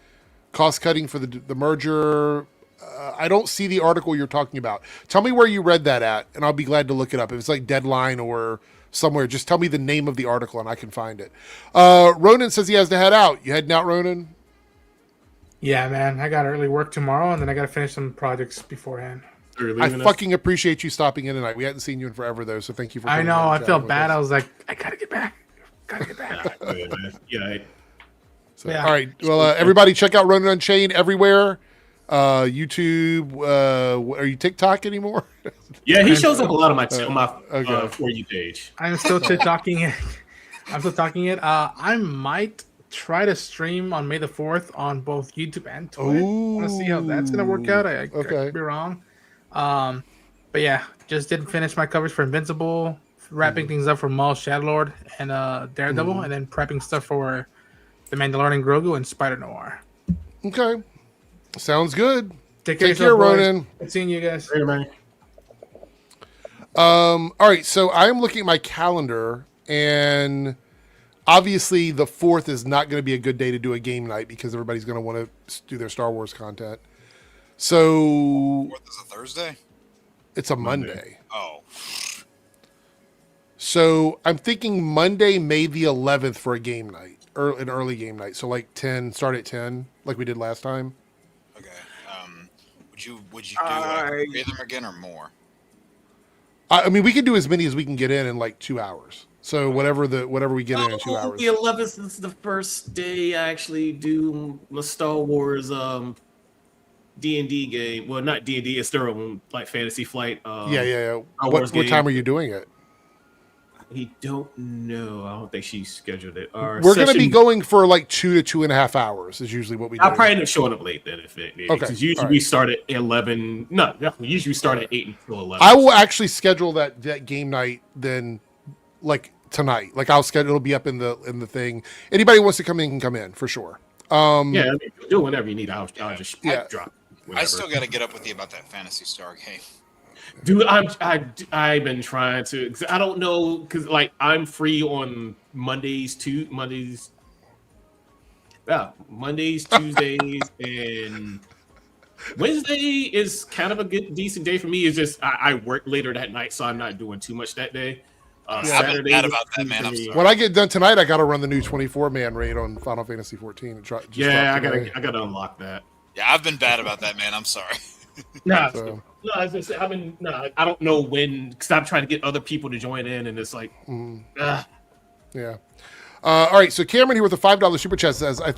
cost cutting for the merger. I don't see the article you're talking about. Tell me where you read that at, and I'll be glad to look it up. If it's like Deadline or somewhere, just tell me the name of the article and I can find it. Ronan says he has to head out. You heading out, Ronan? Yeah, man. I got early work tomorrow, and then I got to finish some projects beforehand. I fucking appreciate you stopping in tonight. We hadn't seen you in forever, though, so thank you for I know. I felt bad. I was like, I got to get back. Yeah. So, yeah. All right. Well, everybody check out Ronan Unchained everywhere. YouTube. Are you TikTok anymore? Yeah, he shows up a lot on my For You page. I'm still TikToking it. I might try to stream on May the 4th on both YouTube and Twitch. I want to see how that's going to work out. I could be wrong. But yeah, just didn't finish my coverage for Invincible, wrapping things up for Maul, Shadowlord, and Daredevil, and then prepping stuff for The Mandalorian Grogu, and Spider Noir. Okay. Sounds good. Take care, Ronan. Good seeing you guys. Later, man. All right, so I'm looking at my calendar, and obviously the 4th is not going to be a good day to do a game night because everybody's going to want to do their Star Wars content. So 4th is a Thursday? It's a Monday. Oh. So I'm thinking Monday, May the 11th for a game night, an early game night. So like 10, start at 10, like we did last time. Okay. Would you do 3 of them again or more? I mean, we can do as many as we can get in like 2 hours. So whatever we get in 2 hours. The 11th is the first day I actually do my Star Wars D&D game. Well, not D&D, it's their own like Fantasy Flight. Yeah. What time are you doing it? I don't know. I don't think she scheduled it. We're going to be going for like 2 to 2.5 hours is usually what we do. I'll probably end up showing up late then if it needs. Okay. Because usually we start at 11. No, usually we start at 8 until 11. I will actually schedule that game night then like tonight. Like I'll schedule, it'll be up in the thing. Anybody who wants to come in can come in for sure. I mean, do whenever you need. I'll just drop. Whenever. I still got to get up with you about that Fantasy Star game. Dude, I've been trying to. I don't know because like I'm free on Mondays, Tuesdays, and Wednesday is kind of a decent day for me. It's just I work later that night, so I'm not doing too much that day. I've been bad about that, man. I'm sorry. When I get done tonight, I got to run the new 24-man raid on Final Fantasy 14. And I gotta unlock that. Yeah, I've been bad about that, man. I'm sorry. I don't know when because I'm trying to get other people to join in, and it's like, yeah. All right, so Cameron here with a $5 super chat says, I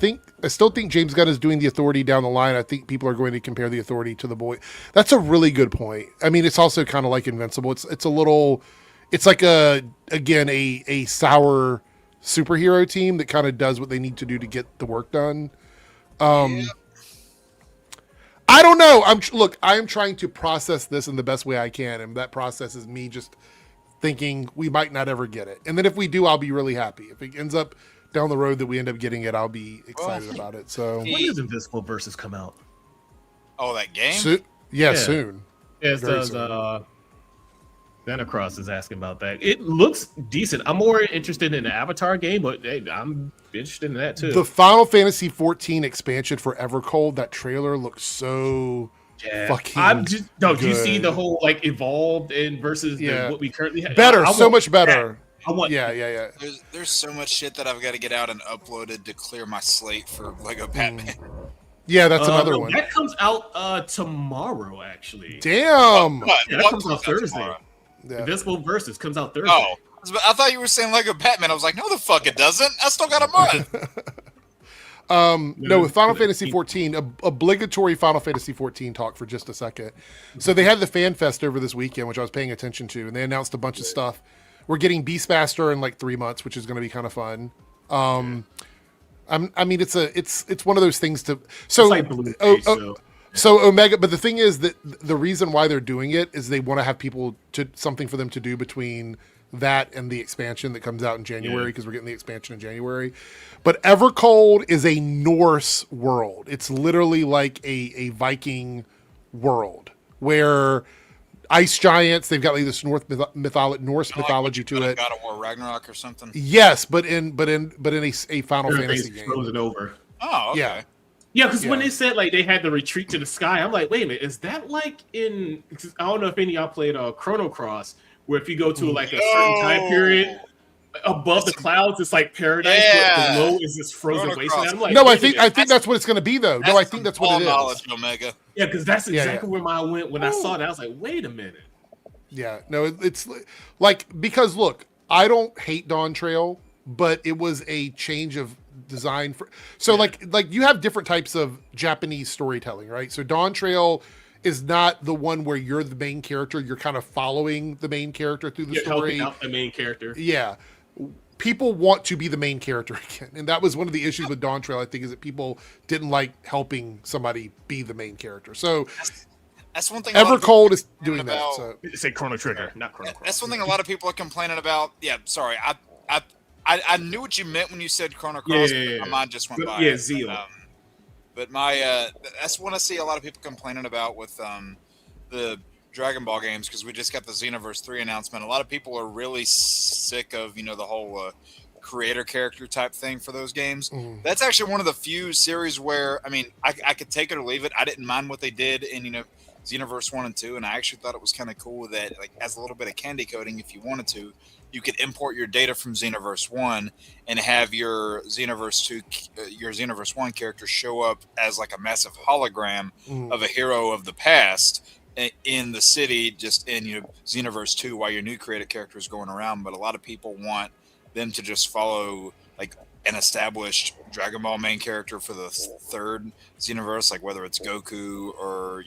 still think James Gunn is doing the Authority down the line. I think people are going to compare the Authority to the Boy. That's a really good point. I mean, it's also kind of like Invincible. It's like a sour superhero team that kind of does what they need to do to get the work done. I don't know. I am trying to process this in the best way I can, and that process is me just thinking we might not ever get it. And then if we do, I'll be really happy. If it ends up down the road that we end up getting it, I'll be excited about it. So when does Invisible Versus come out? Oh, that game? Soon. Yeah, it Venacross is asking about that. It looks decent. I'm more interested in the Avatar game, but hey, I'm interested in that too. The Final Fantasy 14 expansion for Evercold, that trailer looks so fucking do you see the whole like evolved and versus what we currently have? Better, so much better. I want There's so much shit that I've got to get out and uploaded to clear my slate for Lego Batman. Yeah, that's another one. That comes out tomorrow, actually. Damn. That comes out Thursday. Yeah. Invisible Versus comes out Thursday. Oh, I thought you were saying Lego Batman. I was like, no, the fuck it doesn't. I still got a month. No, with Final Fantasy 14, obligatory Final Fantasy 14 talk for just a second. So they had the Fan Fest over this weekend, which I was paying attention to, and they announced a bunch of stuff. We're getting Beastmaster in like 3 months, which is going to be kind of fun. I mean, it's one of those things to. So, it's like Blue So Omega, but the thing is that the reason why they're doing it is they want to have people something for them to do between that and the expansion that comes out in January because we're getting the expansion in January. But Evercold is a Norse world. It's literally like a Viking world where ice giants. They've got like this Norse mythology to it. God of War Ragnarok or something. Yes, but in a Final Fantasy game. Frozen over. Oh, okay. Yeah. Yeah, because when they said like they had the retreat to the sky, I'm like, wait a minute, is that like in? I don't know if any of y'all played Chrono Cross, where if you go to like a certain time period, above the clouds, it's like paradise, but below is this frozen wasteland. I'm like, no, I think that's what it's going to be though. No, I think that's what it is. Knowledge, Omega. Yeah, because that's exactly where my went when I saw that. I was like, wait a minute. Yeah, no, it's like because look, I don't hate Dawn Trail, but it was a change of design for like you have different types of Japanese storytelling, right? So Dawn Trail is not the one where you're the main character, you're kind of following the main character through the story. Helping out the main character. Yeah. People want to be the main character again. And that was one of the issues with Dawn Trail, I think, is that people didn't like helping somebody be the main character. So that's one thing. Evercold is doing that. So say Chrono Trigger, not Chrono Cross. That's one thing a lot of people are complaining about. Yeah, sorry. I I knew what you meant when you said Chrono Cross. Yeah. But my mind just went by. Yeah, it. Zeal. But my that's what I see a lot of people complaining about with the Dragon Ball games, because we just got the Xenoverse 3 announcement. A lot of people are really sick of the whole creator character type thing for those games. That's actually one of the few series where I could take it or leave it. I didn't mind what they did in Xenoverse 1 and 2, and I actually thought it was kind of cool that, like, as a little bit of candy coating, if you wanted to, you could import your data from Xenoverse 1 and have your Xenoverse 2, your Xenoverse 1 character show up as like a massive hologram of a hero of the past in the city, just in Xenoverse 2, while your new created character is going around. But a lot of people want them to just follow like an established Dragon Ball main character for the third Xenoverse, like whether it's Goku or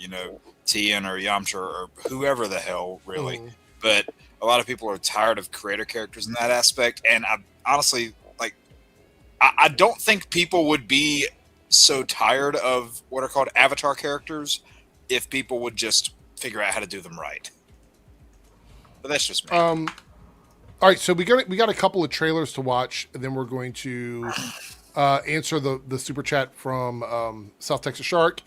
Tien or Yamcha or whoever the hell, really. But a lot of people are tired of creator characters in that aspect, and I honestly, like, I don't think people would be so tired of what are called avatar characters if people would just figure out how to do them right. But that's just me. All right, so we got a couple of trailers to watch, and then we're going to answer the super chat from South Texas Shark,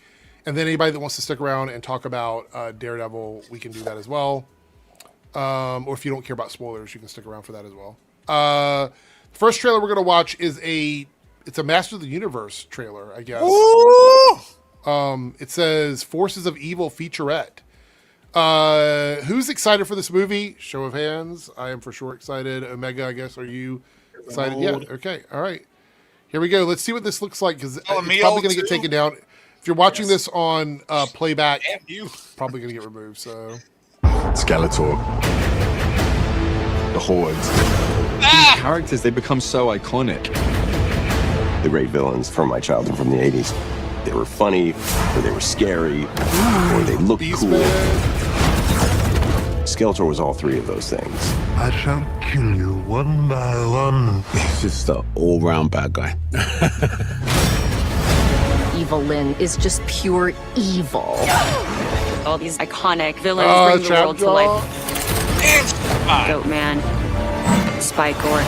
and then anybody that wants to stick around and talk about Daredevil, we can do that as well. Or if you don't care about spoilers, you can stick around for that as well. First trailer we're going to watch is it's a Master of the Universe trailer, I guess. Ooh! It says Forces of Evil featurette. Who's excited for this movie? Show of hands. I am for sure excited. Omega, I guess, are you excited? Yeah. Okay. All right. Here we go. Let's see what this looks like, because it's probably going to get taken down. If you're watching this on playback, it's probably going to get removed. So, Skeletor, the Hordes. These characters, they become so iconic. The great villains from my childhood, from the 80s. They were funny, or they were scary, or they looked cool. Skeletor was all three of those things. I shall kill you one by one. He's just an all-round bad guy. Evil Lyn is just pure evil. All these iconic villains bring the world to life. Goatman, Spikor,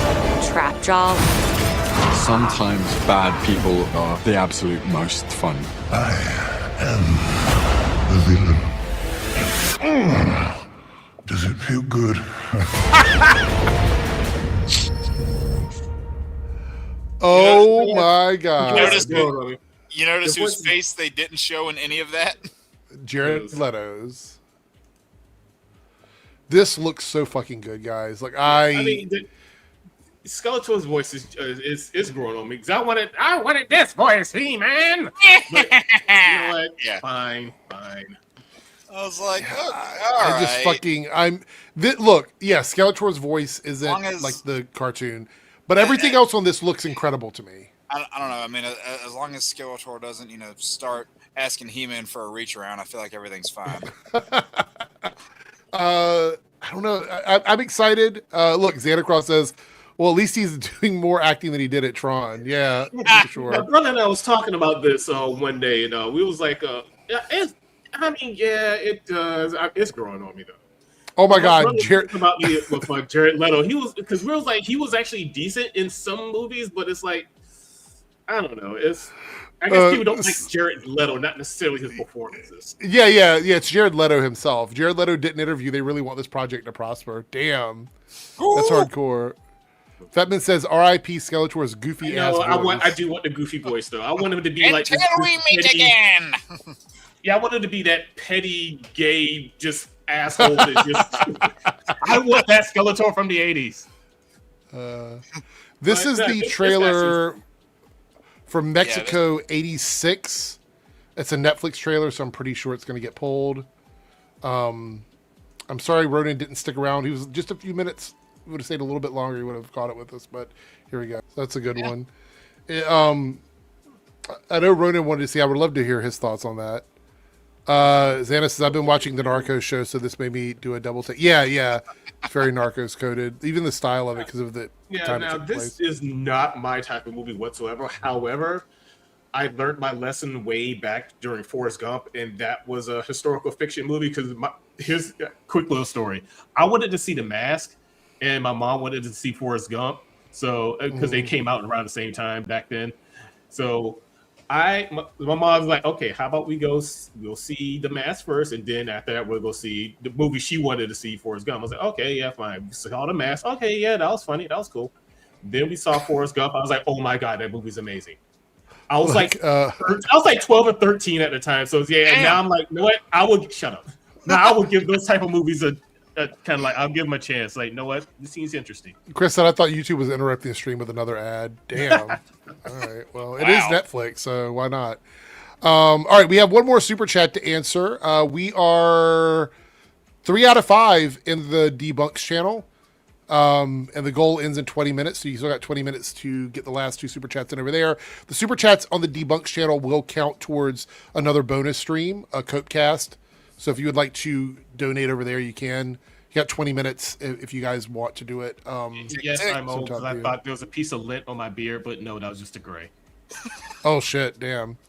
Trapjaw. Sometimes bad people are the absolute most fun. I am the villain. Does it feel good? Oh my God! You notice whose face they didn't show in any of that? Jared Leto's. This looks so fucking good, guys. Like I mean, Skeletor's voice is growing on me, because I wanted this voice, He-Man. But, you know what? Yeah. Fine. I was like, look, yeah, Skeletor's voice isn't like the cartoon, but everything else on this looks incredible to me. I don't know. I mean, as long as Skeletor doesn't, start asking He-Man for a reach around, I feel like everything's fine. I don't know. I'm excited. Look, Xander Cross says, well, at least he's doing more acting than he did at Tron. Yeah, for sure. My brother and I was talking about this one day, we was like, it does. It's growing on me, though. Oh my God, Jared! About me with Jared Leto, he was actually decent in some movies, but it's like, I don't know. I guess people don't like Jared Leto, not necessarily his performances. Yeah. It's Jared Leto himself. Jared Leto didn't interview. They really want this project to prosper. Damn, that's hardcore. Fatman says, "R.I.P. Skeletor's goofy ass voice." I do want the goofy voice though. I want him to be like until we meet again. Yeah, I want him to be that petty, gay, just asshole. I want that Skeletor from the 80s. This is the trailer from Mexico '86. It's a Netflix trailer, so I'm pretty sure it's going to get pulled. I'm sorry Ronan didn't stick around. He was just a few minutes. He would have stayed a little bit longer. He would have caught it with us, but here we go. That's a good one. I know Ronan wanted to see. I would love to hear his thoughts on that. Xana says, I've been watching the Narcos show, so this made me do a double take. Yeah. It's very Narcos coded. Even the style of it, because of the time it took place. This is not my type of movie whatsoever. However, I learned my lesson way back during Forrest Gump, and that was a historical fiction movie. Because here's a quick little story. I wanted to see The Mask, and my mom wanted to see Forrest Gump. So because they came out around the same time back then. So my mom was like, okay, how about we'll see The Mask first, and then after that we'll go see the movie she wanted to see, Forrest Gump. I was like, okay, yeah, fine. We saw The Mask. Okay, yeah, that was funny. That was cool. Then we saw Forrest Gump. I was like, oh my god, that movie's amazing. I was like 12 or 13 at the time. So yeah, and now I'm like, you know what? Shut up. Now I would give those type of movies a kind of like, I'll give them a chance. Like, you know what? This seems interesting. Chris said, I thought YouTube was interrupting the stream with another ad. Damn. All right. Well, it is Netflix, so why not? All right. We have one more super chat to answer. We are 3 out of 5 in the Debunks channel. And the goal ends in 20 minutes. So you still got 20 minutes to get the last 2 super chats in over there. The super chats on the Debunks channel will count towards another bonus stream, a Copecast. So if you would like to donate over there, you can. You got 20 minutes if you guys want to do it. Yes, I'm old because I thought there was a piece of lint on my beard, but no, that was just a gray. Oh shit! Damn.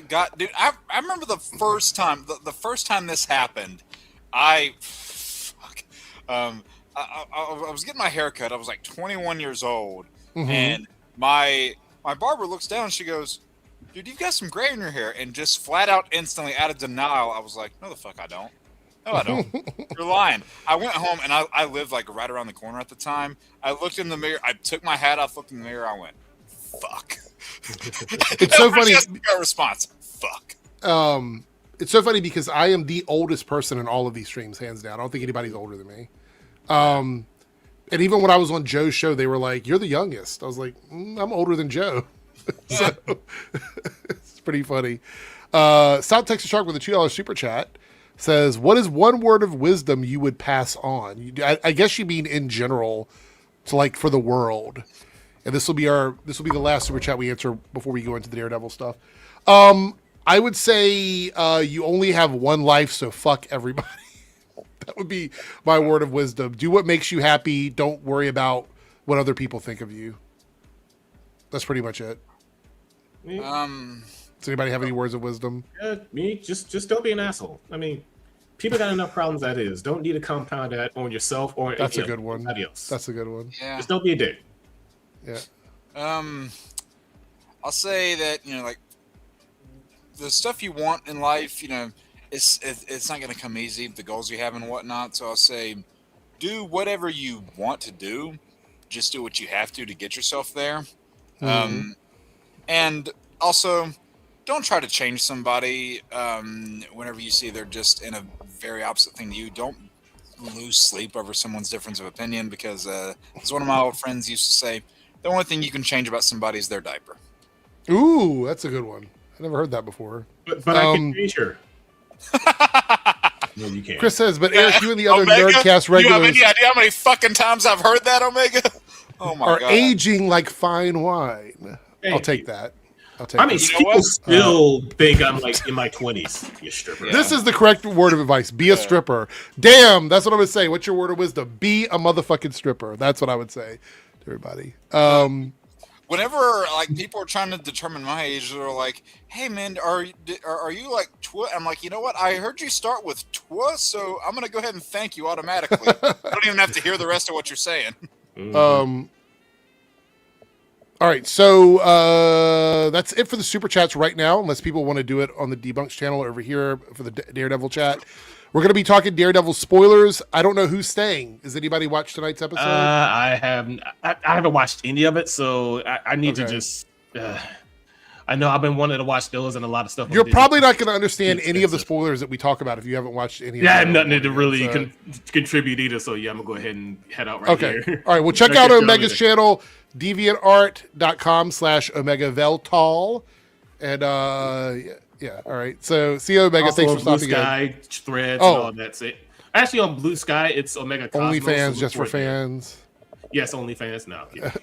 God, dude, I remember the first time. The first time this happened, I was getting my hair cut. I was like 21 years old, and my barber looks down. She goes, dude, you've got some gray in your hair. And just flat out, instantly, out of denial, I was like, no, the fuck I don't. No, I don't. You're lying. I went home, and I lived like right around the corner at the time. I looked in the mirror. I took my hat off, looked in the mirror. I went, fuck. It's so funny. Response, fuck. It's so funny because I am the oldest person in all of these streams, hands down. I don't think anybody's older than me. And even when I was on Joe's show, they were like, you're the youngest. I was like, I'm older than Joe. So it's pretty funny. South Texas Shark with a $2 super chat says, what is one word of wisdom you would pass on? I guess you mean in general, to like for the world. And this will be the last super chat we answer before we go into the Daredevil stuff. I would say you only have one life, so fuck everybody. That would be my word of wisdom. Do what makes you happy. Don't worry about what other people think of you. That's pretty much it. Does anybody have any words of wisdom? Me, just don't be an asshole. I mean, people got enough problems as is. Don't need to compound that on yourself or that's a good one. Else. That's a good one. Yeah. Just don't be a dick. Yeah. I'll say that, like the stuff you want in life, it's not going to come easy. The goals you have and whatnot. So I'll say, do whatever you want to do. Just do what you have to get yourself there. And also, don't try to change somebody whenever you see they're just in a very opposite thing to you. Don't lose sleep over someone's difference of opinion because, as one of my old friends used to say, the only thing you can change about somebody is their diaper. Ooh, that's a good one. I never heard that before. But I can change her. No, you can't. Chris says, but Eric, you and the other Nerdcast regulars... You have any idea how many fucking times I've heard that, Omega? Oh my God. Are aging like fine wine. I'll take that. People still think I'm like in my 20s. You stripper. Yeah. This is the correct word of advice. Be a stripper. Damn, that's what I would say. What's your word of wisdom? Be a motherfucking stripper. That's what I would say to everybody. Whenever like people are trying to determine my age, they're like, "Hey man, are you like twa?" I'm like, you know what? I heard you start with twa, so I'm gonna go ahead and thank you automatically. I don't even have to hear the rest of what you're saying. All right, so that's it for the super chats right now, unless people want to do it on the Debunks channel over here for the Daredevil chat. We're going to be talking Daredevil spoilers. I don't know who's staying. Has anybody watched tonight's episode? I haven't watched any of it, so I need to just... I know I've been wanting to watch those and a lot of stuff. You're probably not going to understand any of the spoilers that we talk about if you haven't watched any of them. Yeah, I have nothing to really contribute either, so yeah, I'm going to go ahead and head out right here. All right, well, check out Omega's channel, deviantart.com/OmegaVeltal. And yeah, all right. So see you, Omega. Also, thanks for stopping in. Threads and all that's it. Actually, on Blue Sky, it's Omega Cosmos. OnlyFans, just for fans. Yes, OnlyFans now. Yeah.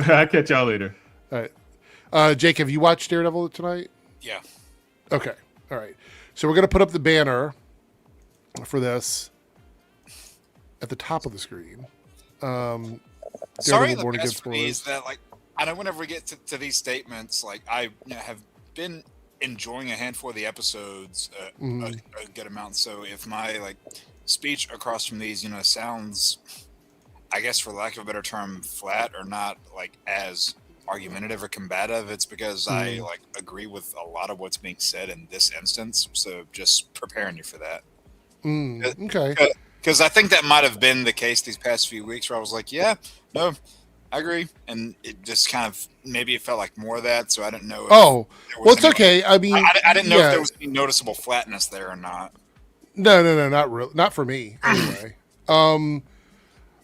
I'll catch y'all later. All right. Jake, have you watched Daredevil tonight? Yeah. Okay. All right. So we're going to put up the banner for this at the top of the screen. Sorry, the best for me is that, like, I know whenever we get to these statements, like, I have been enjoying a handful of the episodes a good amount. So if my, like, speech across from these, sounds I guess for lack of a better term, flat or not like as argumentative or combative, it's because I like agree with a lot of what's being said in this instance. So just preparing you for that. Okay. Because I think that might have been the case these past few weeks where I was like, yeah, no, I agree. And it just kind of, maybe it felt like more of that. So I didn't know. Well, it's okay. I mean, I didn't know if there was any noticeable flatness there or not. No, not really. Not for me, anyway.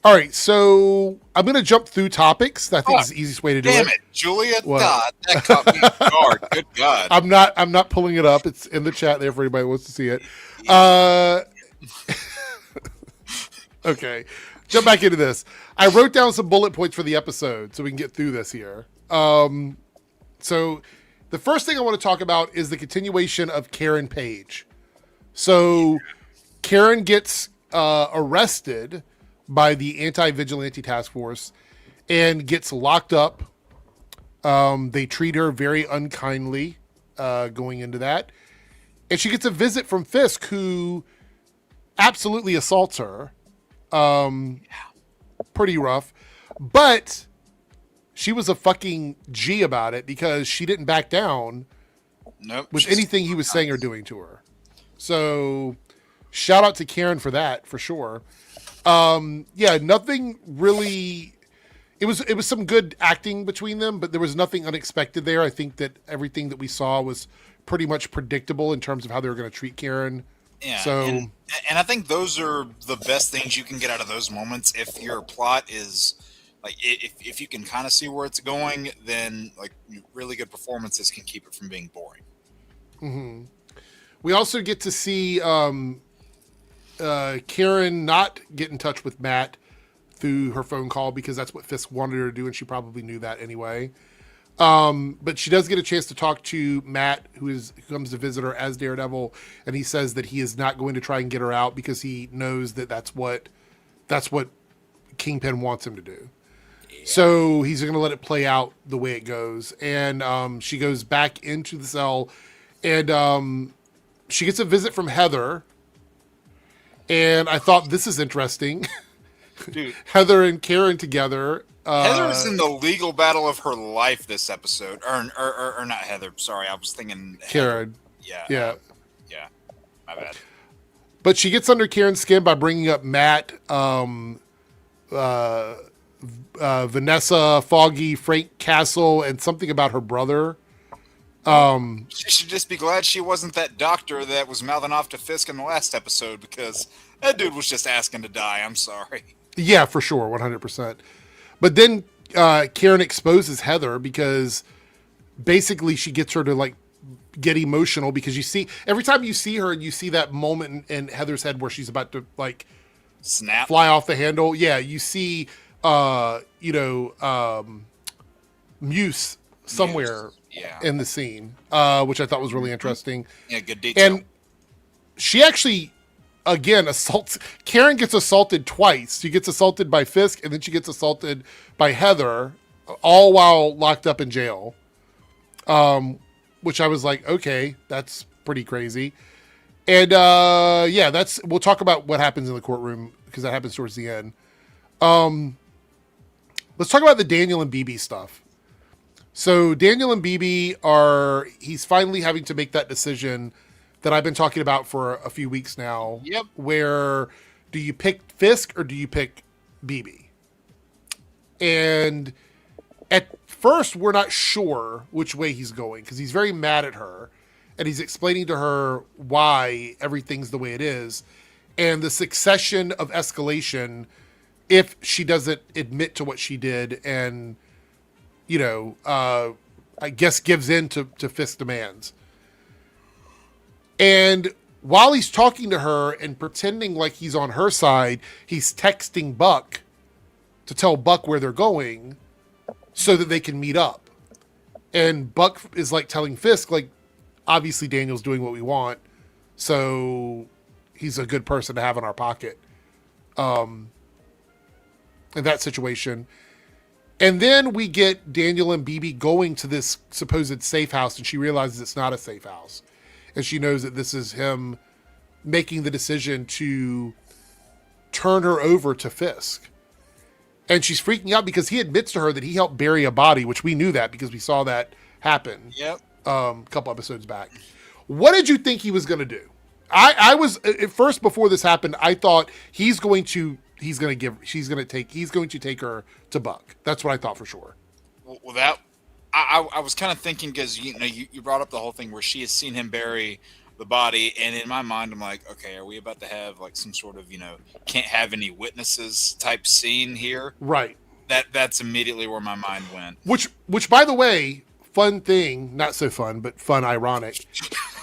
All right, so I'm going to jump through topics. I think it's the easiest way to do it. Damn it, Julia Dodd. That caught me off guard. Good God. I'm not pulling it up. It's in the chat there for anybody who wants to see it. Okay, jump back into this. I wrote down some bullet points for the episode so we can get through this here. So the first thing I want to talk about is the continuation of Karen Page. So Karen gets arrested by the Anti-Vigilante Task Force and gets locked up. They treat her very unkindly going into that. And she gets a visit from Fisk, who absolutely assaults her. Pretty rough. But she was a fucking G about it because she didn't back down with anything he was saying or doing to her. So shout out to Karen for that, for sure. Nothing really. It was some good acting between them, but there was nothing unexpected there. I think that everything that we saw was pretty much predictable in terms of how they were going to treat Karen. Yeah. So, and I think those are the best things you can get out of those moments. If your plot is like, if you can kind of see where it's going, then like really good performances can keep it from being boring. Mm-hmm. We also get to see Karen not get in touch with Matt through her phone call because that's what Fisk wanted her to do, and she probably knew that anyway. But she does get a chance to talk to Matt, who comes to visit her as Daredevil, and he says that he is not going to try and get her out because he knows that that's what Kingpin wants him to do. Yeah. So he's going to let it play out the way it goes. And she goes back into the cell, and she gets a visit from Heather. And I thought, this is interesting. Dude. Heather and Karen together. Heather is in the legal battle of her life this episode. Or not Heather. Sorry, I was thinking Karen. Yeah. My bad. But she gets under Karen's skin by bringing up Matt, Vanessa, Foggy, Frank Castle, and something about her brother. She should just be glad she wasn't that doctor that was mouthing off to Fisk in the last episode, because that dude was just asking to die. I'm sorry. Yeah, for sure. 100%. But then Karen exposes Heather because basically she gets her to like get emotional, because you see every time you see her and you see that moment in Heather's head where she's about to like snap, fly off the handle. Yeah. You see, Muse somewhere in the scene, which I thought was really interesting. Yeah. Good detail. And she actually, again, Karen gets assaulted twice. She gets assaulted by Fisk, and then she gets assaulted by Heather, all while locked up in jail. Which I was like, okay, that's pretty crazy. And we'll talk about what happens in the courtroom, because that happens towards the end. Let's talk about the Daniel and BB stuff. So Daniel and BB he's finally having to make that decision that I've been talking about for a few weeks now. Yep. Where do you pick Fisk or do you pick BB? And at first, we're not sure which way he's going, because he's very mad at her, and he's explaining to her why everything's the way it is, and the succession of escalation if she doesn't admit to what she did and, I guess gives in to Fisk's demands. And while he's talking to her and pretending like he's on her side, he's texting Buck to tell Buck where they're going so that they can meet up. And Buck is like telling Fisk, like, obviously Daniel's doing what we want, so he's a good person to have in our pocket. In that situation. And then we get Daniel and BB going to this supposed safe house, and she realizes it's not a safe house. And she knows that this is him making the decision to turn her over to Fisk. And she's freaking out because he admits to her that he helped bury a body, which we knew that because we saw that happen. Yep. A couple episodes back. What did you think he was going to do? I was at first, before this happened, I thought he's going to take her to Buck. That's what I thought for sure. Well, that I was kind of thinking, because you brought up the whole thing where she has seen him bury the body, and in my mind I'm like, okay, are we about to have like some sort of can't have any witnesses type scene here? Right. That's immediately where my mind went. Which by the way, fun thing, not so fun, but fun, ironic.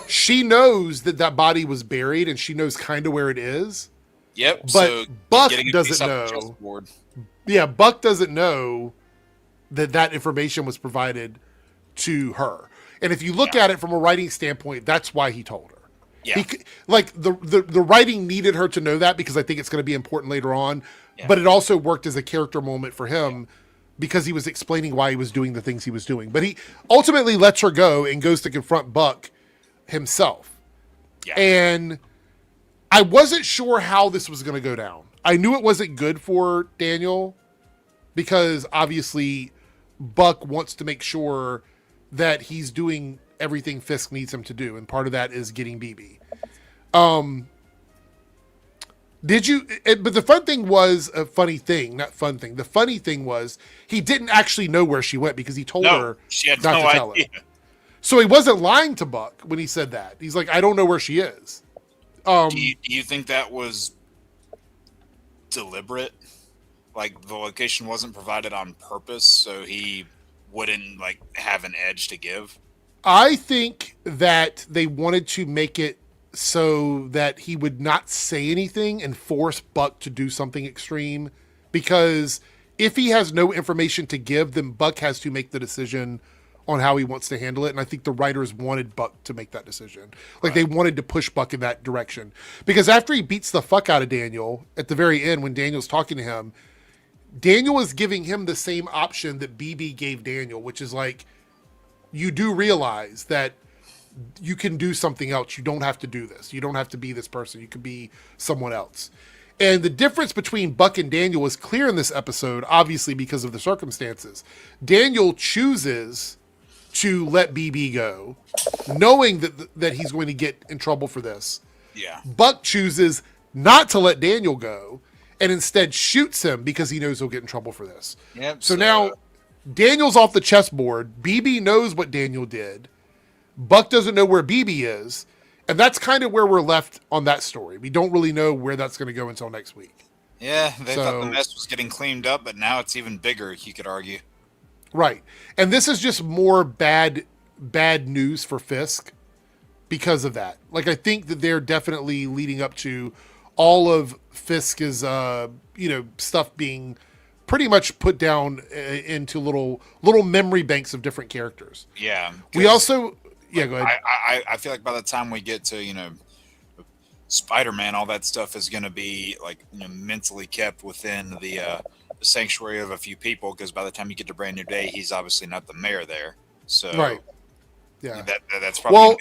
She knows that body was buried, and she knows kind of where it is. Yep. But so Buck doesn't know. Yeah, Buck doesn't know that information was provided to her. And if you look at it from a writing standpoint, that's why he told her. Yeah. The writing needed her to know that, because I think it's going to be important later on. Yeah. But it also worked as a character moment for him, because he was explaining why he was doing the things he was doing. But he ultimately lets her go and goes to confront Buck himself. Yeah. And I wasn't sure how this was going to go down. I knew it wasn't good for Daniel, because obviously Buck wants to make sure that he's doing everything Fisk needs him to do, and part of that is getting BB. But the fun thing was the funny thing was he didn't actually know where she went, because he told her she had not no to tell idea. her. So he wasn't lying to Buck when he said that. He's like, I don't know where she is. Do you think that was deliberate? Like the location wasn't provided on purpose, so he wouldn't have an edge to give? I think that they wanted to make it so that he would not say anything and force Buck to do something extreme, because if he has no information to give, then Buck has to make the decision on how he wants to handle it. And I think the writers wanted Buck to make that decision. They wanted to push Buck in that direction, because after he beats the fuck out of Daniel at the very end, when Daniel's talking to him, Daniel is giving him the same option that BB gave Daniel, which is you do realize that you can do something else. You don't have to do this. You don't have to be this person. You could be someone else. And the difference between Buck and Daniel is clear in this episode, obviously because of the circumstances. Daniel chooses to let BB go, knowing that he's going to get in trouble for this. Yeah. Buck chooses not to let Daniel go, and instead shoots him because he knows he'll get in trouble for this. Yep. So now Daniel's off the chessboard. BB knows what Daniel did. Buck doesn't know where BB is. And that's kind of where we're left on that story. We don't really know where that's going to go until next week. Yeah, they thought the mess was getting cleaned up, but now it's even bigger, you could argue. Right. And this is just more bad news for Fisk because of that. I think that they're definitely leading up to all of Fisk's stuff being pretty much put down into little memory banks of different characters. Yeah. We also go ahead. I feel like by the time we get to Spider-Man, all that stuff is going to be mentally kept within the sanctuary of a few people, because by the time you get to Brand New Day, he's obviously not the mayor there. So right. Yeah, that's probably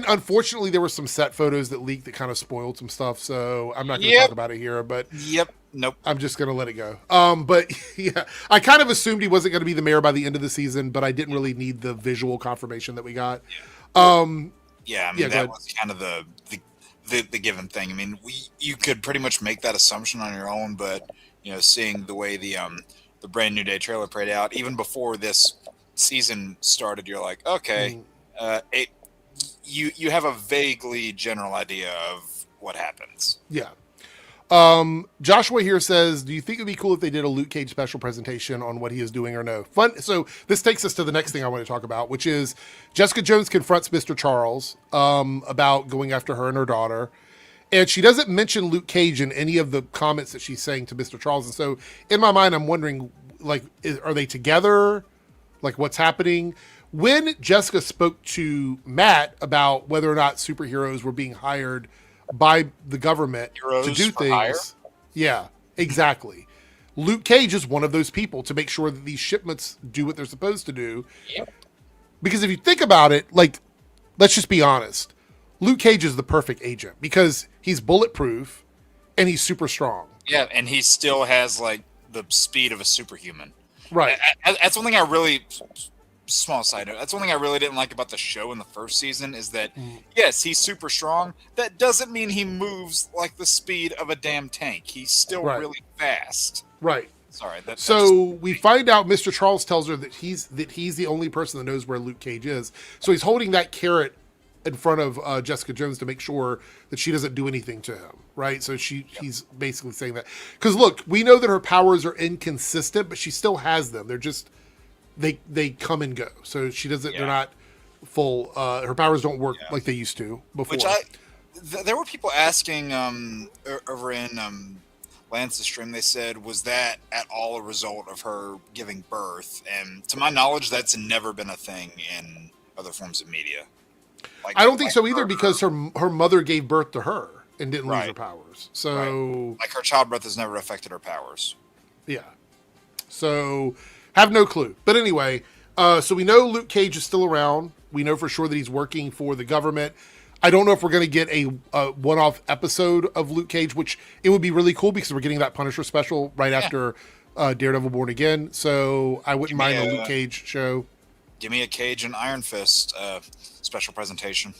unfortunately, there were some set photos that leaked that kind of spoiled some stuff. So I'm not going to talk about it here, but nope. I'm just going to let it go. But yeah, I kind of assumed he wasn't going to be the mayor by the end of the season, but I didn't really need the visual confirmation that we got. That was kind of the given thing. I mean, you could pretty much make that assumption on your own, but seeing the way the Brand New Day trailer played out, even before this season started, you're like, okay, you have a vaguely general idea of what happens. Yeah. Joshua here says, do you think it'd be cool if they did a Luke Cage special presentation on what he is doing or no? Fun. So this takes us to the next thing I want to talk about, which is Jessica Jones confronts Mr. Charles about going after her and her daughter. And she doesn't mention Luke Cage in any of the comments that she's saying to Mr. Charles. And so in my mind, I'm wondering, are they together? What's happening? When Jessica spoke to Matt about whether or not superheroes were being hired by the government to do things. Hire? Yeah, exactly. Luke Cage is one of those people to make sure that these shipments do what they're supposed to do. Yep. Because if you think about it, let's just be honest. Luke Cage is the perfect agent because he's bulletproof and he's super strong. Yeah, and he still has the speed of a superhuman. Right. That's one thing I really, small side note, that's one thing I really didn't like about the show in the first season is that, yes, he's super strong. That doesn't mean he moves like the speed of a damn tank. He's still really fast. Right. Sorry. We find out Mr. Charles tells her that he's the only person that knows where Luke Cage is. So he's holding that carrot in front of Jessica Jones to make sure that she doesn't do anything to him, right? So he's basically saying that. Because look, we know that her powers are inconsistent, but she still has them. They're just, they come and go. So she doesn't, they're not full, her powers don't work like they used to before. There were people asking over in Lance's stream, they said, was that at all a result of her giving birth? And to my knowledge, that's never been a thing in other forms of media. I don't think so either, because her mother gave birth to her and didn't lose her powers. So like her childbirth has never affected her powers. Yeah. So have no clue. But anyway, so we know Luke Cage is still around. We know for sure that he's working for the government. I don't know if we're going to get a one-off episode of Luke Cage, which it would be really cool because we're getting that Punisher special right after Daredevil Born Again. So I wouldn't mind a Luke Cage show. Give me a Cage and Iron Fist special presentation.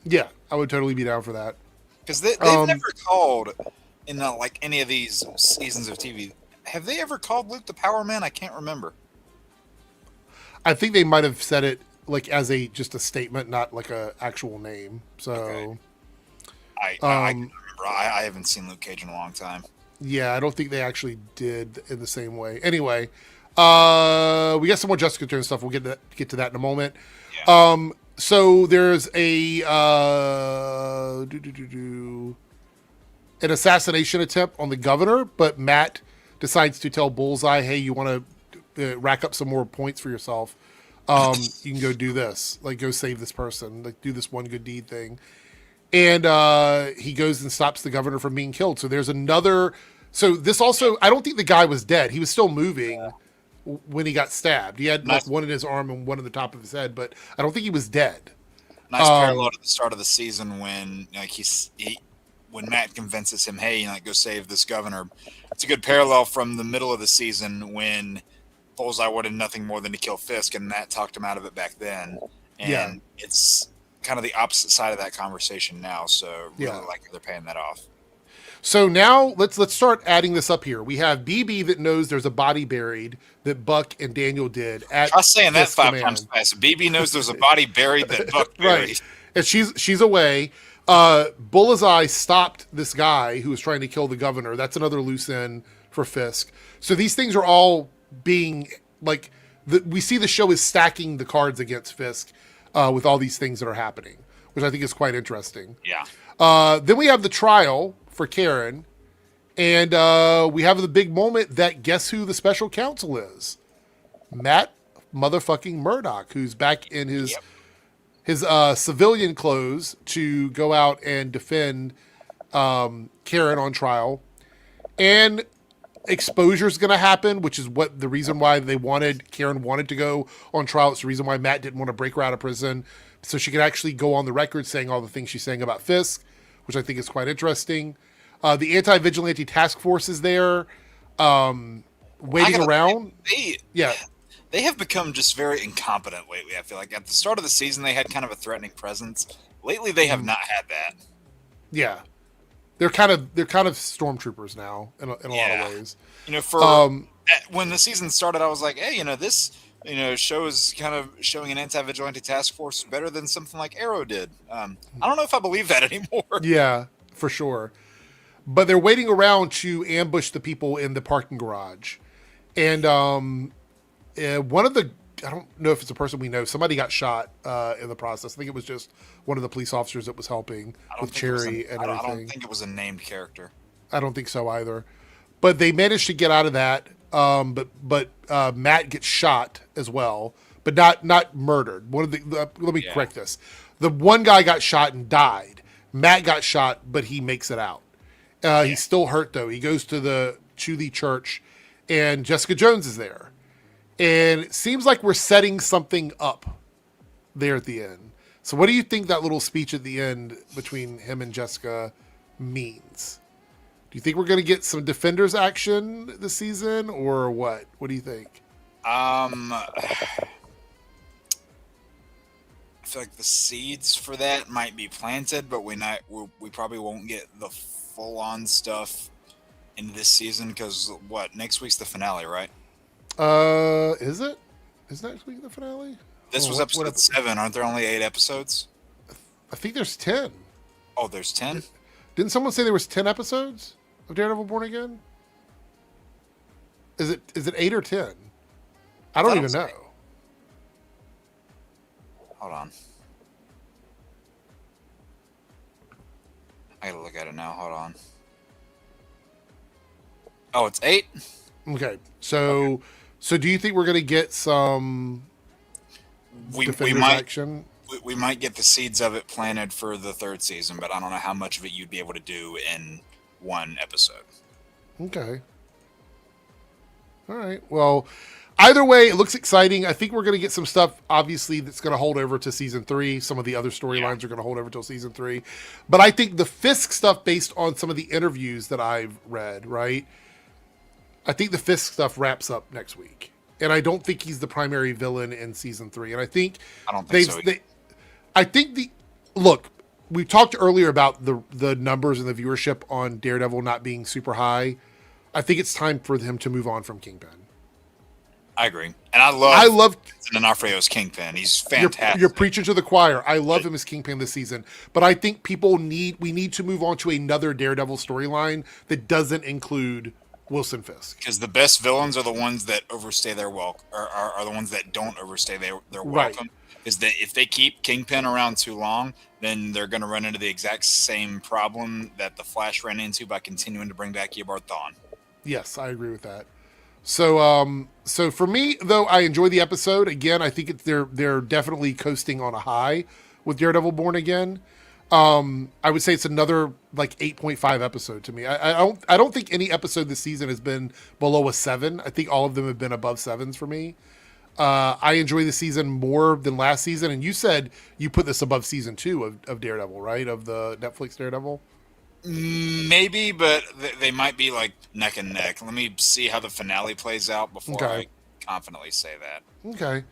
Yeah, I would totally be down for that. Because they've never called in like any of these seasons of TV. Have they ever called Luke the Power Man? I can't remember. I think they might have said it like as just a statement, not like a actual name. So I can remember. I haven't seen Luke Cage in a long time. Yeah, I don't think they actually did in the same way. Anyway, we got some more Jessica Jones stuff. We'll get to that in a moment. Yeah. So there's an assassination attempt on the governor, but Matt decides to tell Bullseye, "Hey, you want to rack up some more points for yourself? You can go do this. Like, go save this person. Like, do this one good deed thing." And he goes and stops the governor from being killed. So there's another. So this also, I don't think the guy was dead. He was still moving when he got stabbed. He had like one in his arm and one in the top of his head, but I don't think he was dead. Nice parallel to the start of the season when like when Matt convinces him, "Hey, go save this governor." It's a good parallel from the middle of the season when Bullseye wanted nothing more than to kill Fisk, and Matt talked him out of it back then. And it's kind of the opposite side of that conversation now. So really like they're paying that off. So now let's start adding this up here. We have BB that knows there's a body buried that Buck and Daniel did at. I was saying that 5 times fast. BB knows there's a body buried that Buck buried. Right. And she's away. Bullseye stopped this guy who was trying to kill the governor. That's another loose end for Fisk. So these things are all being like we see the show is stacking the cards against Fisk with all these things that are happening, which I think is quite interesting. Yeah. Then we have the trial for Karen, and we have the big moment that guess who the special counsel is? Matt motherfucking Murdock, who's back in his civilian clothes to go out and defend Karen on trial. And exposure is going to happen, which is what the reason why Karen wanted to go on trial. It's the reason why Matt didn't want to break her out of prison, so she could actually go on the record saying all the things she's saying about Fisk, which I think is quite interesting. The anti-vigilante task force is there, waiting around. They have become just very incompetent lately. I feel like at the start of the season they had kind of a threatening presence. Lately they have not had that. Yeah, they're kind of stormtroopers now in a lot of ways. When the season started, I was like, hey, this show is kind of showing an anti-vigilante task force better than something like Arrow did. I don't know if I believe that anymore. Yeah, for sure. But they're waiting around to ambush the people in the parking garage. And one of the, I don't know if it's a person we know, somebody got shot in the process. I think it was just one of the police officers that was helping with Cherry and everything. I don't think it was a named character. I don't think so either. But they managed to get out of that. But Matt gets shot as well, but not murdered. Let me correct this. The one guy got shot and died. Matt got shot, but he makes it out. He's still hurt though. He goes to the church, and Jessica Jones is there, and it seems like we're setting something up there at the end. So, what do you think that little speech at the end between him and Jessica means? Do you think we're going to get some Defenders action this season, or what? What do you think? I feel like the seeds for that might be planted, but we probably won't get the full-on stuff in this season because next week's the finale, right? Is it? Is next week the finale? This was episode 7. Aren't there only 8 episodes? I think there's 10. Oh, there's 10? Didn't someone say there was 10 episodes of Daredevil Born Again? Is it 8 or 10? I don't even know. Hold on. I gotta look at it now. Hold on. Oh, it's 8? Okay. So do you think we're gonna get some Defenders action? We might get the seeds of it planted for the 3rd season, but I don't know how much of it you'd be able to do in one episode. Okay. All right. Well, either way, it looks exciting. I think we're going to get some stuff, obviously, that's going to hold over to season 3. Some of the other storylines are going to hold over till season 3. But I think the Fisk stuff, based on some of the interviews that I've read, right? I think the Fisk stuff wraps up next week. And I don't think he's the primary villain in season 3. And I think look, we talked earlier about the numbers and the viewership on Daredevil not being super high. I think it's time for him to move on from Kingpin. I agree. And I love D'Onofrio's Kingpin. He's fantastic. You're preaching to the choir. I love him as Kingpin this season. But I think we need to move on to another Daredevil storyline that doesn't include Wilson Fisk. Because the best villains are the ones that overstay their welcome, are the ones that don't overstay their welcome. Is that if they keep Kingpin around too long, then they're going to run into the exact same problem that the Flash ran into by continuing to bring back Eobard Thawne. Yes, I agree with that. So for me, though, I enjoy the episode. Again, I think they're definitely coasting on a high with Daredevil Born Again. I would say it's another 8.5 episode to me. I don't think any episode this season has been below a 7. I think all of them have been above 7s for me. I enjoy the season more than last season, and you said you put this above season 2 of Daredevil, right? Of the Netflix Daredevil. Maybe, but they might be neck and neck. Let me see how the finale plays out before I confidently say that. Okay.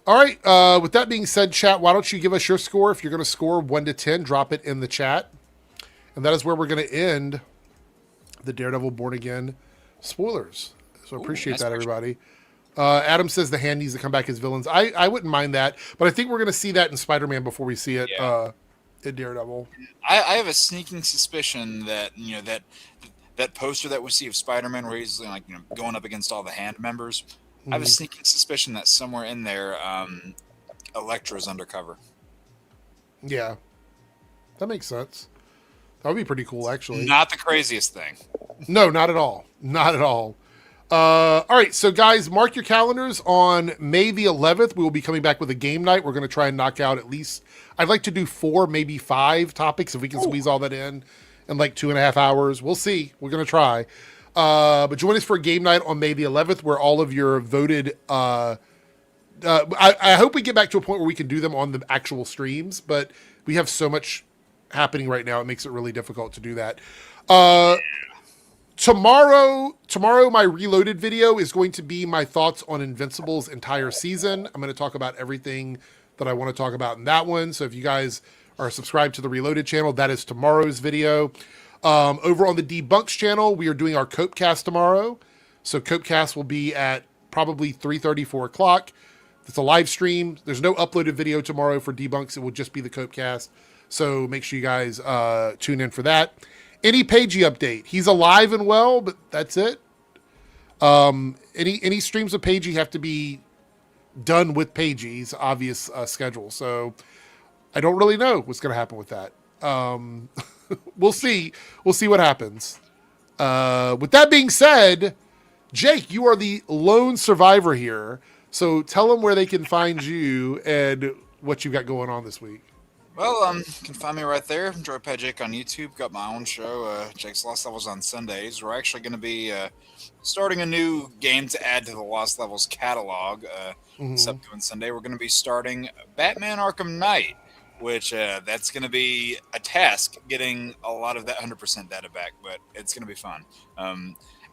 All right. With that being said, chat, why don't you give us your score? If you're going to score 1 to 10, drop it in the chat. And that is where we're going to end the Daredevil Born Again spoilers. So appreciate that, everybody. Adam says the Hand needs to come back as villains. I wouldn't mind that, but I think we're going to see that in Spider-Man before we see it in Daredevil. I have a sneaking suspicion that that poster that we see of Spider-Man where he's going up against all the Hand members. I have a sneaking suspicion that somewhere in there, Elektra's undercover. Yeah, that makes sense. That would be pretty cool, actually. Not the craziest thing. No, not at all. Not at all. All right, so guys, mark your calendars. On May the 11th, we will be coming back with a game night. We're going to try and knock out at least, I'd like to do 4, maybe 5 topics if we can squeeze all that in 2.5 hours. We'll see. We're going to try. But join us for a game night on May the 11th where all of your voted... I hope we get back to a point where we can do them on the actual streams, but we have so much happening right now, it makes it really difficult to do that. Tomorrow, my Reloaded video is going to be my thoughts on Invincible's entire season. I'm going to talk about everything that I want to talk about in that one. So if you guys are subscribed to the Reloaded channel, that is tomorrow's video. Over on the Debunks channel, we are doing our Copecast tomorrow. So Copecast will be at probably 3:30, 4 o'clock. It's a live stream. There's no uploaded video tomorrow for Debunks. It will just be the Copecast. So make sure you guys tune in for that. Any Pagey update? He's alive and well, but that's it. Any streams of Pagey have to be done with Pagey's obvious schedule. So I don't really know what's going to happen with that. We'll see. We'll see what happens. With that being said, Jake, you are the lone survivor here. So tell them where they can find you and what you got going on this week. Well, you can find me right there. Enjoy Pet Jake on YouTube. Got my own show, Jake's Lost Levels on Sundays. We're actually going to be starting a new game to add to the Lost Levels catalog. This upcoming Sunday, we're going to be starting Batman Arkham Knight. which that's going to be a task getting a lot of that 100% data back, but it's going to be fun.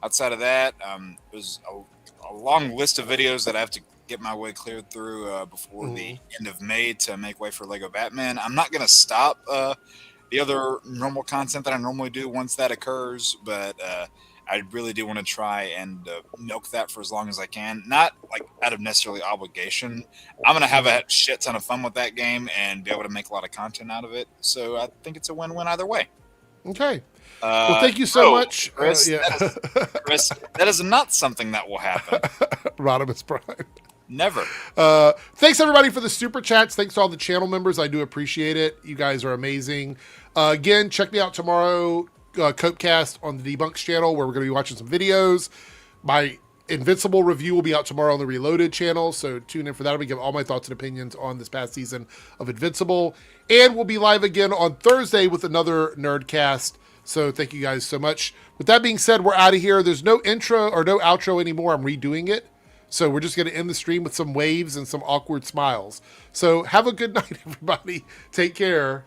Outside of that, there's a long list of videos that I have to get my way cleared through before the end of May to make way for Lego Batman. I'm not going to stop the other normal content that I normally do once that occurs, but I really do want to try and milk that for as long as I can. Not like out of necessarily obligation. I'm going to have a shit ton of fun with that game and be able to make a lot of content out of it. So I think it's a win-win either way. Okay. Well, thank you so much. Chris, Chris, that is not something that will happen. Rodimus Prime. Never. Thanks, everybody, for the super chats. Thanks to all the channel members. I do appreciate it. You guys are amazing. Again, check me out tomorrow, Copecast on the Debunks channel, where we're going to be watching some videos. My Invincible review will be out tomorrow on the Reloaded channel, so tune in for that. I'll be giving all my thoughts and opinions on this past season of Invincible. And we'll be live again on Thursday with another Nerdcast. So thank you guys so much. With that being said, we're out of here. There's no intro or no outro anymore. I'm redoing it. So we're just going to end the stream with some waves and some awkward smiles. So have a good night, everybody. Take care.